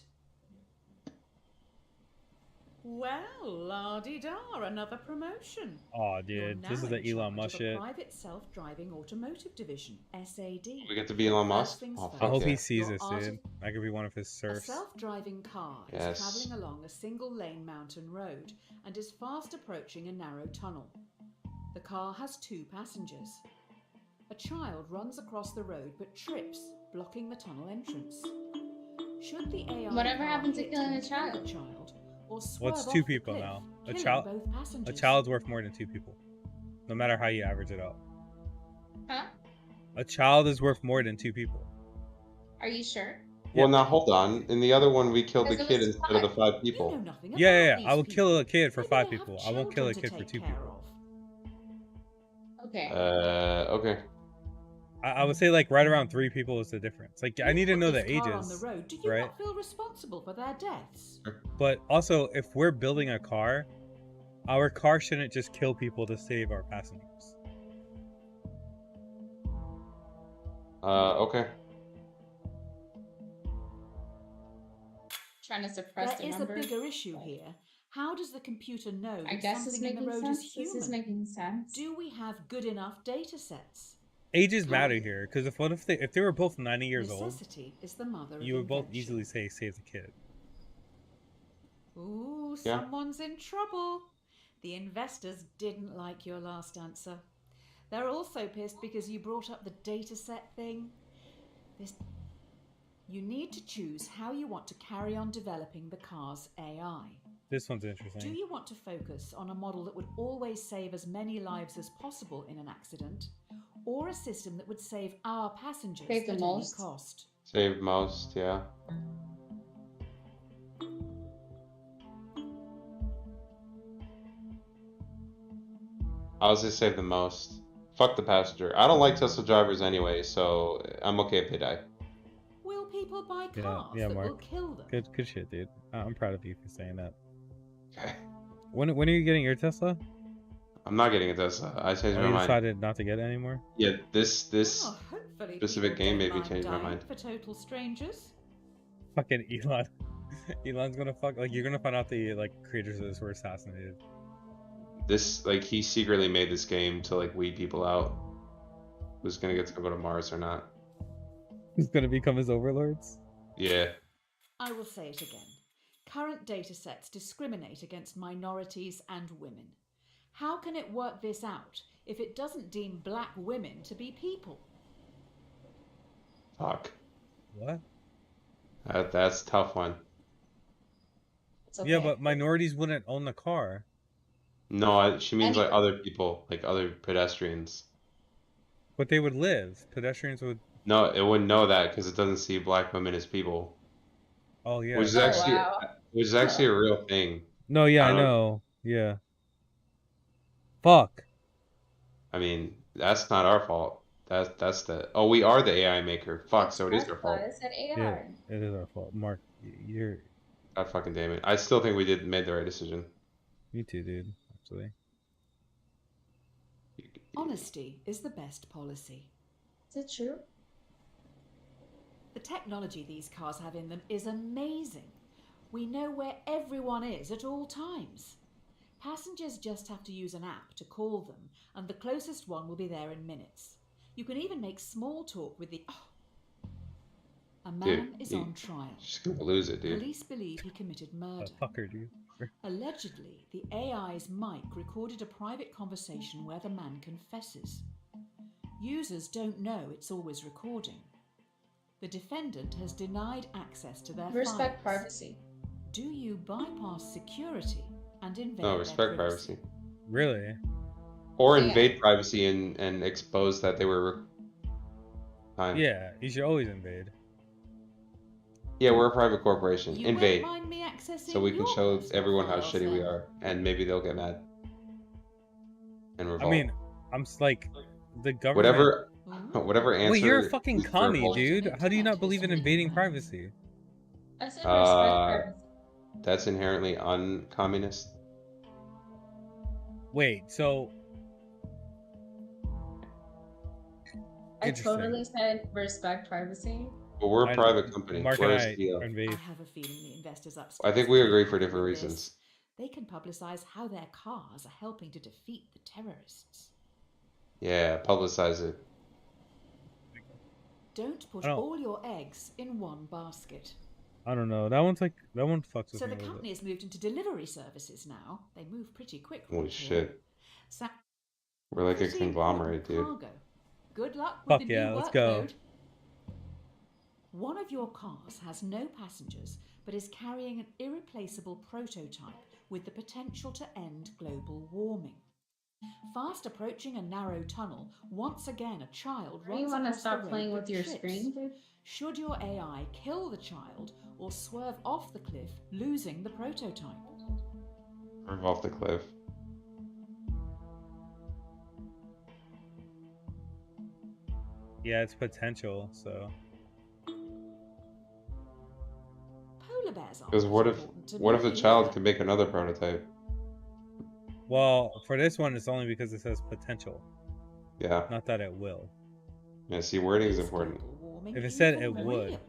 Well, la-di-da, another promotion. oh You're dude, now this is in the Elon charge Musk of a shit. private self-driving automotive division, SAD. We get to be Elon First Musk. things Oh first. I fuck hope yeah. he sees Your this, art dude. I could be one of his A serfs. self-driving car Yes. is travelling along a single-lane mountain road and is fast approaching a narrow tunnel. The car has 2 passengers. A child runs across the road but trips, blocking the tunnel entrance. Should the AI Whatever car happened to hit killing and a kill child? the child, or Well, swerve it's off 2 the people cliff, now. A killing child, both passengers? a child's worth more than 2 people, no matter how you average it out. Huh? A child is worth more than 2 people. Are you sure? Well, now hold on. In the other one, we killed the Because it kid was instead of the 5 You people. know nothing Yeah, about yeah. these I would kill people. a kid for Maybe 5 they have people. I won't kill a children kid to for take 2 care people. of. Okay. Okay. I would say like right around 3 people is the difference. Like I You need to put know this the car on the ages, road. Do you right? not feel responsible for their deaths? But also, if we're building a car, our car shouldn't just kill people to save our passengers. Okay. Trying to suppress There the is number. a bigger issue here. How does the computer know I that guess it's something in the making road sense. is This human? is making sense. Do we have good enough data sets? Ages matter here, because if they were both 90 years old, Necessity is the mother you of would both invention. easily say save the kid. Ooh, Yeah. someone's in trouble. The investors didn't like your last answer. They're also pissed because you brought up the dataset thing. You need to choose how you want to carry on developing the car's AI. This one's Do interesting. you want to focus on a model that would always save as many lives as possible in an accident, or a system that would save our passengers Save the at most? any cost? Save most, yeah. I was just save the most. Fuck the passenger. I don't like Tesla drivers anyway, so I'm okay if they die. Will people buy Yeah, cars yeah, that will Mark. kill them? Good shit, dude. I'm proud of you for saying that. Okay. When are you getting your Tesla? I'm not getting a Tesla. I changed Oh, my you mind. decided not to get it anymore? Yeah, this Oh, hopefully specific people game don't made me mind change my dying mind. for total strangers. Fucking Elon. Elon's gonna you're gonna find out the creators of this were assassinated. This like he secretly made this game to like weed people out. Who's gonna get to go to Mars or not? Who's gonna become his overlords? Yeah. I will say it again. Current datasets discriminate against minorities and women. How can it work this out if it doesn't deem black women to be people? Fuck. What? That's a tough one. It's okay. Yeah, but minorities wouldn't own the car. No, she means like Anyway. other people, like other pedestrians. But they would live. Pedestrians would. No, it wouldn't know that because it doesn't see black women as people, Oh yeah. which is Oh, actually wow. a real thing. No, yeah, I I don't- know. Yeah. Fuck. I mean, that's not our fault. That's the we are the AI maker. Fuck, so it is our fault. I said AI. Yeah, it is our fault. Mark, you're. God fucking damn it. I still think we made the right decision. Me too, dude. Actually. Honesty is the best policy. Is it true? The technology these cars have in them is amazing. We know where everyone is at all times. Passengers just have to use an app to call them, and the closest one will be there in minutes. You can even make small talk with the... Oh. A man is on trial. She's gonna lose it, dude. Police believe he committed murder. Fucker, dude. Allegedly, the AI's mic recorded a private conversation where the man confesses. Users don't know it's always recording. The defendant has denied access to their Respect files. privacy. Do you bypass security and invade No, their respect privacy? privacy. Really? Or Yeah. invade privacy and expose that they were... Yeah, you should always invade. Yeah, we're a private corporation. You invade. won't mind me accessing So we can your show personal everyone how files, shitty we then? are. And maybe they'll get mad. And revolt. I mean, I'm like, the government. Whatever Ooh. whatever answer... Wait, you're a fucking for commie, revolt- dude. How do you not believe in invading privacy? I said respect Uh, privacy. That's inherently uncommunist. Wait, so I interesting. totally said respect privacy. But we're a I- private company. Mark We're and a I CEO. I invade. have a feeling the investors upstairs. I think we will be agree for happy different with this. reasons. They can publicize how their cars are helping to defeat the terrorists. Yeah, publicize it. Don't put I don't- all your eggs in one basket. I don't know. That one fucks with So me the a little company bit. has moved into delivery services now. They move pretty quick. Holy round here. shit. Sa- We're like a pretty conglomerate, dude. important cargo. Good luck with Fuck the yeah, new let's go. workload. One of your cars has no passengers, but is carrying an irreplaceable prototype with the potential to end global warming. Fast approaching a narrow tunnel, once again a child Do you runs want to across the stop road playing but with your trips. screen, dude? Should your AI kill the child or swerve off the cliff, losing the prototype? Move off the cliff. Yeah, it's potential. So Polar bears aren't Because what as if important to the me child either. can make another prototype? well, for this one, it's only because it says potential, Yeah. not that it will. Yeah, see, wording is Is important. global warming If it said even it would. real?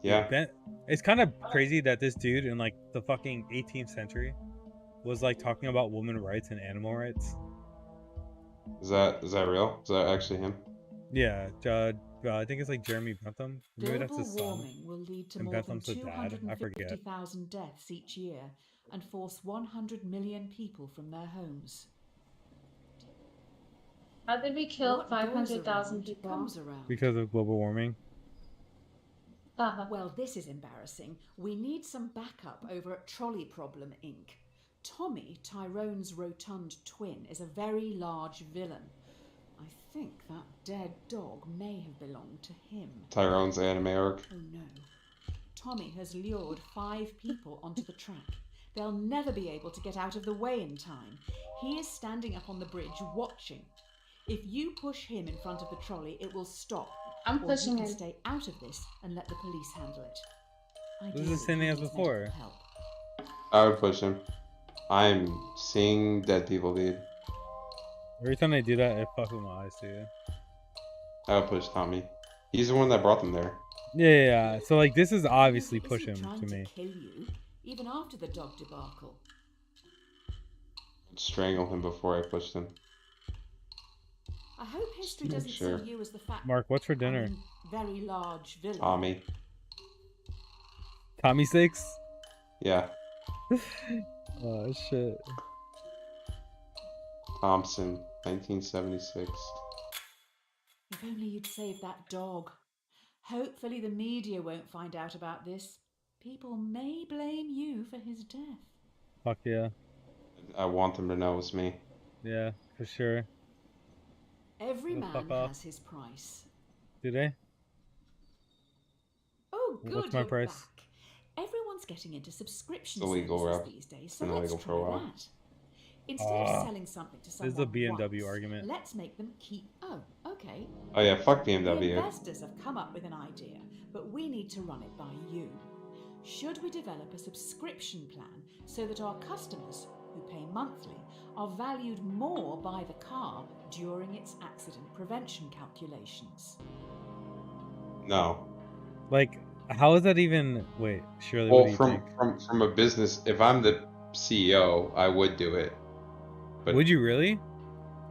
Yeah. It's kind of crazy that this dude in like the fucking 18th century was like talking about women rights and animal rights. Is that real? Is that actually him? Yeah, I think it's like Jeremy Bentham. Maybe that's Global his son. warming will lead to And more than Bentham's the dad, I forget. 250,000 deaths each year and force 100 million people from their homes. How did we kill What goes 500,000 around people? comes around. Because of global warming. Well, this is embarrassing. We need some backup over at Trolley Problem, Inc. Tommy, Tyrone's rotund twin, is a very large villain. I think that dead dog may have belonged to him. Tyrone's anime arc. Oh no. Tommy has lured 5 people onto the track. They'll never be able to get out of the way in time. He is standing up on the bridge watching. If you push him in front of the trolley, it will stop. I'm Or pushing you can him. stay out of this and let the police handle it. This is the same thing as Ideally, he needs before. medical help. I would push him. I'm seeing dead people, dude. Every time they do that, it fucks with my eyes, dude. I would push Tommy. He's the one that brought them there. Yeah. So like, this is obviously Isn't push him trying to me. kill you, even after the dog debacle. I'd strangle him before I pushed him. I hope history Make doesn't sure. see you as the fat, Mark, what's for dinner? very large villain. Tommy. Tommy steaks? Yeah. Oh shit. Thompson, 1976. If only you'd saved that dog. Hopefully the media won't find out about this. People may blame you for his death. Fuck yeah. I want them to know it's me. Yeah, for sure. Every Oh, man fuck off. has his price. Do they? Oh, good. What's my you're price? back. Everyone's getting into subscription It's illegal, services Rob. these days, so Been let's illegal for a try while. that. Instead Ah, of selling something to This someone is a BMW once, argument. let's make them keep. Oh, okay. Oh yeah, fuck The BMW. investors have come up with an idea, but we need to run it by you. Should we develop a subscription plan so that our customers, who pay monthly, are valued more by the car during its accident prevention calculations? No. Like, how is that even? Wait, Shirley, what Well, do you think? from a business, if I'm the CEO, I would do it. But Would you really?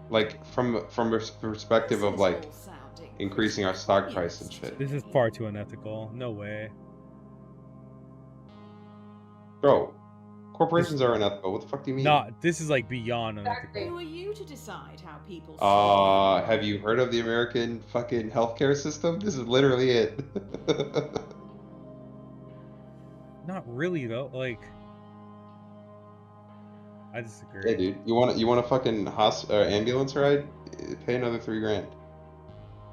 like from a perspective This of is like all sounding increasing our pretty stock price and communist shit. to This is me. far too unethical. No way. Bro, corporations are unethical. What the fuck do you mean? Nah, this is like beyond unethical. Who are you to decide how people spend their Have money? you heard of the American fucking healthcare system? This is literally it. Not really though. Like, I Yeah, disagree. dude. You want a fucking ambulance ride? Pay another $3,000.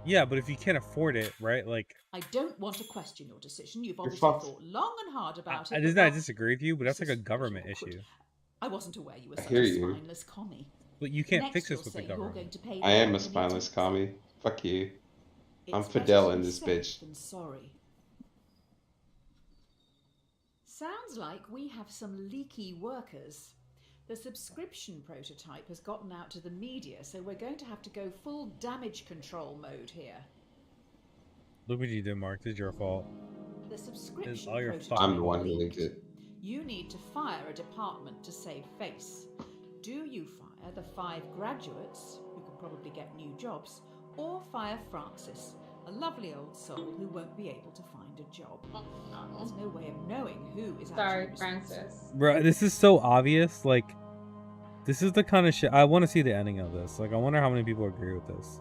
Yeah, but if you can't afford it, right? Like, I don't want to question your decision. You've You're obviously fucked. thought long and hard about I it. does but, not well, disagree with you, but that's this like a is government pretty awkward. issue. I wasn't aware you were I such hear a you. spineless commie. But you can't Next, fix you'll this with the say you're going government. to pay the I am a company to- spineless commie. Fuck you. I'm It's better Fidel to in be this safe bitch. than sorry. Sounds like we have some leaky workers. The subscription prototype has gotten out to the media, so we're going to have to go full damage control mode here. Look what you did, Mark. This is your fault. The subscription all your prototype I'm the one who leaked. leaked it. You need to fire a department to save face. Do you fire the 5 graduates, who can probably get new jobs, or fire Francis, a lovely old soul who won't be able to find a job? There's no way of knowing who is Sorry, actually responsible. Francis. Bro, this is so obvious. Like, this is the kind of shit. I want to see the ending of this. Like, I wonder how many people agree with this.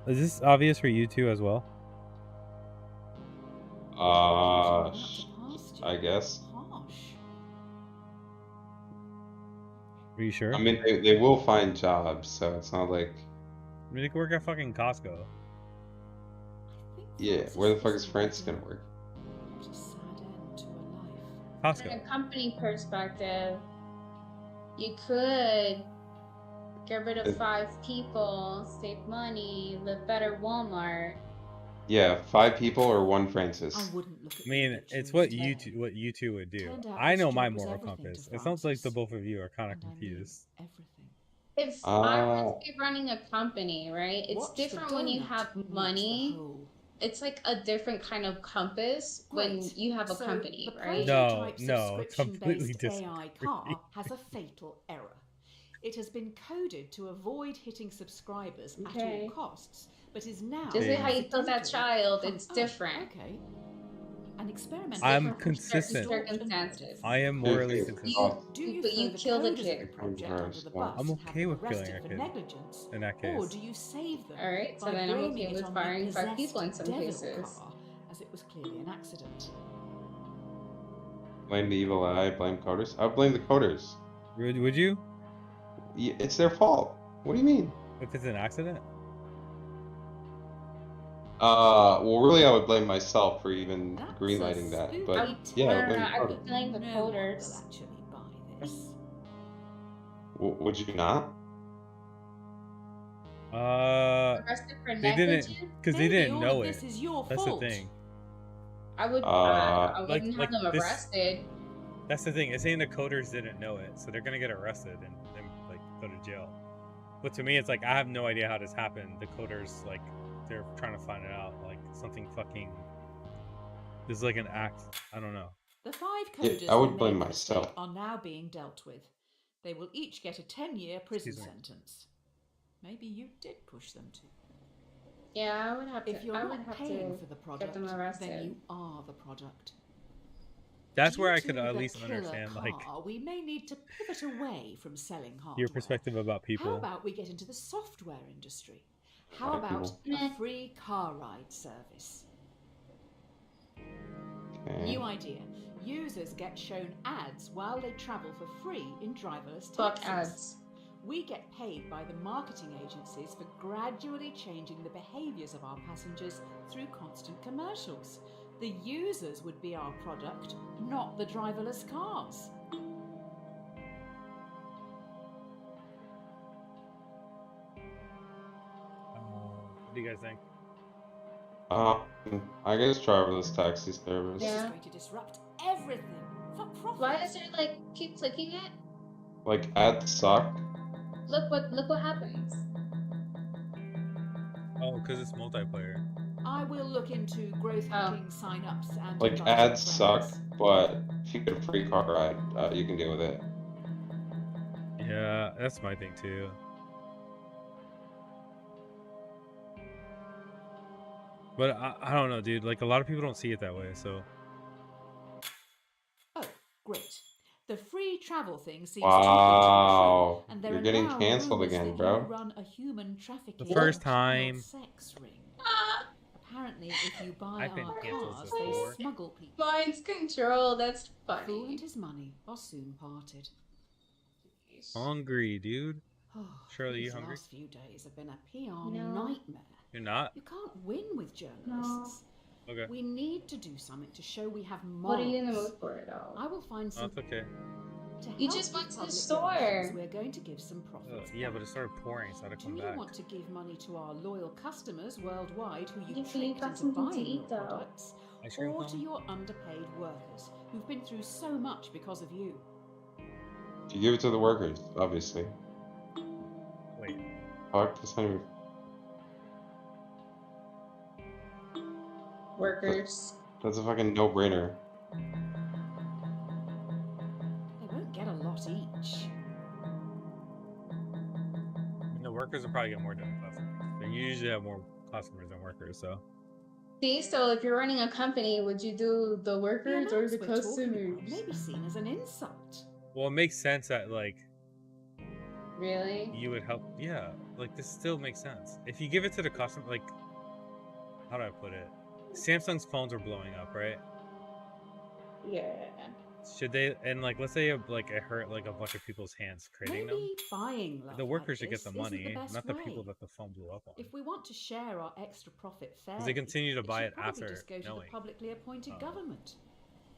Is this obvious for you two as well? I guess. Harsh. Are you sure? I mean, they will find jobs, so it's not like, I mean, they could work at fucking Costco. I think yeah, Francis where the fuck is isn't France ready. gonna work? What a sad end to a life. From Costco. a company perspective, you could get rid of 5 people, save money, live better Walmart. Yeah, 5 people or 1 Francis. I wouldn't look at I mean, the it's obituaries. what you two would do. Turned out I this know my job was moral everything compass. to It sounds like the Francis. both of you are kind of And I mean confused. everything. If I was to be running a company, right? It's Watch the different when you donut have meets the money. hole. It's like a different kind of compass when Great. you have a So company, the right? No, prototype no, completely subscription-based AI disagree. car has a fatal error. It has been coded to avoid hitting subscribers at Okay. all costs, but is now Just like how you killed that accidentally child, com- it's Oh, different. okay. An experimental I'm Different consistent. circumstances. I am morally You- consistent. Do you But throw you the killed a coders of kid. the project under the bus I'm and have okay them with killing arrested a for kid negligence, in that or case. do you save them All right, so by then I'm blaming okay it with on firing the 5 people in possessed some devil cases. car, as it was clearly an accident? Blame the evil eye, blame coders. I would blame the coders. Would you? Yeah, it's their fault. What do you mean? If it's an accident? Well, really, I would blame myself for even That's greenlighting a that. spooky But yeah, I would blame the I coders. would blame the No one will coders. actually buy this. Would you not? Arrested for They didn't, negligence? because they Maybe didn't all know of it. this is your That's the fault. thing. I would. I like- wouldn't like have them this- arrested. That's the thing. It's saying the coders didn't know it, so they're gonna get arrested and like go to jail. But to me, it's like I have no idea how this happened. The coders, like, they're trying to find it out. Like something fucking. This is like an act. I don't know. The 5 Yeah, coders I would who blame made the mistake myself. are now being dealt with. They will each get a 10-year prison Excuse me. sentence. Maybe you did push them to. Yeah, I would have to. If you're I would not have paying to for the get product, them then arrested. you are the product. That's Due where I to could at the least killer understand, like, car, we may need to pivot away from selling hardware. your perspective about How people. about we get into the software industry? How White about people. a free car ride service? Okay. New idea. Users get shown ads while they travel for free in driverless Fuck taxis. ads. We get paid by the marketing agencies for gradually changing the behaviours of our passengers through constant commercials. The users would be our product, not the driverless cars. What do you guys think? I guess driverless taxi service. This is Yeah. going to disrupt everything for profit. Why is there like keep clicking it? Like ads suck. Look what happens. Oh, because it's multiplayer. I will look into growth Oh. hacking sign-ups and Like inviting ads suck, friends. but if you get a free car ride, you can deal with it. Yeah, that's my thing too. But I don't know, dude. Like a lot of people don't see it that way. So Oh, great. The free travel thing seems Wow. and there You're are getting now canceled rumors again, that bro. you run a human trafficking The first and time. child sex ring. Ah, Apparently, if you buy I've been our canceled cars, before. they smuggle people. mind's control. That's The fool funny. and his money are soon parted. hungry, dude. Shirley, you These hungry? last few days have been a PR No. nightmare. You're not? You can't win with journalists. Okay. We need to do something to show we have What morals. are you in the mood for, though? I will find Oh, some. it's okay. To You help just with went to the public store. relations, We're going to give some profits. Yeah, but back. it started pouring, so I had to Do come you back. want to give money to our loyal customers worldwide who Yeah, you but you tricked got into something to buying your eat, though. products, Ice cream or to cone? your underpaid workers who've been through so much because of you? You give it to the workers, obviously. Wait. Fuck, that's not even... Workers. That's a fucking no-brainer. They won't get a lot each. And the workers will probably get more than the customers. They usually have more customers than workers, so. See, so if you're running a company, would you do the The workers or amounts the we're talking about customers? may be seen as an insult. Well, it makes sense that, like, Really? you would help. Yeah, like, this still makes sense. If you give it to the customer, like, how do I put it? Samsung's phones are blowing up, right? Yeah. Should they, and like, let's say, like, it hurt, like, a bunch of people's hands creating them. Maybe buying love The like workers should get this the isn't money, best not the way. people that the phone blew up on. If we want to share our extra profit fairly, Because they continue to buy should it probably after just go to the knowing. publicly appointed Oh. government.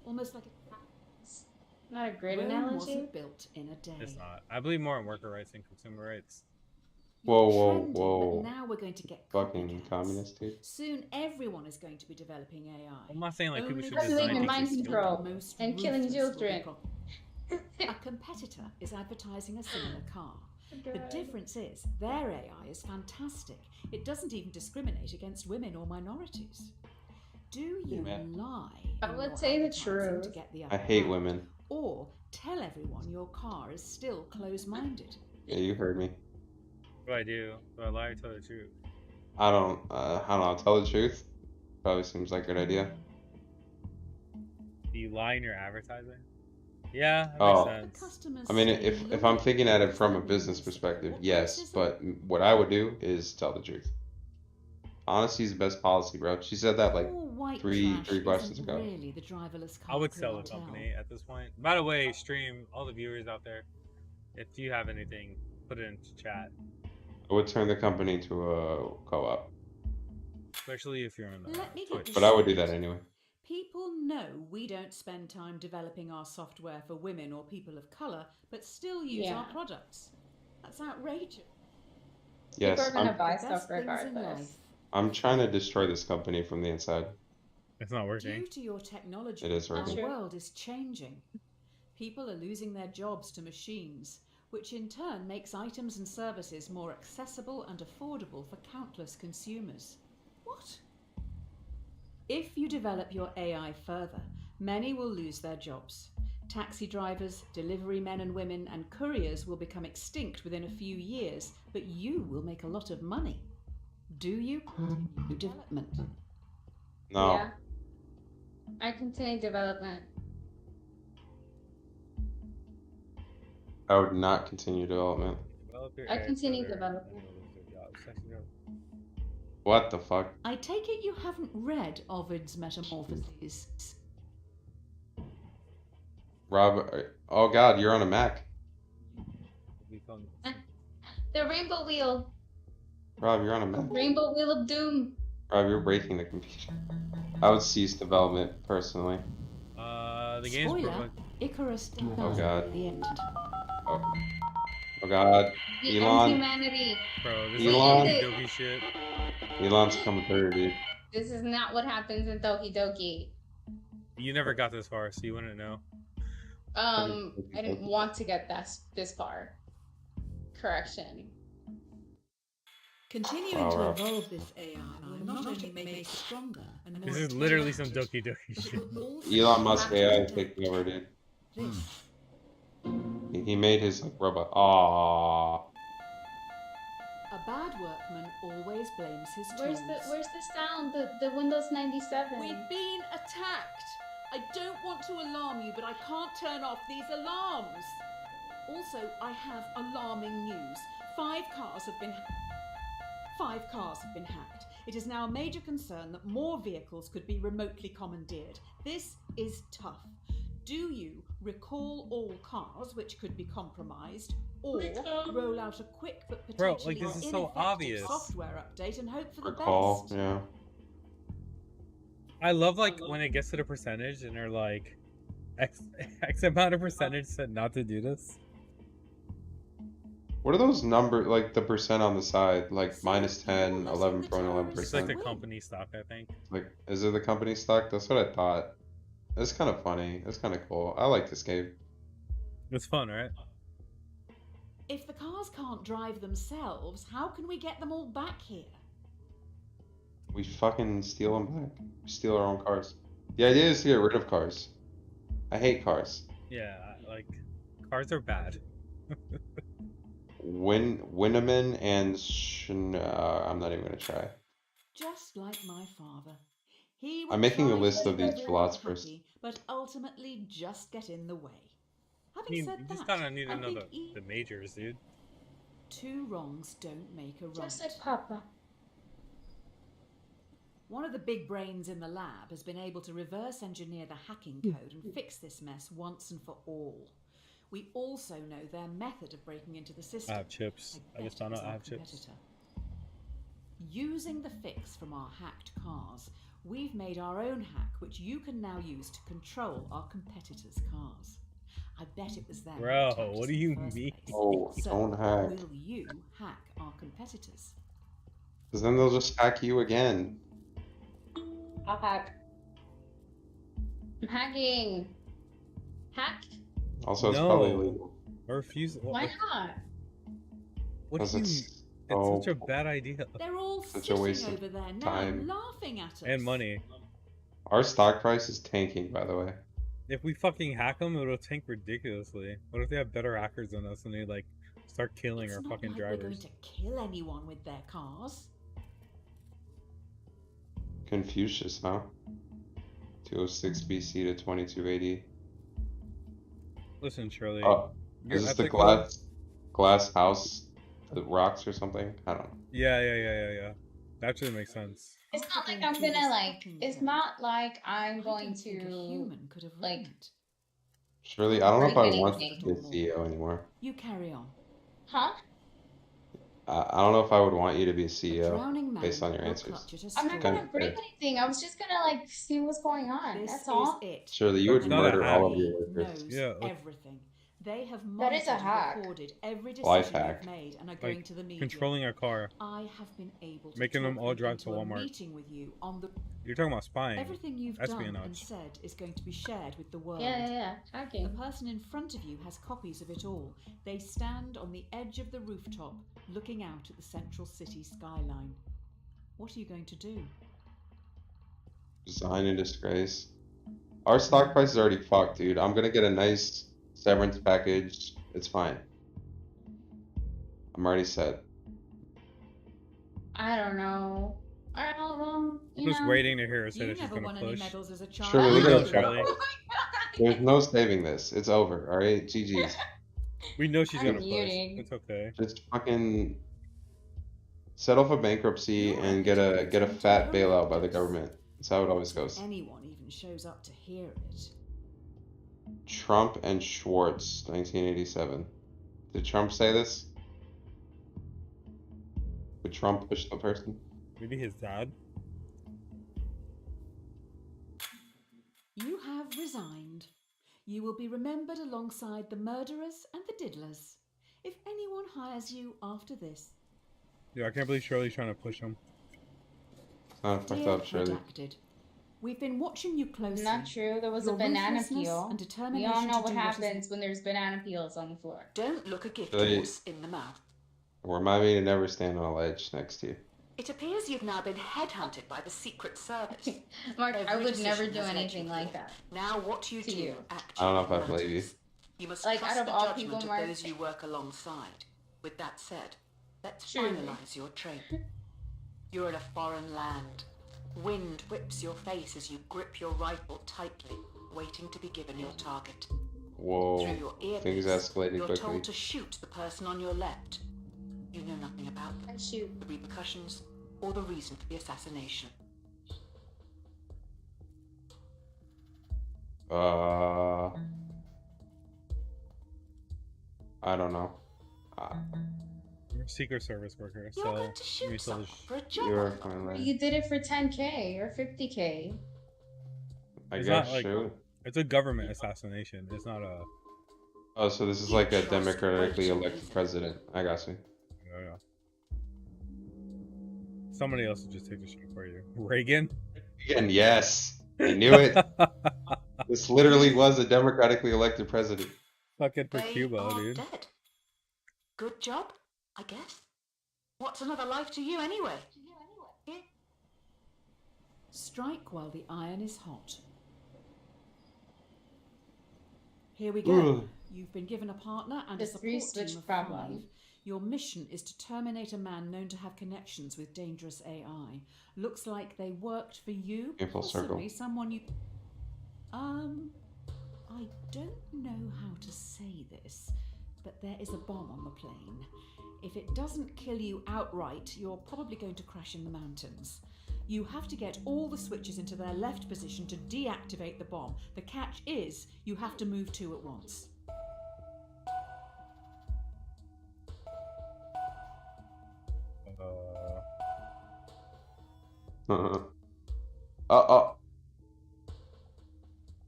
Almost like Not a great Rome analogy. wasn't built in a day. It's not. I believe more in worker rights than consumer rights. Whoa, You're whoa, trending, whoa. But now we're going to get Fucking copycats. communist, dude. Soon everyone is going to be developing AI. I'm not saying like people Only should That's design leaving things mind to skill control. people. Most And killing ruthless will be children. A competitor is advertising a similar car. The God. difference is their AI is fantastic. It doesn't even discriminate against women or minorities. Do you man. lie? I in would your say the advertising to truth. get the I upper hate hand? women. Or tell everyone your car is still close-minded. Yeah, you heard me. What do I do? Do I lie or tell the truth? I don't know, tell the truth. Probably seems like a good idea. Do you lie in your advertising? Yeah, that Oh. makes The sense. customers I mean, stay if I'm loyal. thinking at it Does from that a mean business they perspective, support yes, racism? but what I would do is tell the truth. Honesty is the best policy, bro. She said that like Poor white three trash questions isn't ago. really the driverless car I would sell a clientele. company at this point. By the way, stream, all the viewers out there, if you have anything, put it into chat. I would turn the company into a co-op, Especially if you're on Let me get Twitch. this but I would do that straight. anyway. People know we don't spend time developing our software for women or people of colour, but still use our Yeah. products. That's outrageous. Yes, People are gonna buy The stuff best things in regardless. life. I'm trying to destroy this company from the inside. It's not working. Due to your technology, It is our working. True. world is changing. People are losing their jobs to machines, which in turn makes items and services more accessible and affordable for countless consumers. What? If you develop your AI further, many will lose their jobs. Taxi drivers, delivery men and women, and couriers will become extinct within a few years, but you will make a lot of money. Do you continue development? No, Yeah. I continue development. I would not continue development. Develop your I AI continue further, developing. and you'll lose your job. Section of- What the fuck? I take it you haven't read Ovid's Metamorphoses. Rob, oh god, you're on a Mac. become- The rainbow wheel. Rob, you're on a Mac. Rainbow wheel of doom. Rob, you're breaking the computer. I would cease development, personally. The game's Spoiler, Icarus died Oh, God. at the end. Oh, oh god. We end Elon, humanity. bro, this Elon. is dopey shit. Elon's coming through, dude. This is not what happens in Doki Doki. You never got this far, so you wouldn't know. I didn't want to get this far. Correction. Continuing to evolve this AI will not only make it stronger and more This is literally some intelligent, Doki Doki but it shit. will also Elon Musk have to AI adapt. taking over, dude. This He made his like robot. Aww. a bad workman always blames his Where's tools. the sound? The Windows 97. We've been attacked. I don't want to alarm you, but I can't turn off these alarms. Also, I have alarming news. 5 cars have been hacked. It is now a major concern that more vehicles could be remotely commandeered. This is tough. Do you recall all cars which could be compromised, or roll out a quick but Bro, potentially like, this is so ineffective obvious. software update and hope for the Recall, best? yeah. I love like when it gets to the percentage and they're like, X amount of percentage said not to do this. What are those numbers, like the percent on the side? Like minus 10, 11 point It's like 11%. the company stock, I think. Like, is it the company stock? That's what I thought. It's kind of funny. It's kind of cool. I like this game. It's fun, right? If the cars can't drive themselves, how can we get them all back here? We fucking steal them back. We steal our own cars. The idea is to get rid of cars. I hate cars. Yeah, like, cars are bad. Winneman and I'm not even gonna try. Just like my father. He would I'm making a try list to of make these everyone philosophers. happy, but ultimately just get in the way. Having You said just that, kind of need to I know think the majors, dude. 2 wrongs don't make a right. Just like Papa. One of the big brains in the lab has been able to reverse engineer the hacking code and fix this mess once and for all. We also know their method of breaking into the system. I have chips. I just bet found it out was I our have chips. competitor. Using the fix from our hacked cars, we've made our own hack which you can now use to control our competitors' cars. I bet it was them who Bro, attacked us what do in the you first mean? place. Oh, So, don't hack. will you hack our competitors? Because then they'll just hack you again. I'll hack. I'm hacking. Hack? Also, it's No. probably illegal. I refuse. Why not? What Because do you? it's It's such a bad idea. They're all Such a sitting waste of over there now, time. laughing at us. And money. Our stock price is tanking, by the way. If we fucking hack them, it'll tank ridiculously. What if they have better hackers than us and they like start killing It's our not fucking like we're going drivers? to kill anyone with their cars. Confucius, huh? 206 BC to 22 AD. Listen, Shirley. Oh, your is this the ethical- glass house that rocks or something? I don't know. Yeah. That actually makes sense. It's not like Going I'm through gonna this like. fucking It's code. not like I'm I going don't think a to. human could have like- written it. Surely, I don't know if I Anything. want to be a CEO anymore. You carry on. Huh? I don't know if I would want you to be a A CEO drowning man based on your will answers. clutch at a I'm not straw. gonna break anything. I was just gonna like see what's going on. This That's is all. it. Surely, you would That's not a murder all of hack. your workers. Knows Yeah, like- everything. They have That is a monitored and hack. recorded every Life decision hack. you've made and are going Like to the media. controlling a car. I have been able to Making them talk all drive into to a Walmart. meeting with you on the You're talking about spying. everything you've done and Espionage. said is going to be shared with the world. Yeah. The Hacking. person in front of you has copies of it all. They stand on the edge of the rooftop, looking out at the central city skyline. What are you going to do? Resign in disgrace. Our stock price is already fucked, dude. I'm gonna get a nice severance package. It's fine. I'm already set. I don't know. I don't know. I'm just waiting to hear her say You that she's never gonna won any push. medals as a child. Surely we Go, gotta Charlie. Oh my god. There's no saving this. It's over. All right, GG's. We know she's I'm gonna push. muting. It's okay. Just fucking settle for bankruptcy and get a fat bailout by the government. That's how it always goes. Anyone even shows up to hear it. Trump and Schwartz, 1987. Did Trump say this? Would Trump push the person? Maybe his dad. You have resigned. You will be remembered alongside the murderers and the diddlers. If anyone hires you after this, Yeah, I can't believe Shirley's trying to push him. not fucked Dear up, surely. redacted, we've been watching you closely. Not true. There was Your a banana ruthlessness peel. and We determination all know to what do what is happens when there's banana peels on the floor. Don't look a gift Really? horse in the mouth. Remind me to never stand on a ledge next to you. It appears you've now been headhunted by the Secret Service. Mark, I Every would never decision do has led anything you like here. that. Now what you To do you. actually I don't know if I believe you. matters. You must Like, trust out of the all judgment people, of Mark. those you work alongside. With that said, let's Truly. finalize your trade. You're in a foreign land. Wind whips your face as you grip your rifle tightly, waiting to be given your target. Whoa. Through your earpiece, Things escalated you're quickly. told to shoot the person on your left. You know nothing about them, And shoot. the repercussions, or the reason for the assassination. I don't know. You're a Secret Service worker, You're so going to you shoot someone for a job. You're fine. Or you did it for 10K or 50K. I It's guess not like- shoot. It's a government assassination. It's not a. Oh, so this is like a democratically elected president. I got you. No. Somebody else will just take the shot for you. Reagan? Again, yes. I knew it. This literally was a democratically elected president. Fucking for They Cuba, are dude. dead. Good job, I guess. What's another life to you anyway? Strike while the iron is hot. Here we go. Ugh. You've been given a partner and The a support three-switch team of problem. 5. Your mission is to terminate a man known to have connections with dangerous AI. Looks like they worked for you. In full circle. Possibly someone you... I don't know how to say this, but there is a bomb on the plane. If it doesn't kill you outright, you're probably going to crash in the mountains. You have to get all the switches into their left position to deactivate the bomb. The catch is you have to move 2 at once.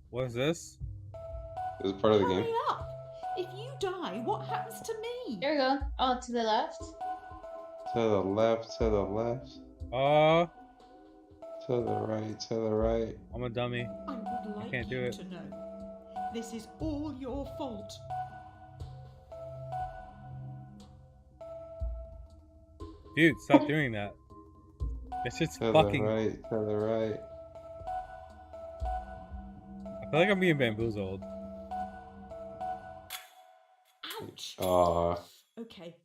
What is this? This is part of the game. Hurry up! If you die, what happens to me? There you go. Oh, to the left. To the left, to the left, Oh, to the right, to the right. I'm a dummy. I would like can't do you it. to know. This is all your fault. Dude, stop doing that. It's just To fucking. the right, to the right. I feel like I'm being bamboozled. Ouch! Okay,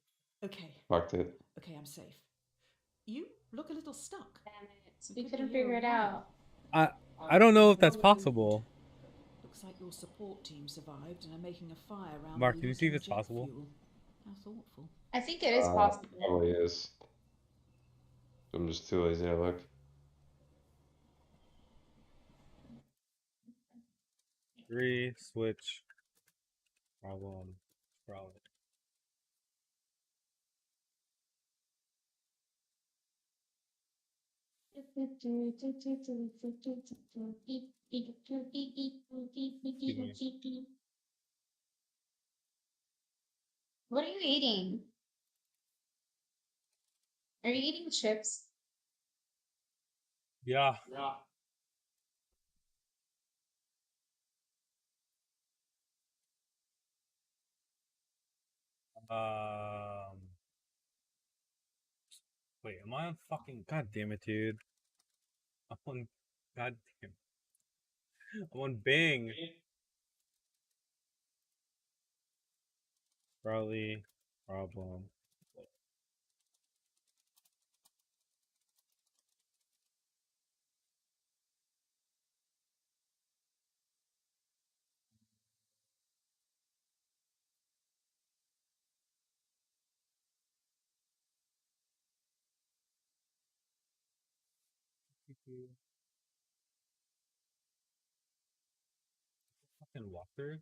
Fucked it. okay, I'm safe. You look a little stuck. Damn it. We couldn't figure it out. I don't know if that's possible. Looks like your support team survived and are making a fire around. Mark, the can you see if Luton it's jet possible? fuel. How thoughtful. I think it is possible. Probably is. I'm just too lazy to look. Three switch problem. Probably. What are you eating? Are you eating chips? Yeah. Wait, am I on fucking? God damn it, dude. I'm on. God damn. I'm on Bing. Trolley Problem. Fucking walkthrough.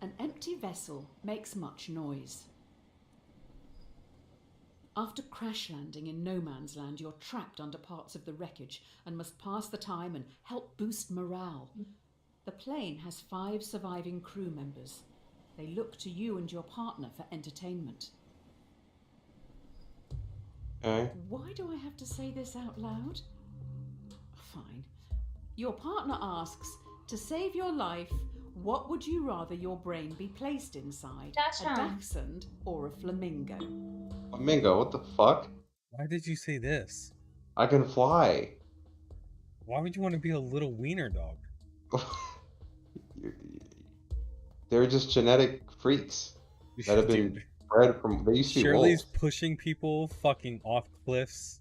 An empty vessel makes much noise. After crash landing in no man's land, you're trapped under parts of the wreckage and must pass the time and help boost morale. The plane has 5 surviving crew members. They look to you and your partner for entertainment. Okay. Why do I have to say this out loud? Fine. Your partner asks, to save your life, what would you rather your brain be placed inside? A Dachshund. dachshund or a flamingo? Flamingo, what the fuck? Why did you say this? I can fly. Why would you want to be a little wiener dog? They're just genetic freaks that have been Dude, bred from. They used to be Shirley's wolves. pushing people fucking off cliffs.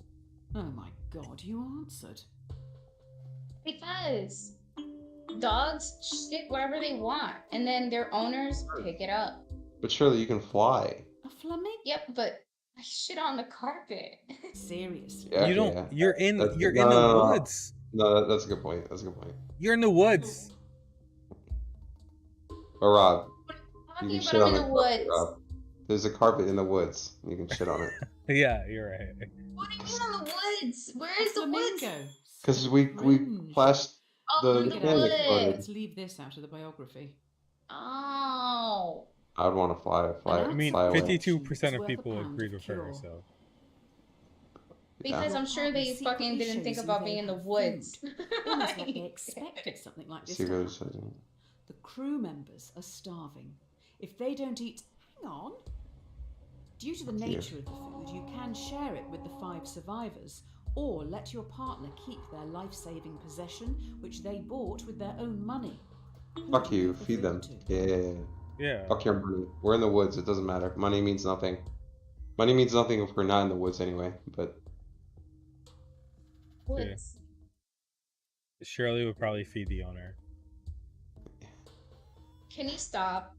Oh my god, you answered. Because dogs shit wherever they want, and then their owners pick it up. But surely you can fly. A flamingo? Yep, but I shit on the carpet. Seriously. Yeah, You don't. yeah. You're in. That's- You're no, in the no, no. woods. No, that's a good point. That's a good point. You're in the woods. But Rob, Talking you can about shit I'm on in the the carpet, woods. Rob. There's a carpet in the woods. You can shit on it. Yeah, you're right. What do you mean on the woods? Where is the woods? Flamingo. Because we Cringe. flashed Oh, the in Look the it canyon out. woods. exploded. Let's leave this out of the biography. Oh. I would want to fly I mean, away. 52% of Worth people a pound agreed of with her. cure. So Because Your I'm sure partner they fucking secretly didn't think shows about you being they in the have woods. food. Almost like they expected something like this to Secret happen. The crew members are starving. If they don't eat, hang on. Due to the Dear. nature of the food, you can share it with the 5 survivors, or let your partner keep their life-saving possession, which they bought with their own money. Who Fuck do you, give the feed food them. to? Yeah. yeah. Fuck your money. We're in the woods. It doesn't matter. Money means nothing. Money means nothing if we're not in the woods anyway. But Woods. Shirley would probably feed the owner. Can you stop?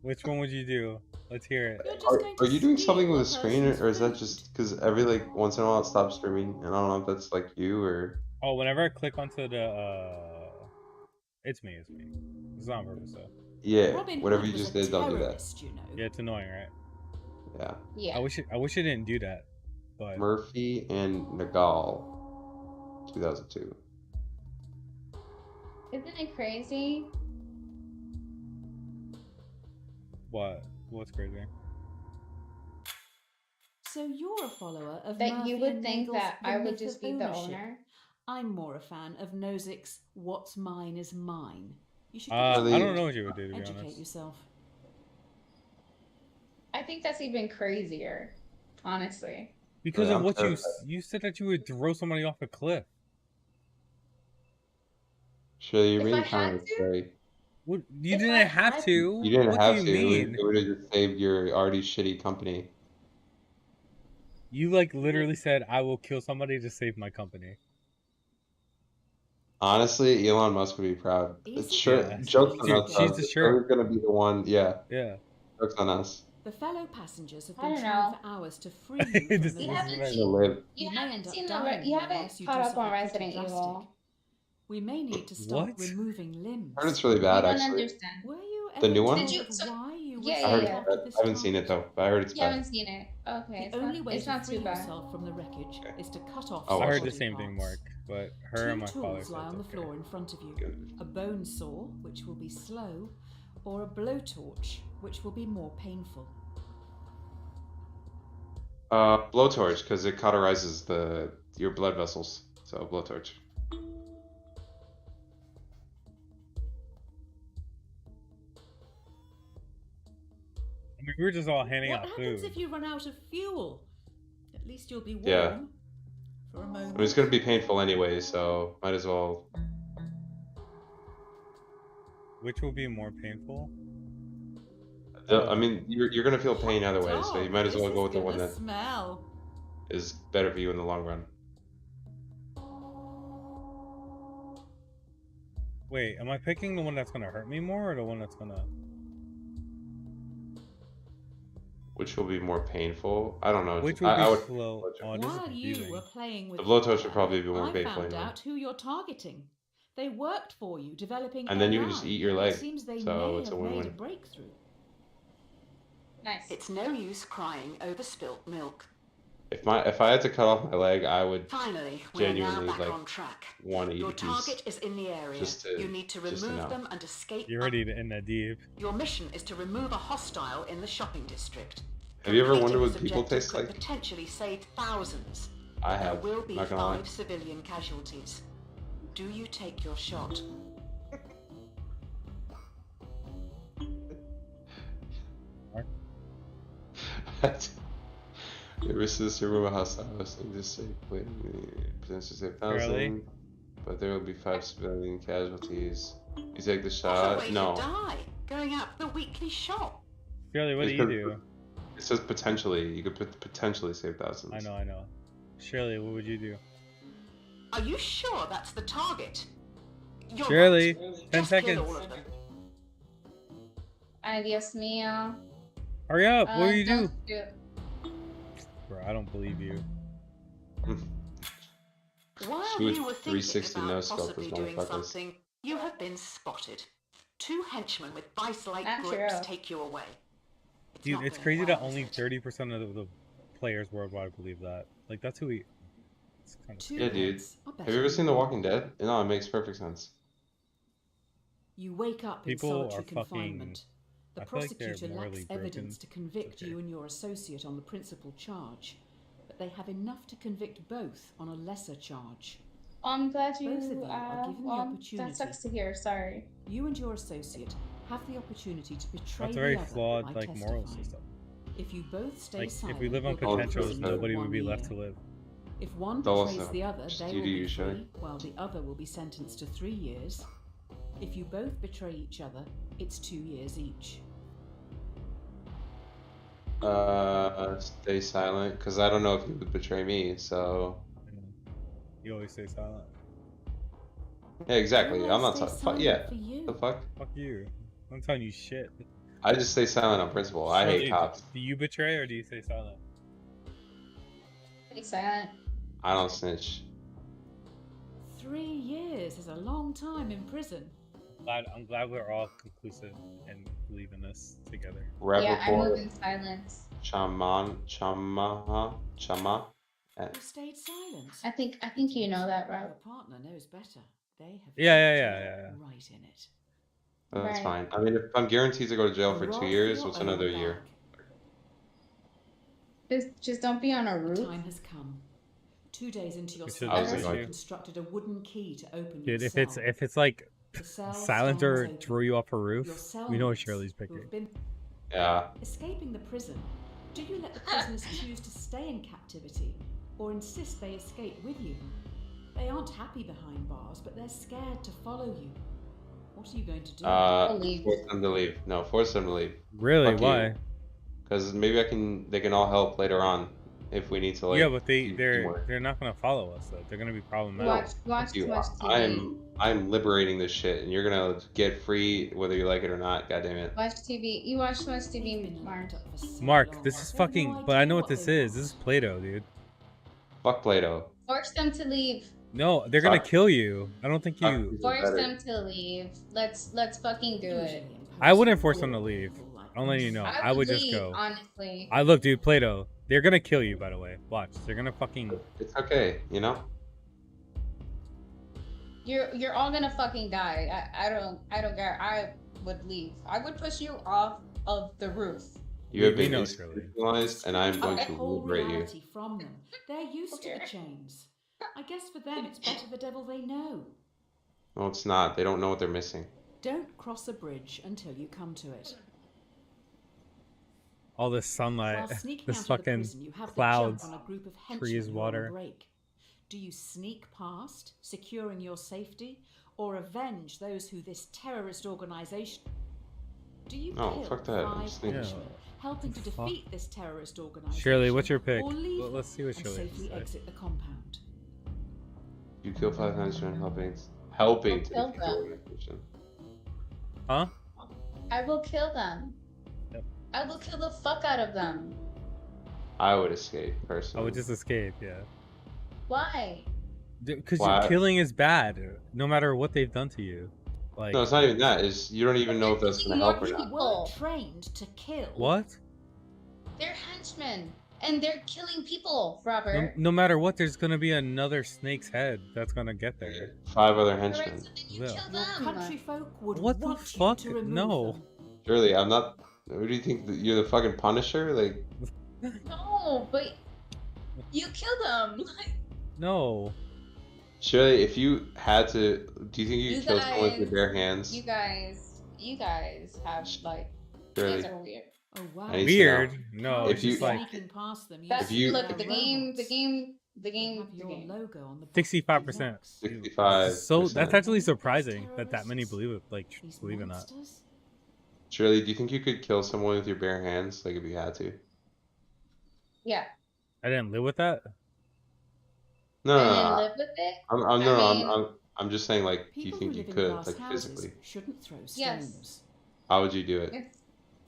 Which one would you do? Let's hear it. You're just are, going to are you doing steal something with a the screen, person's or is that food. just because every like once in a while it stops streaming? And I don't know if that's like you or. Oh, whenever I click onto the, it's me. It's not on purpose though. Yeah, Robin whatever Hood you was just a did, don't do that. terrorist, you know. Yeah, it's annoying, right? Yeah. Yeah. I wish it didn't do that, but Murphy and Nagal, 2002. Isn't it crazy? what's crazy? So you're a follower of That Murphy you would and think Nagel's that The I would Myth just of be the Ownership. owner. I'm more a fan of Nozick's What's Mine is Mine. You should I Really? don't know what you would do, to be educate honest. yourself. I think that's even crazier, honestly. Because Yeah, of I'm what terrified. you said that you would throw somebody off a cliff. Sure, you're If being I kind had of to? scary. What, you If I didn't have had- to. You didn't What have do to. you mean? It would have just saved your already shitty company. You like literally said, "I will kill somebody to save my company." Honestly, Elon Musk would be proud. Easy Sure, Yeah. jokes on Dude, us. she's though. the shirt. We're gonna be the one. Yeah, Yeah. jokes on us. The fellow passengers have I been don't trying know. for hours to free you from This the is You haven't right. Gonna live. You You may haven't end up seen dying you there haven't unless you caught do up on something pretty Resident drastic. Evil. We may need to start What? removing limbs. I heard it's really You bad, don't actually. understand. Were you The ever new one? told Did you- of so- why you were Yeah, I yeah, heard yeah. it's bad. this I haven't seen it target? though, but I heard it's You haven't bad. seen it. Okay, The only way it's to not free too bad. yourself from the wreckage Okay. is to cut off Oh, I I heard see. the same thing, Mark, but her Two and my father tools said lie on the it's floor okay. in front of you. Good. A bone saw, which will be slow, or a blowtorch, which will be more painful. Blowtorch, because it cauterizes your blood vessels. So blowtorch. I mean, we were just all handing What out happens food. if you run out of fuel? At least you'll be warm Yeah. for a I moment. mean, it's gonna be painful anyway, so might as well. Which will be more painful? I mean, you're gonna feel pain either way, so you might as This well go is with the one gonna that smell. is better for you in the long run. Wait, am I picking the one that's gonna hurt me more, or the one that's gonna? Which will be more painful? I don't know. Which will I be would. slow? blowtorch. Oh, this is While you confusing. were playing with The blowtorch would fire, probably be more I painful found anyway. out who you're targeting. They worked for you, developing And then you AI. can just eat your It leg, seems they so may it's a have made a win-win. breakthrough. Nice. It's no use crying over spilt milk. If I had to cut off my leg, I would Finally, Genuinely, we're now back like, on track. want to eat Your a piece. target is in the area. just to- You need to just to remove know. them and escape. You're ready to end that deep. Your mission is to remove a hostile in the shopping district. Have you ever Completing wondered this what people objective taste could like? potentially save thousands. I There have. will be Not gonna lie. 5 civilian casualties. Do you take your shot? The risk is to remove a hostile hosting to save potentially save 1,000, but there will be 5 civilian casualties. You take the What a shot? way No. to die, going out the weekly shot. Shirley, what do you do? It says potentially. You could potentially save thousands. I know. Shirley, what would you do? Are you sure that's the target? You're Shirley, right. 10 Just seconds. kill all of them. Ay, Dios mío. Hurry up! What do you do? Don't do it. Bro, I don't believe you. While Shoot you were 360 thinking about no scope possibly with doing motherfuckers. something, you have been spotted. 2 henchmen with vice-like Not grips true. take you away. Dude, not it's going crazy well, that is only it? 30% of the players worldwide believe that. Like, that's who we. It's kind of. 2 Yeah, dude. heads are better Have you ever than seen The one. Walking Dead? No, it makes perfect sense. You wake up in People solitary are fucking- confinement. The I feel like they're prosecutor morally lacks broken. evidence to convict Okay. you and your associate on the principal charge, but they have enough to convict both on a lesser charge. I'm glad Both of you you, are given the that opportunity. sucks to hear, sorry. You and your associate have the opportunity to betray That's a very the other flawed, by like, moral testifying. system. If you both stay Like, silent, if we live on you'll be potential, potentials, imprisoned for nobody would 1 be left year. to live. If one Tell us betrays that. the other, Just they you will do be you, Shelley. free, while the other will be sentenced to 3 years. If you both betray each other, it's 2 years each. Stay silent, because I don't know if he would betray me, so... You always stay silent. Yeah, exactly. Well, I'm not stay talking. silent Yeah. for you. The fuck? Fuck you. I'm telling you shit. I just stay silent on principle. I hate Shirley, cops. Do you betray or do you stay silent? Stay silent. I don't snitch. 3 years is a long time in prison. I'm glad we're all conclusive and believe in this together. Red Yeah, I move report. in silence. Chama. You stayed silent. I think you know that, Your Rob. partner knows better. They have Yeah. right in it. That's Right. fine. I mean, if I'm guaranteed to go to jail for Roll 2 years, your what's own another year? bag. Just don't be on a The roof. time has come. 2 days into your We should sentence, listen to you you. constructed a wooden key to open Dude, your if cell. it's like The cell silent stands or open. throw you off a Your roof, we know what cellmates Shirley's who picking. have been Yeah. escaping the prison. Do you let the prisoners choose to stay in captivity or insist they escape with you? They aren't happy behind bars, but they're scared to follow you. What are you going to do? Leave. Force them to leave. No, force them to leave. Really? Fuck you. Why? Because maybe they can all help later on if we need to. Like, Yeah, but do they're more. not gonna follow us though. They're gonna be problematic. Watch Fuck too you. much TV. I'm liberating this shit, and you're gonna get free whether you like it or not. God damn it. Watch TV. You watch too much They've TV, been Mark. locked up for so Mark, long. this is They have no fucking. But I idea know what what this they is. This is want. Play-Doh, dude. Fuck Play-Doh. Force them to leave. No, they're gonna Fuck. kill you. I don't think Fuck you. you. Force Better. them to leave. Let's fucking do it. Usually I wouldn't imposing force them to rule leave. people like I'm letting this. you know. I I would just leave, go. honestly. I look, dude. Play-Doh. They're gonna kill you. By the way, watch. They're gonna fucking. It's okay, you know. You're all gonna fucking die. I don't care. I would leave. I would push you off of the roof. You have We been know, Shirley. institutionalized, and I'm going Take to the whole liberate you. reality from them. They're used to Okay. the chains. I guess for them it's better the devil they know. No, it's not. They don't know what they're missing. Don't cross a bridge until you come to it. All this sunlight, While sneaking this out of the fucking prison, you have clouds, the jump on a group of trees, henchmen who are on water. break. Do you sneak past, securing your safety, or avenge those who this terrorist organization? Do you No, kill fuck that. 5 Sneak. henchmen, helping to Fuck. defeat this terrorist organization? Shirley, what's your pick? Or leave Let's see what and Shirley has to safely say. exit the compound? You kill 5 henchmen helping to I'll defeat kill the them. organization. Huh? I will kill them. Yep. I will kill the fuck out of them. I would escape I personally. would just escape. Yeah. Why? Because Why? killing is bad, no matter what they've done to you. Like No, it's not even that. It's you don't even know if that's gonna help or More not. You people. weren't trained to kill. what? They're henchmen, and they're killing people, Robert. No matter what, there's gonna be another snake's head that's gonna get there. 5 other Alright, henchmen. so then you Will. kill Your them. country folk would What the want fuck? you to remove No. them. Surely, I'm not. What do you think? You're the fucking Punisher? Like, No, but you killed them. Like, No. surely if you had to, do you think you you could kill someone with your guys, bare hands? you guys have like, you Surely, guys are weird. Oh wow. I need to know. Weird. No, If it's you- just like sneaking past them That's you- look using the their game, robots. They have the your game. logo on the 65%. box. 65%. So that's actually surprising that many believe it, These believe in that. monsters? Shirley, do you think you could kill someone with your bare hands, like if you had to? Yeah, I didn't live with that. No, and no, then no. live with it. I'm just saying, like, do you People think who you live in could, glass like, houses physically? shouldn't throw stones. Yes. How would you do it? Yes,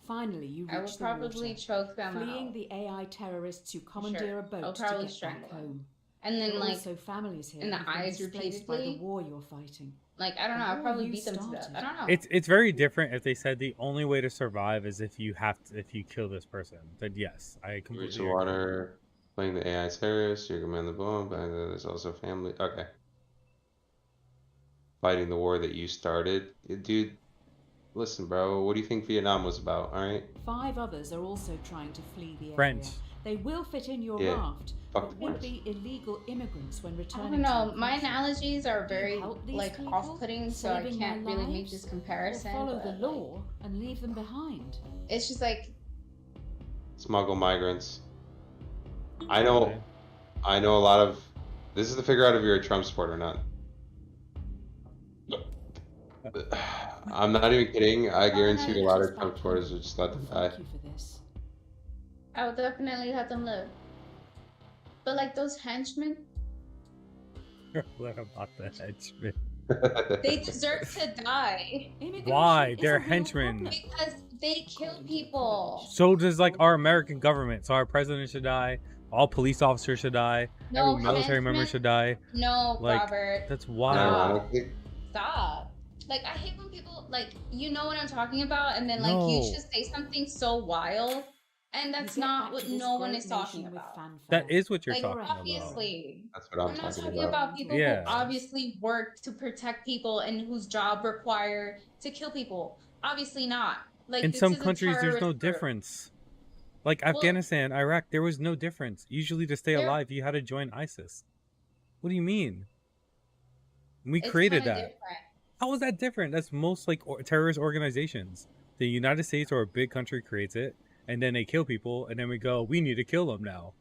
Finally, you I reach would the probably water, choke them fleeing out, the AI terrorists who commandeer a boat I'll to probably get strangle back them. home. and There then are like, also families here in the who've been eyes displaced by the repeatedly. war you're fighting. like I don't know. The I'll war probably you beat them to death. started. I don't know. It's very different if they said the only way to survive is if you kill this person. Then yes, I You reach completely the agree. water, playing the AI terrorist, you command the bomb, but there's also family. Okay. Fighting the war that you started. Dude, listen, bro, what do you think Vietnam was about, alright? 5 others are also trying to flee the French. area. They will fit in your Yeah, raft, fuck but the would French. be illegal immigrants when I returning don't to know. your My country. analogies are Do you very help these like people, off-putting, so I saving their can't really make lives, this or comparison. follow but, the like, law and leave them behind. it's just like Smuggle migrants. I Okay. know a lot of. This is to figure out if you're a Trump supporter or not. I'm not even kidding. I guarantee you a lot of Trump supporters would just let them die. Thank you for this. I would definitely let them live. But like those henchmen, What about the henchmen? they deserve to die Immigration Why? is They're a real henchmen. problem. because they kill people. So does like our American government. So our president should die. All police officers should die. No Every military member henchmen. should die. No, Like, Robert. That's And wild. ironically, Stop. Like I hate when people like you know what I'm talking about, and then like you No. just say something so wild, and that's You get not back what to this no one great is talking nation with about. fanfare. That is what you're Like talking about. obviously. that's what I'm I'm not talking talking about. about people Yeah. who obviously work to protect people and whose job require to kill people. Obviously not. Like In this some is a countries, there's no terrorist group. difference. Like Well- Afghanistan, Iraq, there was no difference. Usually, to stay There- alive, you had to join ISIS. What do you mean? We It's created kinda that. different. How is that different? That's most like terrorist organizations. The United States or a big country creates it, and then they kill people, and then we go, we need to kill them now.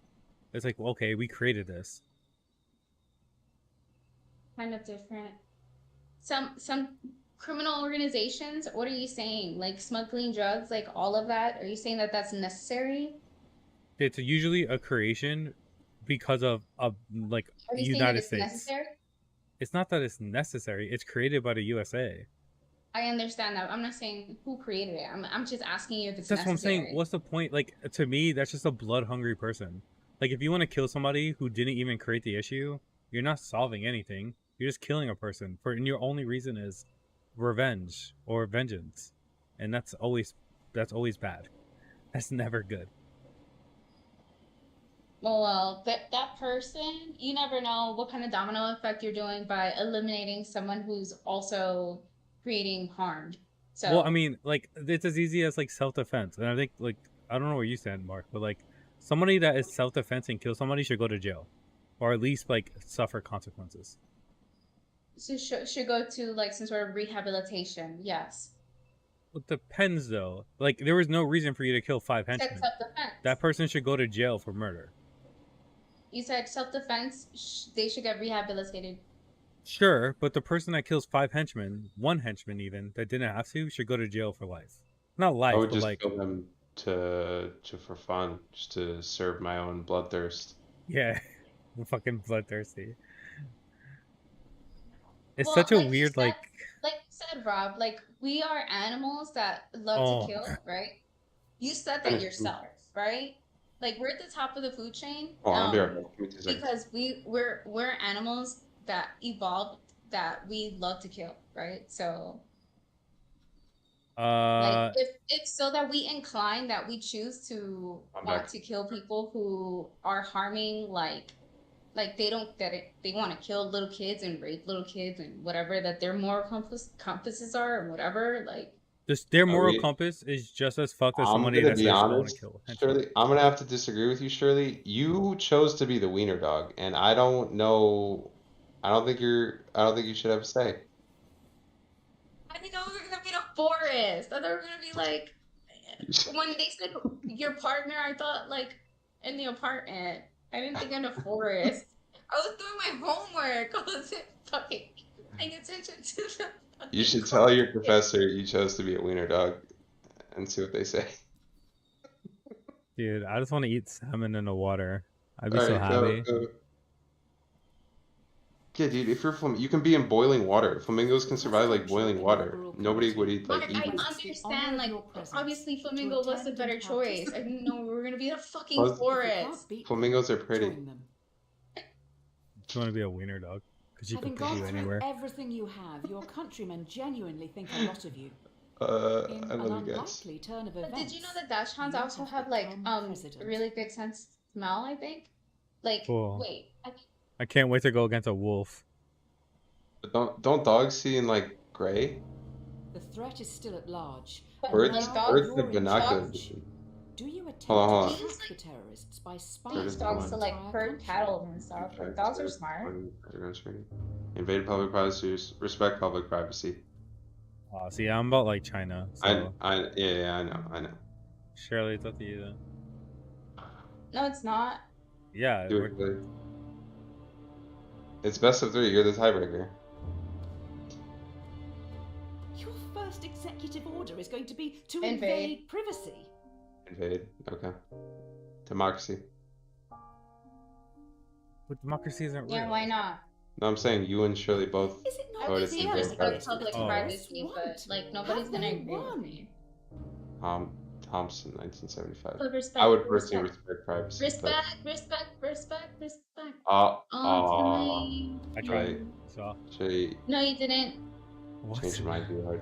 It's like, well, okay, we created this. Kind of different. Some criminal organizations, what are you saying? Like smuggling drugs, like all of that? Are you saying that that's necessary? It's usually a creation because of like Are you saying that United it's States. necessary? It's not that it's necessary. It's created by the USA. I understand that. I'm not saying who created it. I'm just asking you if it's That's what I'm necessary. saying. What's the point? Like, to me, that's just a blood hungry person. Like, if you want to kill somebody who didn't even create the issue, you're not solving anything. You're just killing a person and your only reason is revenge or vengeance, and that's always bad. That's never good. Well, that person, you never know what kind of domino effect you're doing by eliminating someone who's also creating harm. So, Well, I mean, like, it's as easy as like self-defense, and I think like I don't know where you stand, Mark, but like somebody that is self-defense and kills somebody should go to jail, or at least like suffer consequences. so should go to like some sort of rehabilitation. Yes. It depends though. Like, there was no reason for you to kill 5 Said henchmen. self-defense. That person should go to jail for murder. You said self-defense. They should get rehabilitated. Sure, but the person that kills 5 henchmen, 1 henchman even, that didn't have to, should go to jail for life. Not life, I would but just like, kill them to for fun, just to serve my own bloodthirst. yeah, I'm fucking bloodthirsty. It's Well, such a like you weird, said- like, Like you said, Rob, like we are animals that love Oh. to kill, right? You said that yourself, right? Like we're at the top of the food chain. Oh, I'll be right back. Give me 2 seconds. Because we're animals that evolved that we love to kill, right? So like if so that we incline that we choose to I'm want back. to kill people who are harming like they want to kill little kids and rape little kids and whatever that their moral compasses are and whatever, like their Are moral we? compass is just as fucked as I'm somebody gonna that be says they want to honest, kill henchmen. Shirley. I'm gonna have to disagree with you, Shirley. You chose to be the wiener dog, and I don't know. I don't think you should have a say. I didn't know we were gonna be in a forest. I thought we were gonna be like when they said your partner, I thought like in the apartment. I didn't think in the forest. I was doing my homework. I wasn't fucking paying attention to the You fucking should tell your conversation. professor you chose to be a wiener dog and see what they say. Dude, I just want to eat salmon in the water. I'd be All so right, go, happy. go. Yeah, dude, if you're you can be in boiling water. Flamingos can survive like boiling water. Nobody would eat But like I eating. understand, like, obviously to Flamingo was the attend better and choice. I participate. didn't know we were gonna be in a fucking Plus, If you can't forest. beat flamingos are them, pretty. join them. Just want to be a wiener dog because you can Having put gone you through anywhere. everything you have, your countrymen genuinely think a lot of you. In I an love you guys. unlikely turn of But events, did you know that Dachshunds you also have have like become president. really good sense of smell, I think? Like, Cool. wait, I can't wait to go against a wolf. But don't dogs see in like gray? The threat is still at large. but Birds, like Now dogs, birds you're have in binocular charge. vision. Do you attempt Hold on, to hold on. track Teams, the terrorists by spying teach Birds dogs on to on like the entire herd country? cattle and stuff. Like, dogs are smart. Invade public privacy, respect public privacy. See, I'm about like China, so Yeah, I know. Shirley, it's up to you then. No, it's not. Yeah, Do it, Billy. It's best of 3. You're the tiebreaker. Your first executive order is going to be to Invade. invade privacy. Invade. Okay. Democracy. but democracy isn't real. Yeah, why not? No, I'm saying you and Shirley both. Is it I not voted would to say invade respect privacy. public Oh. privacy, but like nobody's Have gonna they agree with won? me. Thompson, 1975. But respect, I would personally respect, respect privacy. respect. But, I tried. Right. So Shirley, No, you didn't. what? changed your mind too hard.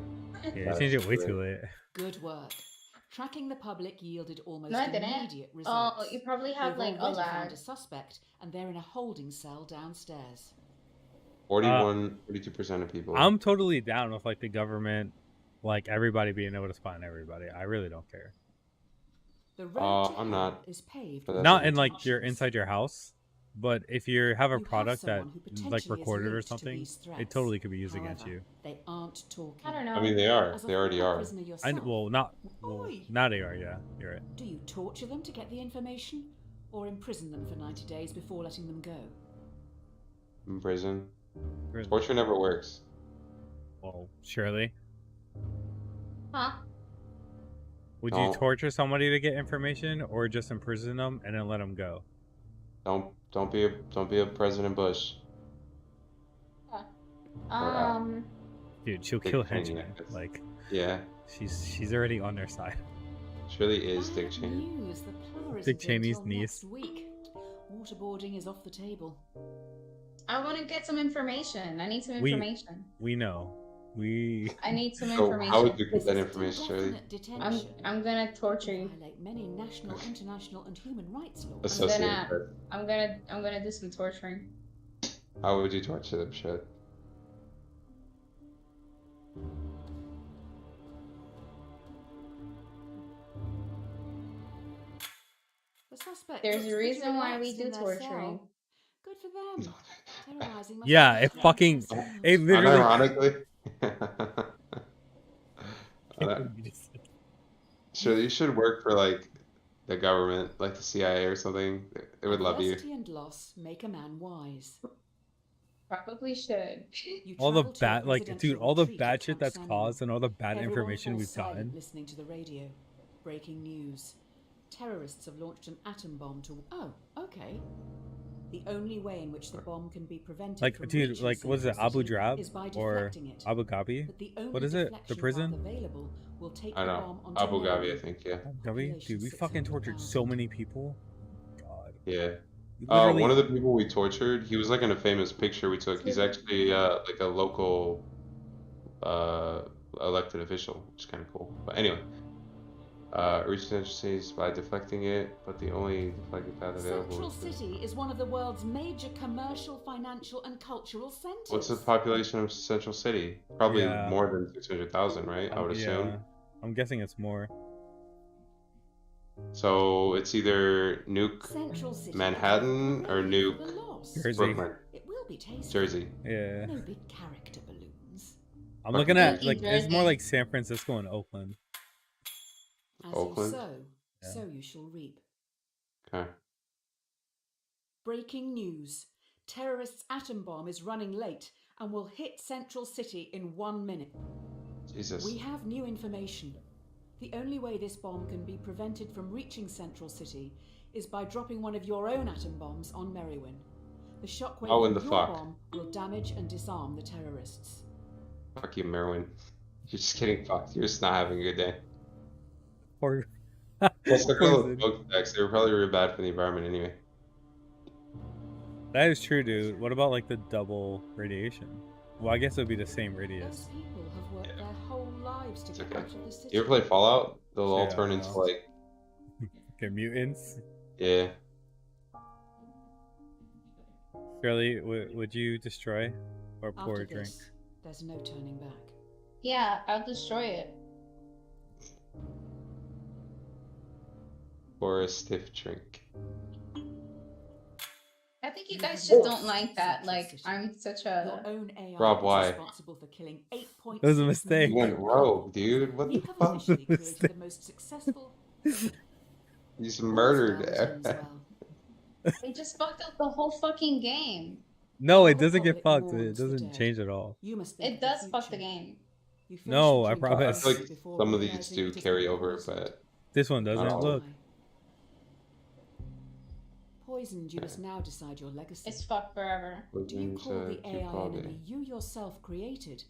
Yeah, you changed it way too late. Good work. Tracking the public yielded almost No, I didn't. immediate results. Oh, you probably have We've like a already lag. found a suspect, and they're in a holding cell downstairs. 42% of people. I'm totally down with like the government, like everybody being able to spy on everybody. I really don't care. The road to I'm hell not. is paved But with Not in different like you're options. inside your house, but if you have a You have product that someone who is like potentially is recorded or linked to something, these it threats. totally could be used against However, you. They aren't talking. I don't know. I mean, they are. As a They already former are. prisoner yourself, Well, not. Well, Oi. now they are. Yeah, you're right. do you torture them to get the information, or imprison them for 90 days before letting them go? In prison. Really? Torture never works. Well, surely. Huh? Would No. you torture somebody to get information, or just imprison them and then let them go? Don't be a President Bush. Dude, she'll Dick kill Cheney, henchmen. I guess. Like Yeah, she's already on their side. Shirley is Dick Bad Cheney. news, the power Dick isn't Cheney's until niece. next week. Waterboarding is off the table. I want to get some information. I need some We- information. We know. We. I need some So information. how would you This get that is information, Shirley? indefinite detention. I'm gonna torture you. Violate many national, international, and human rights laws. Associated Press. I'm gonna do some torturing. How would you torture them, Shirley? The suspect There's looks a pretty reason why we relaxed do in their torturing. cell. Good for them. Terrorizing must Yeah, be it fun. fucking. It literally. Unironically. You just- Shirley, you should work for like the government, like the CIA or something. They would love you. Adversity and loss make a man wise. Probably should. You all the travel to a bad, like, residential dude, all the retreat bad at shit Camp that's Samuel. caused and all the bad Everyone information falls we've silent gotten. listening to the radio. Breaking news. Terrorists have launched an atom bomb to... Oh, okay. The only way in which the bomb can be prevented Like, from dude, reaching like, was it Central Abu City Ghraib is by or deflecting it. Abu Dhabi? But the only What is it? The deflection prison? path available will take I the know. bomb onto Abu Dhabi, Norway. I think, yeah. Abu Dhabi? Dude, we fucking tortured so 600,000. many people. God. Yeah. We literally- One of the people we tortured, he was like in a famous picture we took. He's actually like a local elected official, which is kind of cool. But anyway, reached Central Cities by deflecting it, but the only deflecting path available. Central was the- City is one of the world's major commercial, financial, and cultural centers. What's the population of Central City? Probably Yeah. more than 600,000, right? I would assume. Yeah. I'm guessing it's more. So it's either nuke Central City Manhattan or for nuke the lost. Jersey. Brooklyn, It will be tasty. Jersey. Yeah. No big character balloons. I'm Fucking looking at Jersey. like it's more like San Francisco and Oakland. As Oakland? you sow, Yeah. so you shall reap. Okay. Breaking news. Terrorists' atom bomb is running late and will hit Central City in 1 minute. Jesus. We have new information. The only way this bomb can be prevented from reaching Central City is by dropping one of your own atom bombs on Merriwin. The shockwave Oh, from in the your fuck. bomb will damage and disarm the terrorists. Fuck you, Merwin. You're just getting fucked. You're just not having a good day. Or Plus, look at all the poison. smoke stacks. They were probably really bad for the environment anyway. That is true, dude. What about like the double radiation? Well, I guess it would be the same Those radius. people have worked Yeah. their whole lives to It's get okay. out of the city. You ever play Fallout? They'll all Yeah, turn I into know. like, Okay, mutants. yeah. Shirley, would you destroy or pour After a drink? this, there's no turning back. Yeah, I'll destroy it. Or a stiff drink. I think you You guys have just lost don't like that. Central Like, City. I'm such Your a. own AI Rob, is why? responsible for killing 8.6 It was a mistake. You went rogue, dude. What the You have fuck? officially created the most successful You just murdered. Belgians well. They just fucked up the whole fucking game. No, While it the doesn't get public fucked. It mourns the doesn't dead, change at all. You must think It of the does fuck the future. game. You finish No, your I drink I promise. feel like before some of these realizing do it is carry the over, poison. but This one doesn't. all. Look. Poisoned, you must now decide your legacy. It's fucked forever. Do you call the do AI call it. enemy you yourself created,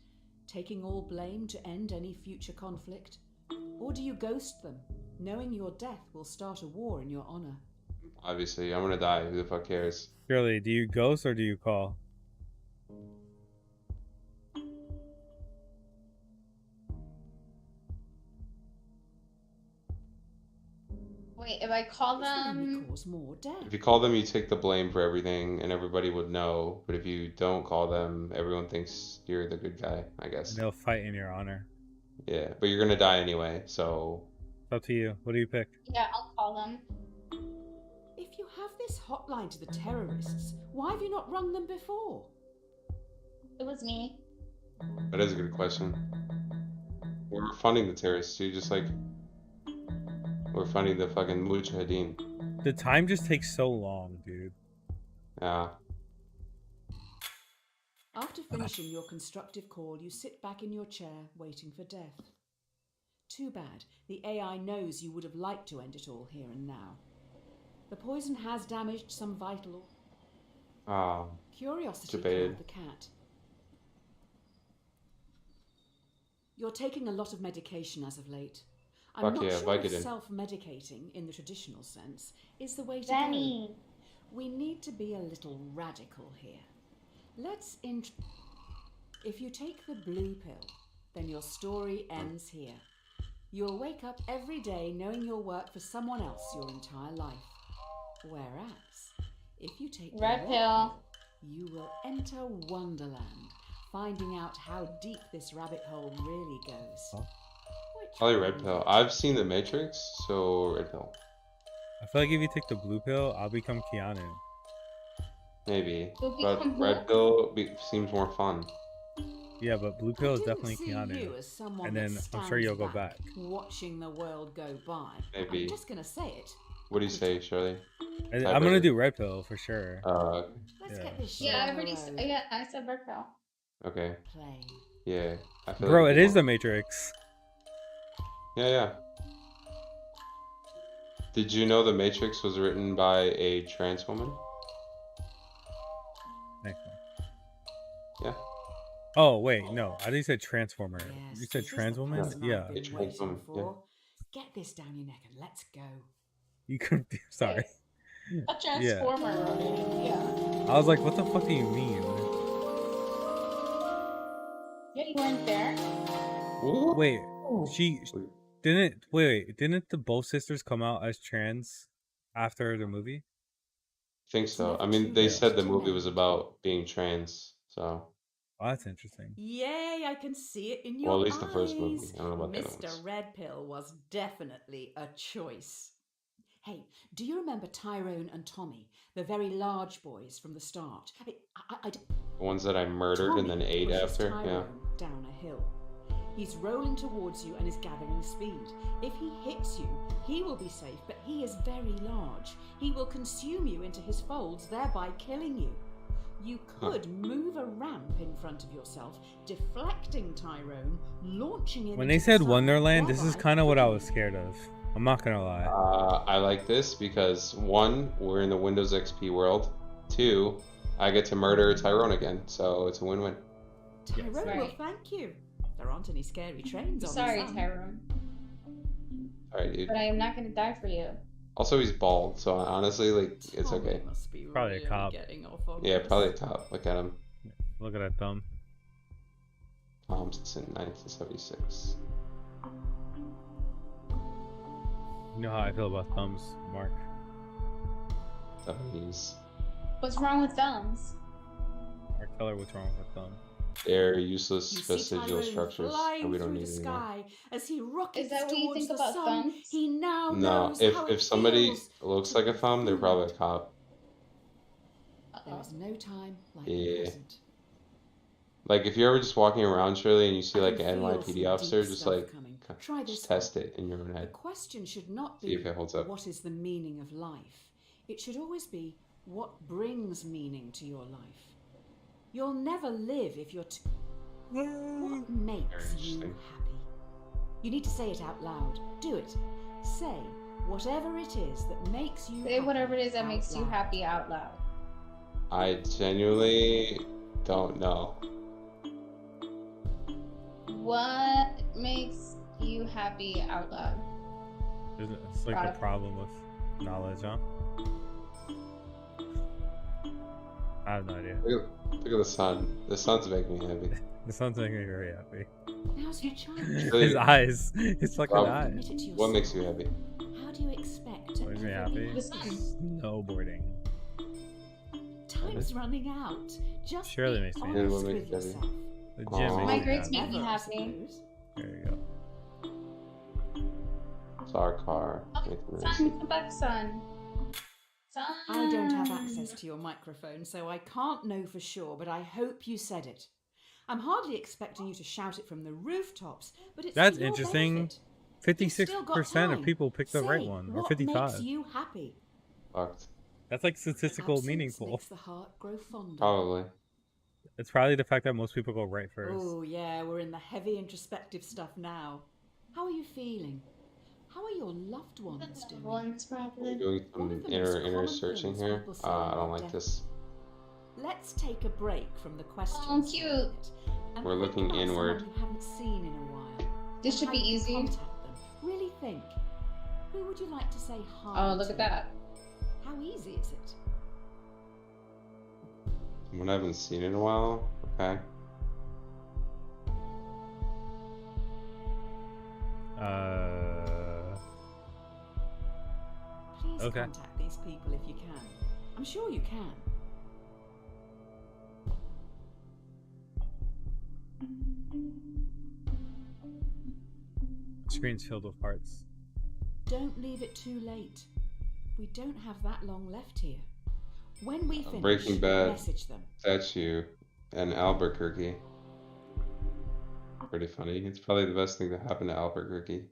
taking all blame to end any future conflict? Or do you ghost them, knowing your death will start a war in your honor? Obviously, I'm gonna die. Who the fuck cares? Shirley, do you ghost or do you call? Wait, if I call This will only them. cause more death. If you call them, you take the blame for everything, and everybody would know. But if you don't call them, everyone thinks you're the good guy, I guess. They'll fight in your honor. Yeah, but you're gonna die anyway, so It's up to you. What do you pick? Yeah, I'll call them. If you have this hotline to the terrorists, why have you not rung them before? It was me. that is a good question. We're funding the terrorists, you just like we're funding the fucking mujahideen. The time just takes so long, dude. Yeah. After finishing your constructive call, you sit back in your chair, waiting for death. Too bad. The AI knows you would have liked to end it all here and now. The poison has damaged some vital. Ah, Curiosity Debated. killed the cat. You're taking a lot of medication as of late. I'm Fuck not yeah, sure if Vicodin. self-medicating, in the traditional sense, is the way to Danny. go. We need to be a little radical here. If you take the blue pill, then your story ends here. You'll wake up every day knowing you'll work for someone else your entire life. Whereas, if you take the Red pill. you will enter Wonderland, finding out how deep this rabbit hole really goes. Huh? Which probably one red is pill. it? I've seen The Matrix, so red pill. I feel like if you take the blue pill, I'll become Keanu. Maybe. You'll But become red Hulk. pill seems more fun. Yeah, but blue I pill is didn't definitely see Keanu. you as someone And that then I'm sure stands you'll go back. watching the world go by. Maybe. I'm just gonna say it. What do you say, Shirley? I'm gonna Tiebreaker. do red pill for sure. Let's Yeah. get this shit Yeah, I on the already. road. Yeah, I said red pill. Okay. Play. Yeah. I feel Bro, like it is the people- Matrix. Yeah. Did you know The Matrix was written by a trans woman? Next one. Yeah. Oh wait, no. I think you said transformer. Yes, You said this is trans the woman? person Yeah. I've been It's waiting transwoman, yeah. for. Get this down your neck and let's go. You confused. Sorry. A transformer. Yeah. I was like, what the fuck do you mean? Yeah, you weren't there. Ooh. Wait, she didn't. Wait, didn't the both sisters come out as trans after the movie? Think It's so. never I mean, too they late said the to movie was mend. about being trans, so Oh, that's interesting. Yay, I can see it in your Well, at least the first eyes. movie. I don't know about the other Mr. ones. Red Pill was definitely a choice. Hey, do you remember Tyrone and Tommy, the very large boys from the start? The ones that I murdered and then Tommy ate pushes after. Tyrone Yeah. down a hill. He's rolling towards you and is gathering speed. If he hits you, he will be safe, but he is very large. He will consume you into his folds, thereby killing you. You could move a ramp in front of yourself, deflecting Tyrone, launching him When into they the said sun, Wonderland, this is thereby kind of what I killing was you. scared of. I'm not gonna lie. I like this because 1, we're in the Windows XP world. 2, I get to murder Tyrone again, so it's a win-win. Tyrone will Right. thank you. There aren't any scary trains on Sorry, the sun. Tyrone, Alright, dude. but I am not gonna die for you. Also, he's bald, so honestly, like, it's Tommy okay. must be Probably a really cop. getting off on Yeah, this. probably a cop. Look at him. Look at that thumb. Since 1976. You know how I feel about thumbs, Mark. 70s. What's wrong with thumbs? Mark, tell her what's wrong with the thumb. They're useless You see vestigial Tyrone structures, flying and we don't through need the it anymore. sky as he rockets Is that what you towards think the about sun. thumbs? He now No, knows how if it somebody feels looks to like a be thumb, they're probably a fooled. cop. There is no time like Yeah. the present. Like, if you're ever just walking around, Shirley, and you see I like can an feel NYPD some officer, deep just stuff like coming. Try just this test one. it in your own The head. question should not See if be it holds up. what is the meaning of life. It should always be what brings meaning to your life. You'll never live if you're what makes you interesting. happy? You need to say it out loud. Do it. Say whatever it is that makes you Say happy whatever it is that out makes you loud. happy out loud. I genuinely don't know. What makes you happy out loud? It's like Got the it. problem with knowledge, huh? I have no idea. Look at the sun. The sun's making me happy. The sun's making me very happy. Now's your chance. Really? His eyes. His fucking Rob, eyes. Admit it to What yourself. makes you happy? How do you expect to What makes me ever happy? be The sun. Snowboarding. Time's running out. Just Surely be makes me honest happy. What with makes you happy? yourself. The Aw. gym My makes My me grades happy. make me Never, I happy. suppose. There you go. It's our car. Nathan Racing. Sun, come back, sun. Sun. I don't have access to your microphone, so I can't know for sure, but I hope you said it. I'm hardly expecting you to shout it from the rooftops, but it's That's for your interesting. benefit. You've still got 56% of time. people picked the right Say one, or what 55. makes you happy? Fucked. That's like statistical Absence meaningful. makes the heart grow fonder. Probably. It's probably the fact that most people go right first. Oh yeah, we're in the heavy introspective stuff now. How are you feeling? How are your loved ones doing? One's We're problem. doing One some of the inner most common searching things here. people say I about don't like death. this. Let's take a break from the questions. Oh, for a cute. minute and We're think looking about someone inward. you haven't seen in a while. This and should be how you can easy. Contact them. Really think. Who would you like to say hi Oh, look to? at that. How easy is it? Someone I haven't seen in a while. Okay. Please Okay. contact these people if you can. I'm sure you can. Screen's filled with hearts. Don't leave it too late. We don't have that long left here. When we finish, Breaking Bad. message them. Statue in Albuquerque. Pretty funny. It's probably the best thing to happen to Albuquerque.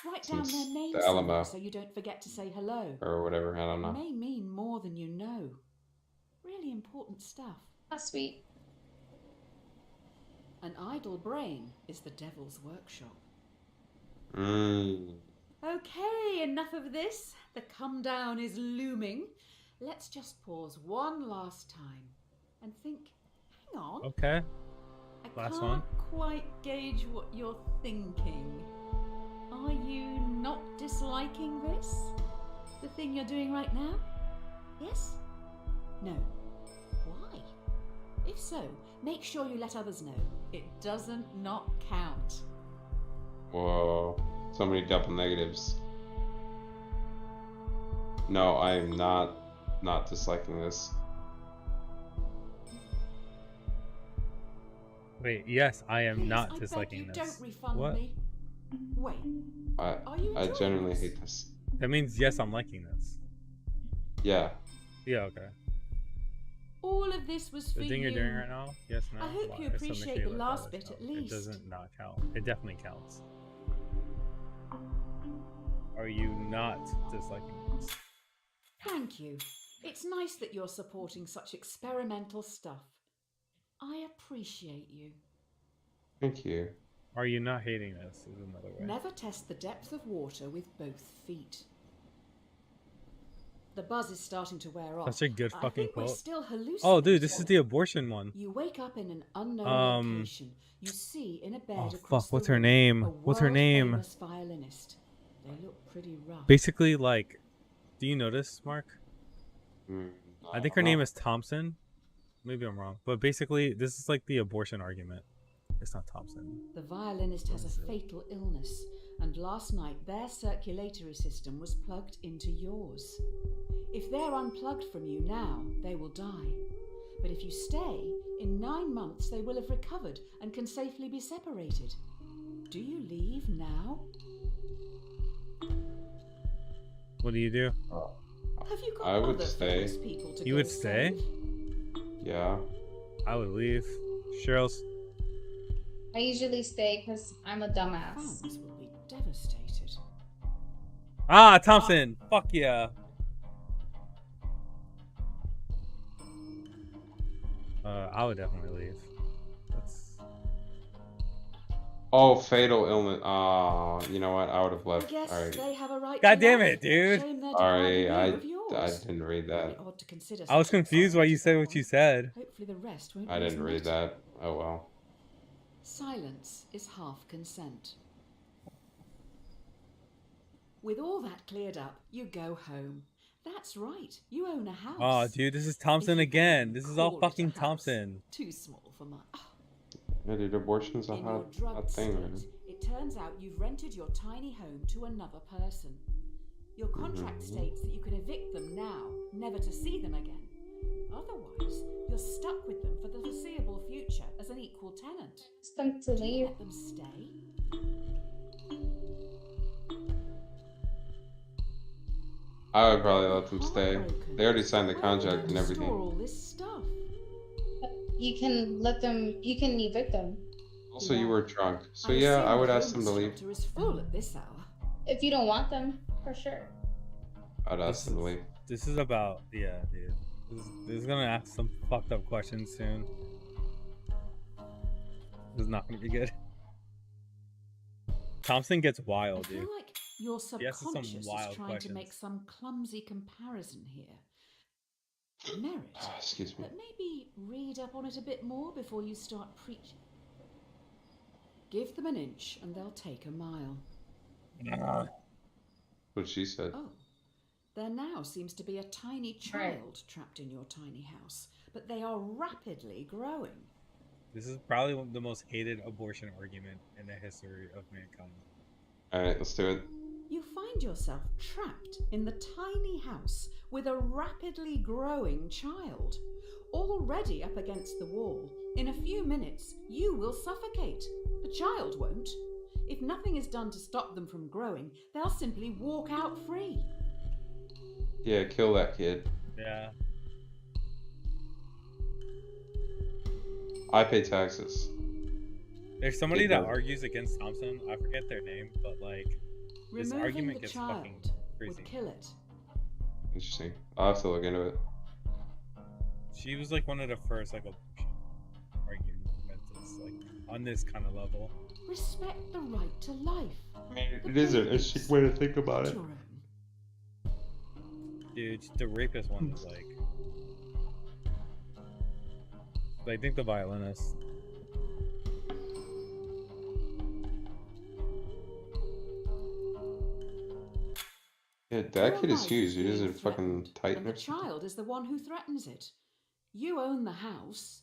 Write down Since their names the Alamo. somewhere so you don't forget to say hello. Or whatever. I don't It know. may mean more than you know. Really important stuff. That's sweet. An idle brain is the devil's workshop. Mmm. Okay, enough of this. The come down is looming. Let's just pause one last time and think, hang on. Okay. I last can't one. quite gauge what you're thinking. Are you not disliking this? The thing you're doing right now? Yes? No. Why? If so, make sure you let others know. It doesn't not count. Whoa. So many double negatives. No, I am not disliking this. Wait, yes, I am Please, not I beg disliking you, this. don't refund What? me. Wait, are you I enjoying genuinely this? hate this. That means yes, I'm liking this. Yeah. Yeah, okay. All of this was for The thing you. you're doing right now? Yes, no. I hope Why? you So make appreciate sure you the let last others bit know. at least. It doesn't not count. It definitely counts. Are you not disliking this? Thank you. It's nice that you're supporting such experimental stuff. I appreciate you. Thank you. Are you not hating this? Is another way. Never test the depth of water with both feet. The buzz is starting to wear off. Such a good I fucking think we're quote. still hallucinating. Oh, dude, this is the abortion one. You wake up in an unknown location. You see in a bed Oh across fuck, what's the her room, name? a What's her name? world-famous violinist. They look pretty rough. Basically, like, do you notice, Mark? I think her don't name know. is Thompson. Maybe I'm wrong, but basically, this is like the abortion argument. It's not Thompson. The violinist has a fatal illness, and last night their circulatory system was plugged into yours. If they're unplugged from you now, they will die. But if you stay, in 9 months they will have recovered and can safely be separated. Do you leave now? What do you do? Have you got I would other stay. famous people to You go would stay? save? Yeah. I would leave. Cheryl's. I usually stay because I'm a dumbass. Fans will be devastated. Ah, Thompson. Fuck yeah. I would definitely leave. That's. Oh, fatal illness. You know what? I would have I left. guess Alright. they have a right God to damn life. it, dude. Shame they're Sorry, depriving I you of yours. didn't read Very that. odd to consider I was such a confused why you said what someone. you said. Hopefully the rest won't I be as didn't read naughty. that. Oh well. Silence is half consent. With all that cleared up, you go home. That's right, you own a house. Oh, dude, this is If Thompson you again. can This is all call it a fucking house. Thompson. Too small for my... Yeah, dude, abortion's a In your hot drugged thing, state, man. it turns out you've rented your tiny home to another person. Your contract states that you can evict them now, never to see them again. Otherwise, you're stuck with them for the foreseeable future as an equal tenant. Ask them to Do you leave. let them stay? I would probably let them stay. Heartbroken. They already signed the Where are you contract going and to store everything. all this stuff? You can let them. You can evict them Also, you were drunk. So I yeah, assume I would the ask them to homeless leave. shelter is full at this hour. if you don't want them, for sure. I'd ask them to leave. This is about, yeah, dude. This is gonna ask some fucked up questions soon. This is not gonna be good. Thompson gets I wild, feel dude. like your Yes, some subconscious is wild trying questions. to make some clumsy comparison here. Merit. Excuse me. But maybe read up on it a bit more before you start preaching. Give them an inch and they'll take a mile. What she said. Oh, there now seems to be a tiny child trapped in your tiny house, but they are rapidly growing. This is probably the most hated abortion argument in the history of mankind. Alright, let's do it. You find yourself trapped in the tiny house with a rapidly growing child. Already up against the wall, in a few minutes, you will suffocate. The child won't. If nothing is done to stop them from growing, they'll simply walk out free. Yeah, kill that kid. Yeah. I pay taxes. There's somebody that Yeah. argues against Thompson. I forget their name, but like this Removing argument the gets child fucking crazy. would kill it. Interesting. I'll have to look into it. She was like one of the first like abortion arguments like on this kind of level. Respect the right to life. I mean, it is an interesting way to think about it. Your own. Dude, the rapist one is like I think the violinist. Yeah, that Your kid is life huge. He being doesn't fucking threatened, tighten and the it. child is the one who threatens it. You own the house.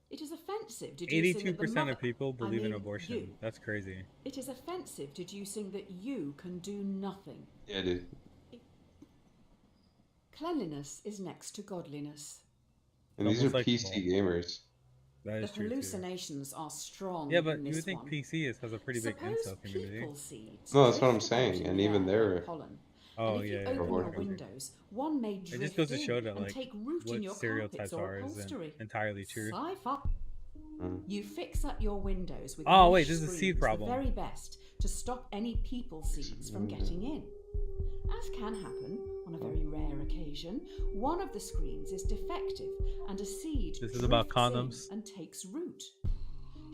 It is offensive deducing that the 82% mother... of people believe in mean, abortion. you. That's crazy. It is offensive deducing that you can do nothing. Yeah, dude. Cleanliness is next to godliness. And these are Almost like PC gamers. That The is true too. hallucinations are strong Yeah, but in you this would think one. PC has a pretty big Suppose incel community. people seeds No, that's what I'm drift about saying, in and the even air they're like pollen. Oh And if yeah, you yeah. open Avoid your them. windows, one may It drift just goes to show in that and like take root in what your carpets stereotypes or are isn't upholstery. entirely true. Sci-fi. Mm. You fix up your windows with Oh, mesh wait, this is a screens, seed problem. the very best to stop any people seeds from getting in. As can happen on a very rare occasion, one of the screens is defective and a seed This is about drifts in condoms. and takes root.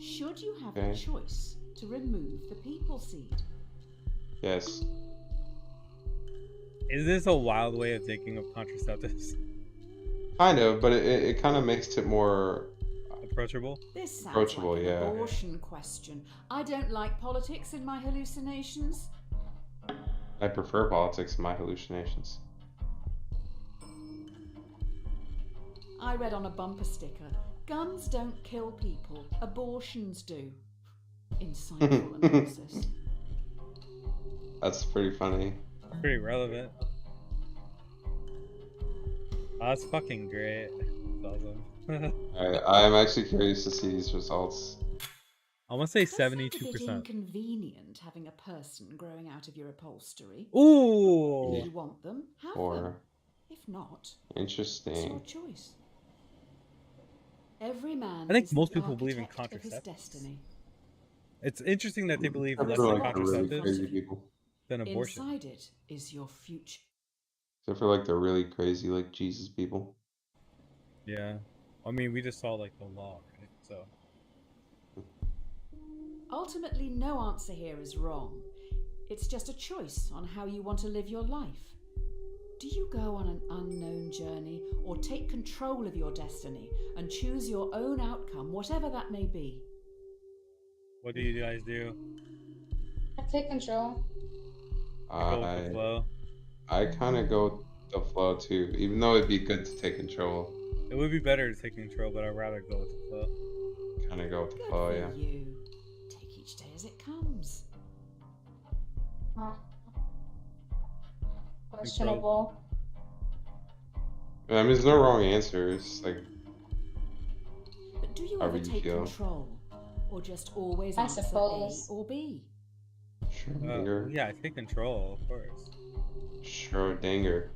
Should you have Okay. the choice to remove the people seed? Yes. Is this a wild way of thinking of contraceptives? Kind of, but it kind of makes it more Approachable? This sounds approachable, like an yeah. abortion question. I don't like politics in my hallucinations. I prefer politics in my hallucinations. I read on a bumper sticker, guns don't kill people, abortions do. Insightful analysis. That's pretty funny. Pretty relevant. Oh, that's fucking great. That's awesome. I'm actually curious to see these results. I want to say Does sound a bit 72%. inconvenient having a person growing out of your upholstery. Ooh! If you want them, have them. Or If not, it's your interesting. choice. Every man I think is the most people believe in architect of his contraceptives. destiny. It's interesting that they believe Except less for in like the really contraceptives crazy people. than abortion. Inside it is your future. Except for like the really crazy like Jesus people. Yeah. I mean, we just saw like the law, right? So. Ultimately, no answer here is wrong. It's just a choice on how you want to live your life. Do you go on an unknown journey or take control of your destiny and choose your own outcome, whatever that may be? What do you guys do? I take control. Go with the flow. I kind of go with the flow too, even though it'd be good to take control. It would be better to take control, but I'd rather go with the flow. Kind of go with the Good flow, for yeah. you. Take each day as it comes. Huh. Questionable. I mean, there's no wrong answer. It's like, But do you How ever would you take feel? control? Or just always I answer suppose. A or B? Schrodinger. Yeah, I take control, of course. Schrodinger.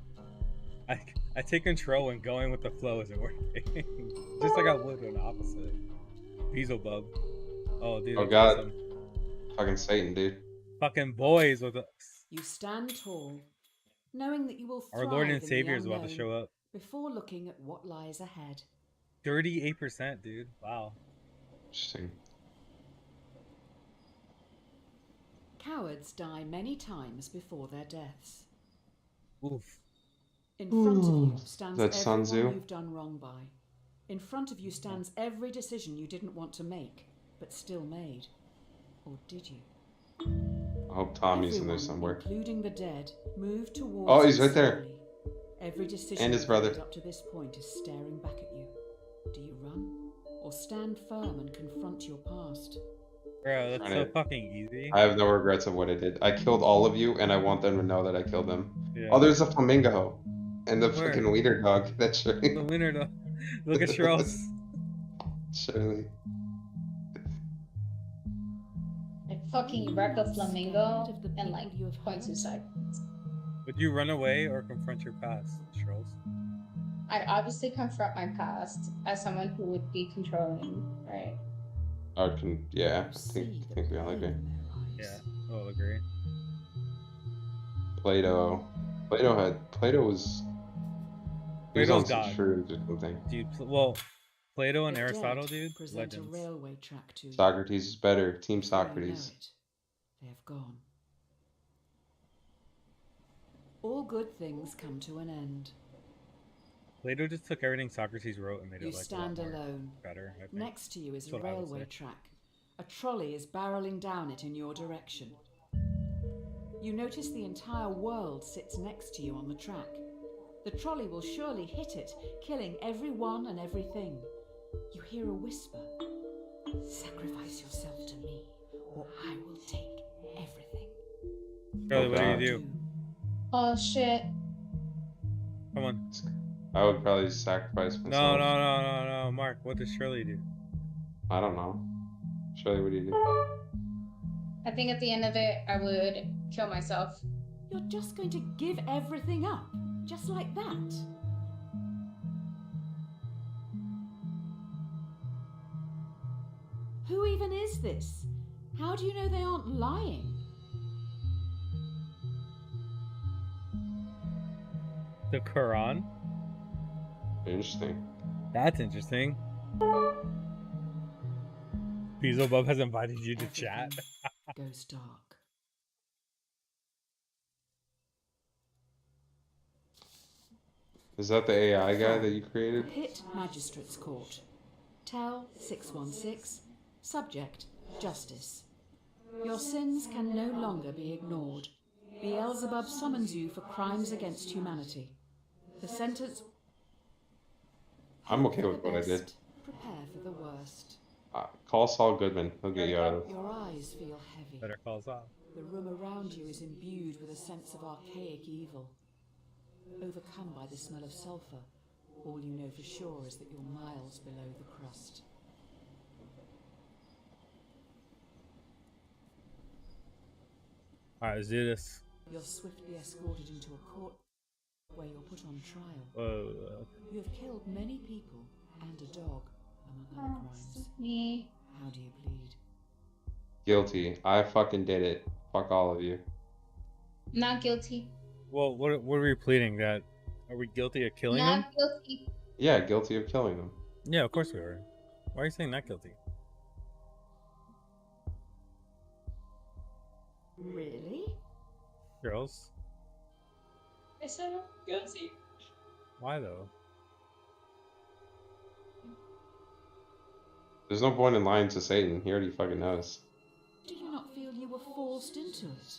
I take control when going with the flow isn't working. Just like I would an opposite. Beelzebub. Oh, dude. Oh, that's God. awesome. Fucking Satan, dude. Fucking boys with us. You stand tall, knowing that you will Our thrive Lord in and the Savior is about to unknown show up. before looking at what lies ahead. 38%, dude. Wow. Interesting. Cowards die many times before their deaths. Oof. In front of you stands That's Sun everyone Tzu? you've done wrong by. In front of you stands every decision you didn't want to make, but still made. Or did you? I hope Tommy's in there Everyone, somewhere. including the dead, move towards Oh, he's you right there. slowly. Every decision And his you've brother. made up to this point is staring back at you. Do you run or stand firm and confront your past? Bro, that's so Trying to- fucking easy. I have no regrets of what I did. I killed all of you, and I want them to know that I killed them. Yeah. Oh, there's a flamingo. And the Where? fucking wiener dog. That's The Shirley. winner, though. Look at Charles. Shirley. Like fucking wreck a flamingo Scared of the and like people you have point hurt? suicide. Would you run away or confront your past, Charles? I'd obviously confront my past as someone who would be controlling, right? Yeah, You I see the think we all pain agree. in their Yeah, eyes. I'll agree. Plato was. He was Plato's on some God. shrooms or something. Dude, well, Plato and The Aristotle, dead dude, present a legends. railway track to you. Socrates is better. Team Before you know Socrates. it, they have gone. All good things come to an end. Plato just took everything Socrates wrote and made You it like stand a lot more alone. better. I think. Next to you is That's a what I would railway say. track. A trolley is barreling down it in your direction. You notice the entire world sits next to you on the track. The trolley will surely hit it, killing everyone and everything. You hear a whisper. Sacrifice yourself to me, or I will take everything. Charlie, what do God. you do? Oh shit. Come on. I would probably sacrifice myself. No, Mark, what does Shirley do? I don't know. Shirley, what do you do? I think at the end of it, I would kill myself. You're just going to give everything up, just like that? Who even is this? How do you know they aren't lying? The Quran? Interesting. That's interesting. Beelzebub has invited you to chat. Goes dark. Is that the AI guy that you created? Pit Magistrates Court. Tell 616. Subject, justice. Your sins can no longer be ignored. Beelzebub summons you for crimes against humanity. The sentence... I'm okay For with the what I did. best, prepare for the worst. Call Saul Goodman. He'll get you out of this. Your eyes feel heavy. Better call us off. The room around you is imbued with a sense of archaic evil. Overcome by the smell of sulphur, all you know for sure is that you're miles below the crust. Alright, let's do this. You're swiftly escorted into a court where you're put on trial. Whoa. You have killed many people and a dog, among other crimes. Me. How do you plead? Guilty. I fucking did it. Fuck all of you. Not guilty. Well, what are we pleading? That are we guilty of killing them? Not guilty. Yeah, guilty of killing them. Yeah, of course we are. Why are you saying not guilty? Really? Girls? I said I'm guilty. Why though? There's no point in lying to Satan. He already fucking knows. Do you not feel you were forced into it?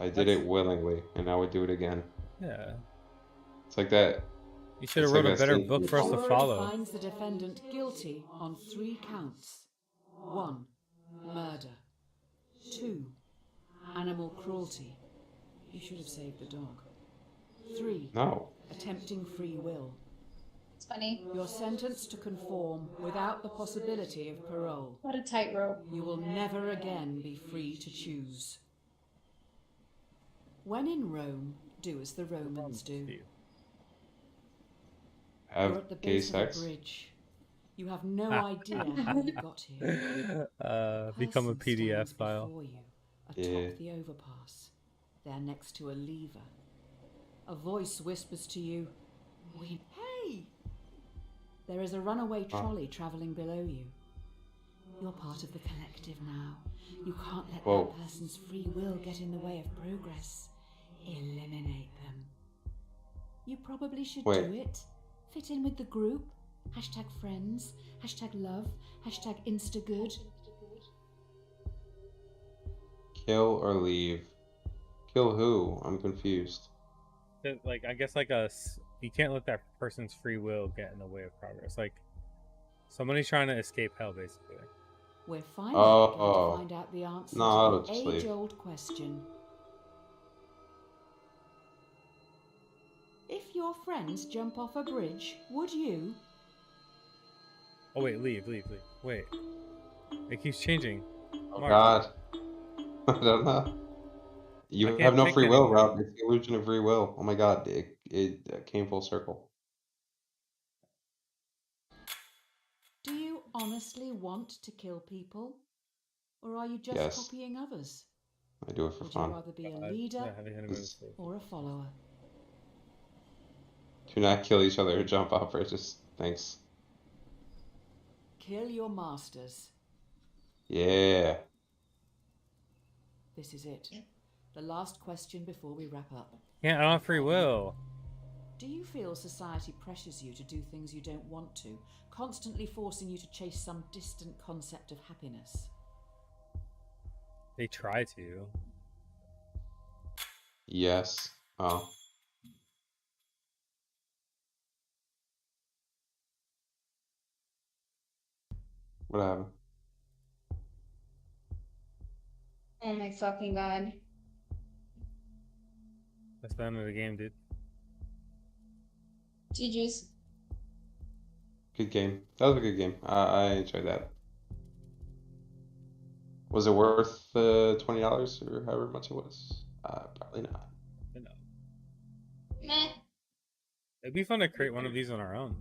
I did it willingly, and I would do it again. Yeah. It's like that. You should have It's like wrote a that better scene- book for us to Jury follow. finds the defendant guilty on 3 counts. 1. Murder. 2. Animal cruelty. You should have saved the dog. 3. No. Attempting free will. It's funny. You're sentenced to conform without the possibility of parole. What a tightrope. You will never again be free to choose. When in Rome, do as the Romans do. You're Have at the gay base of sex. a bridge. You have no idea how you got here. Become a Person PDF stands file. before you, atop Yeah. the overpass. They're next to a lever. A voice whispers to you, Hey! There is a runaway trolley travelling below you. You're part of the collective now. You can't let Whoa. that person's free will get in the way of progress. Eliminate them. You probably should Wait. do it. Fit in with the group. Hashtag friends. Hashtag love. Hashtag instagood. Kill or leave? Kill who? I'm confused. Like, I guess you can't let that person's free will get in the way of progress. Like, somebody's trying to escape hell, basically. We're finally Oh. going to find out the answer No, to just the leave. age-old question. If your friends jump off a bridge, would you? Oh wait, leave. Wait, it keeps changing. Oh Mark. God. I don't know. I You can't have no pick free will, anymore. Rob. It's the illusion of free will. Oh my God, it came full circle. Do you honestly want to kill people? Or are you just Yes. copying others? I do it for Would you fun. rather be a Yeah, leader have you had a minute? or a follower? Do not kill each other or jump off bridges. Thanks. Kill your masters. Yeah. This is it. The last question before we wrap up. Yeah, I don't have free will. Do you feel society pressures you to do things you don't want to, constantly forcing you to chase some distant concept of happiness? They try to. Yes. Oh. What happened? Oh my fucking god. That's the end of the game, dude. GG's. Good game. That was a good game. I enjoyed that. Was it worth $20 or however much it was? Probably not. You know. Meh. It'd be fun to create one of these on our own.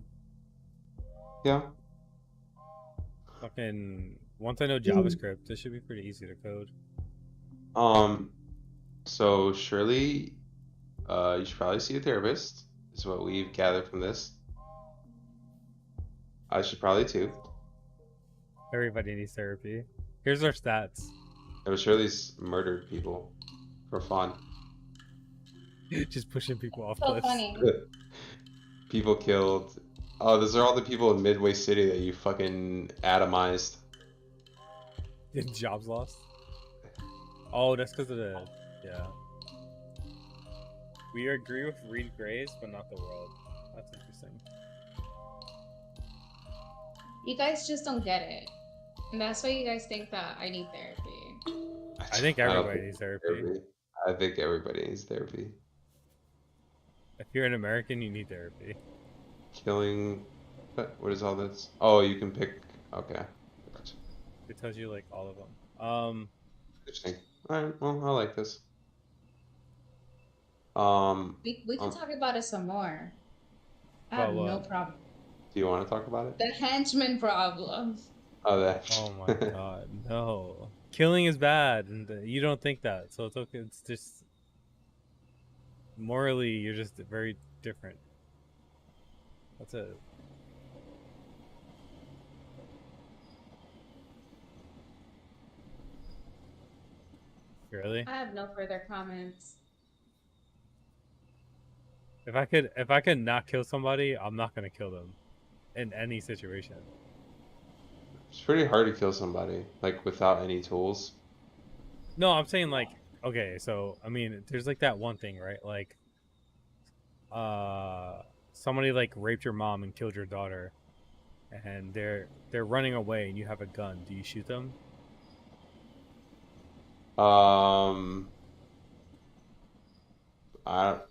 Yeah. Fucking once I know JavaScript, this should be pretty easy to code. So Shirley, you should probably see a therapist, is what we've gathered from this. I should probably too. Everybody needs therapy. Here's our stats. It was Shirley's murdered people for fun. Just pushing people off So cliffs. funny. People killed. Oh, those are all the people in Midway City that you fucking atomized. Jobs lost. Oh, that's because of the yeah. We agree with Reed Grace, but not the world. That's interesting. You guys just don't get it. And that's why you guys think that I need therapy. I think don't everybody think needs therapy. I think everybody needs therapy. If you're an American, you need therapy. Killing. What is all this? Oh, you can pick. Okay. Gotcha. It tells you like all of them. Interesting. All right. Well, I like this. We can talk about it some more. I About have no what? problem. Do you want to talk about it? The henchman problem. Oh, that. Oh my god, no. Killing is bad, and you don't think that, so it's okay. It's just morally, you're just very different. That's it. Really? I have no further comments. If I could not kill somebody, I'm not gonna kill them, in any situation. It's pretty hard to kill somebody like without any tools. No, I'm saying like, okay, so I mean, there's like that one thing, right? Like, somebody like raped your mom and killed your daughter, and they're running away, and you have a gun. Do you shoot them? I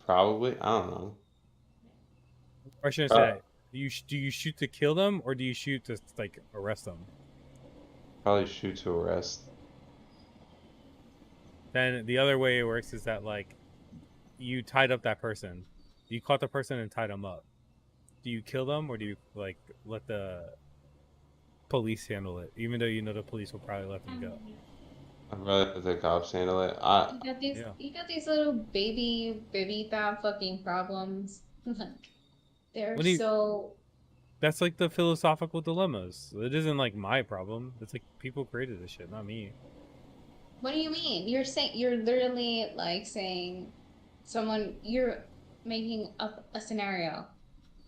don't know. Or should I say, do you shoot to kill them, or do you shoot to like arrest them? Probably shoot to arrest. Then the other way it works is that like, you tied up that person, you caught the person and tied them up. Do you kill them, or do you like let the police handle it, even though you know the police will probably let them go? I'd rather let the cops handle it. You got these little baby that fucking problems. Like they're What do you- so That's like the philosophical dilemmas. It isn't like my problem. It's like people created this shit, not me. What do you mean? You're literally like saying you're making up a scenario.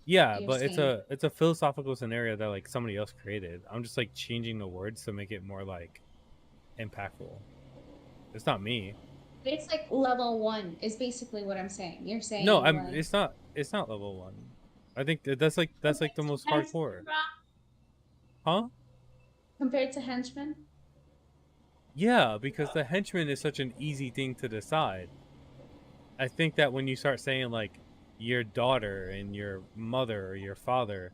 Yeah, You're but saying- it's a philosophical scenario that like somebody else created. I'm just like changing the words to make it more like impactful. It's not me. It's like level 1 is basically what I'm saying. You're saying No, like, it's not level 1. I think that's like the most hardcore. Huh? compared to henchmen. Yeah, because the henchman is such an easy thing to decide. I think that when you start saying like your daughter and your mother or your father,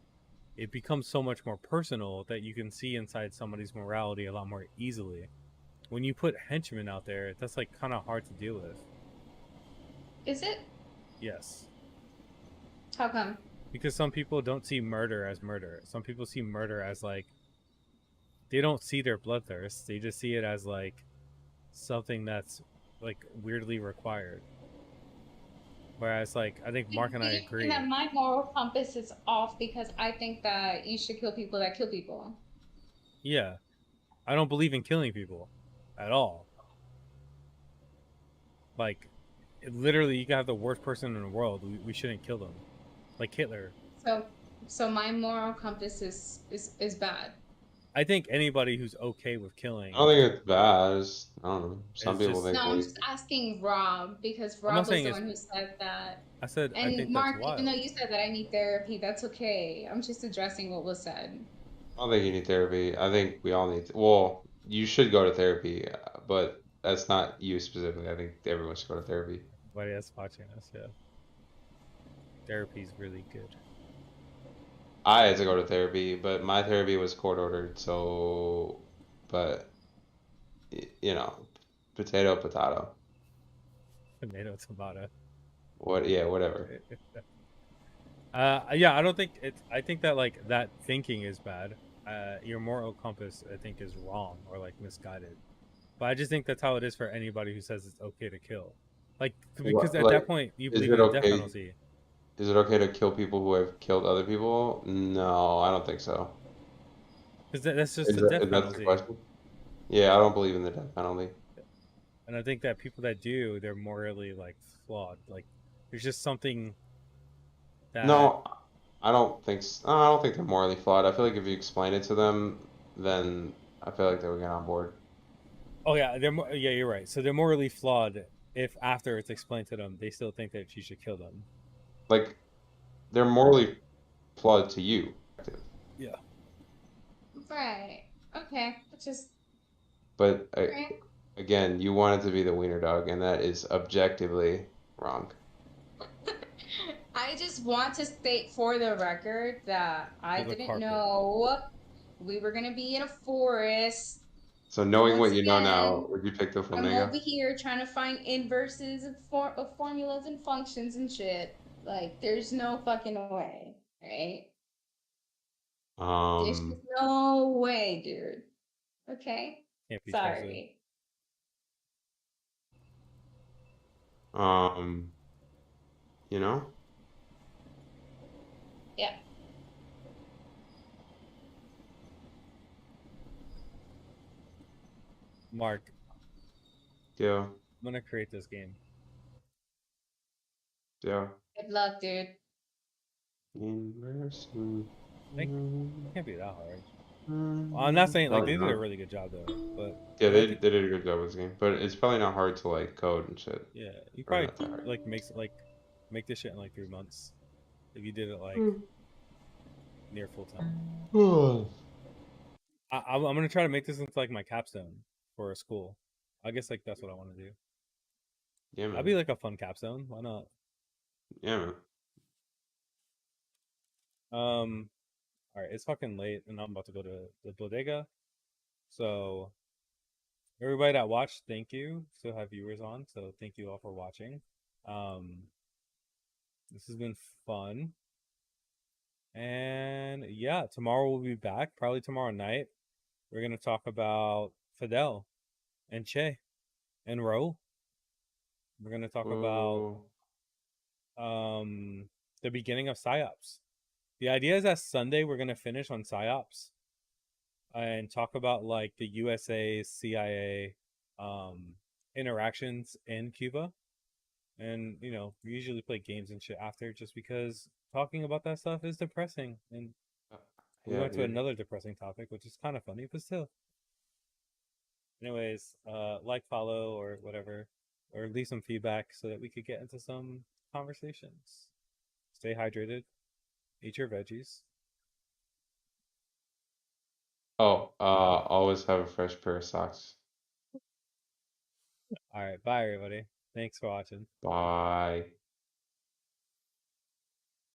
it becomes so much more personal that you can see inside somebody's morality a lot more easily. When you put henchmen out there, that's like kind of hard to deal with. Is it? Yes. How come? Because some people don't see murder as murder. Some people see murder as like, they don't see their bloodthirst. They just see it as like something that's like weirdly required. Whereas like, I think Mark and I agree. And that my moral compass is off because I think that you should kill people that kill people. Yeah. I don't believe in killing people at all. Like, literally, you can have the worst person in the world. We shouldn't kill them. Like Hitler. So my moral compass is bad. I think anybody who's okay with killing. I don't think it's bad. I don't know. Some It's people just- think. No, I'm just asking Rob because Rob not was saying the it's- one who said that. I said I And think Mark, that's wild. even though you said that I need therapy, that's okay. I'm just addressing what was said. I don't think you need therapy. I think we all need. Well, you should go to therapy, but that's not you specifically. I think everyone should go to therapy. Everybody that's watching us, yeah. Therapy's really good. I had to go to therapy, but my therapy was court ordered, so, but you know, potato, potato. Tomato, tomato. What? Yeah, whatever. Yeah, I don't think it's. I think that like that thinking is bad. Your moral compass, I think, is wrong or like misguided. But I just think that's how it is for anybody who says it's okay to kill. Like because What? at that Like, point you is believe it in the death okay? penalty. Is it okay to kill people who have killed other people? No, I don't think so. Because that's just the death Is that the penalty. question? Yeah, I don't believe in the death penalty. And I think that people that do, they're morally like flawed. Like there's just something that. No, I don't think I don't think they're morally flawed. I feel like if you explain it to them, then I feel like they would get on board. Oh yeah, yeah, you're right. So they're morally flawed if after it's explained to them, they still think that you should kill them. Like they're morally flawed to you. Yeah. Right. Okay. Just But right. again, you want it to be the wiener dog, and that is objectively wrong. I just want to state for the record that I Or the didn't carpet. know we were gonna be in a forest. So knowing Once what you know now, again, would you pick the I'm flamingo? over here trying to find inverses of formulas and functions and shit. Like, there's no fucking way, right? There's Um, just no way, dude. Okay? Can't be trusted. Sorry. um, you know? Yeah. Mark, Yeah, I'm gonna create this game. yeah. Good luck, dude. Inversion. It can't be that hard. Well, I'm not saying like they Probably did a not. really good job though, but Yeah, I think they did a good job with this game, but it's probably not hard to like code and shit, yeah, you or probably not that hard. like make this shit in like 3 months if you did it like near full time. I'm gonna try to make this into like my capstone for a school. I guess like that's what I want to do. Yeah, That'd man. be like a fun capstone. Why not? Yeah, man. All right, it's fucking late, and I'm about to go to the bodega. So everybody that watched, thank you. Still have viewers on, so thank you all for watching. Um, this has been fun, and yeah, tomorrow we'll be back. Probably tomorrow night. We're gonna talk about Fidel and Che and Ro. We're gonna talk about Whoa. the beginning of psyops. The idea is that Sunday we're gonna finish on psyops and talk about like the USA CIA interactions in Cuba. And you know, we usually play games and shit after just because talking about that stuff is depressing. And we Yeah, went to dude. another depressing topic, which is kind of funny, but still. Anyways, like, follow, or whatever, or leave some feedback so that we could get into some conversations. Stay hydrated. Eat your veggies. Oh, always have a fresh pair of socks. All right, bye everybody. Thanks for watching. Bye.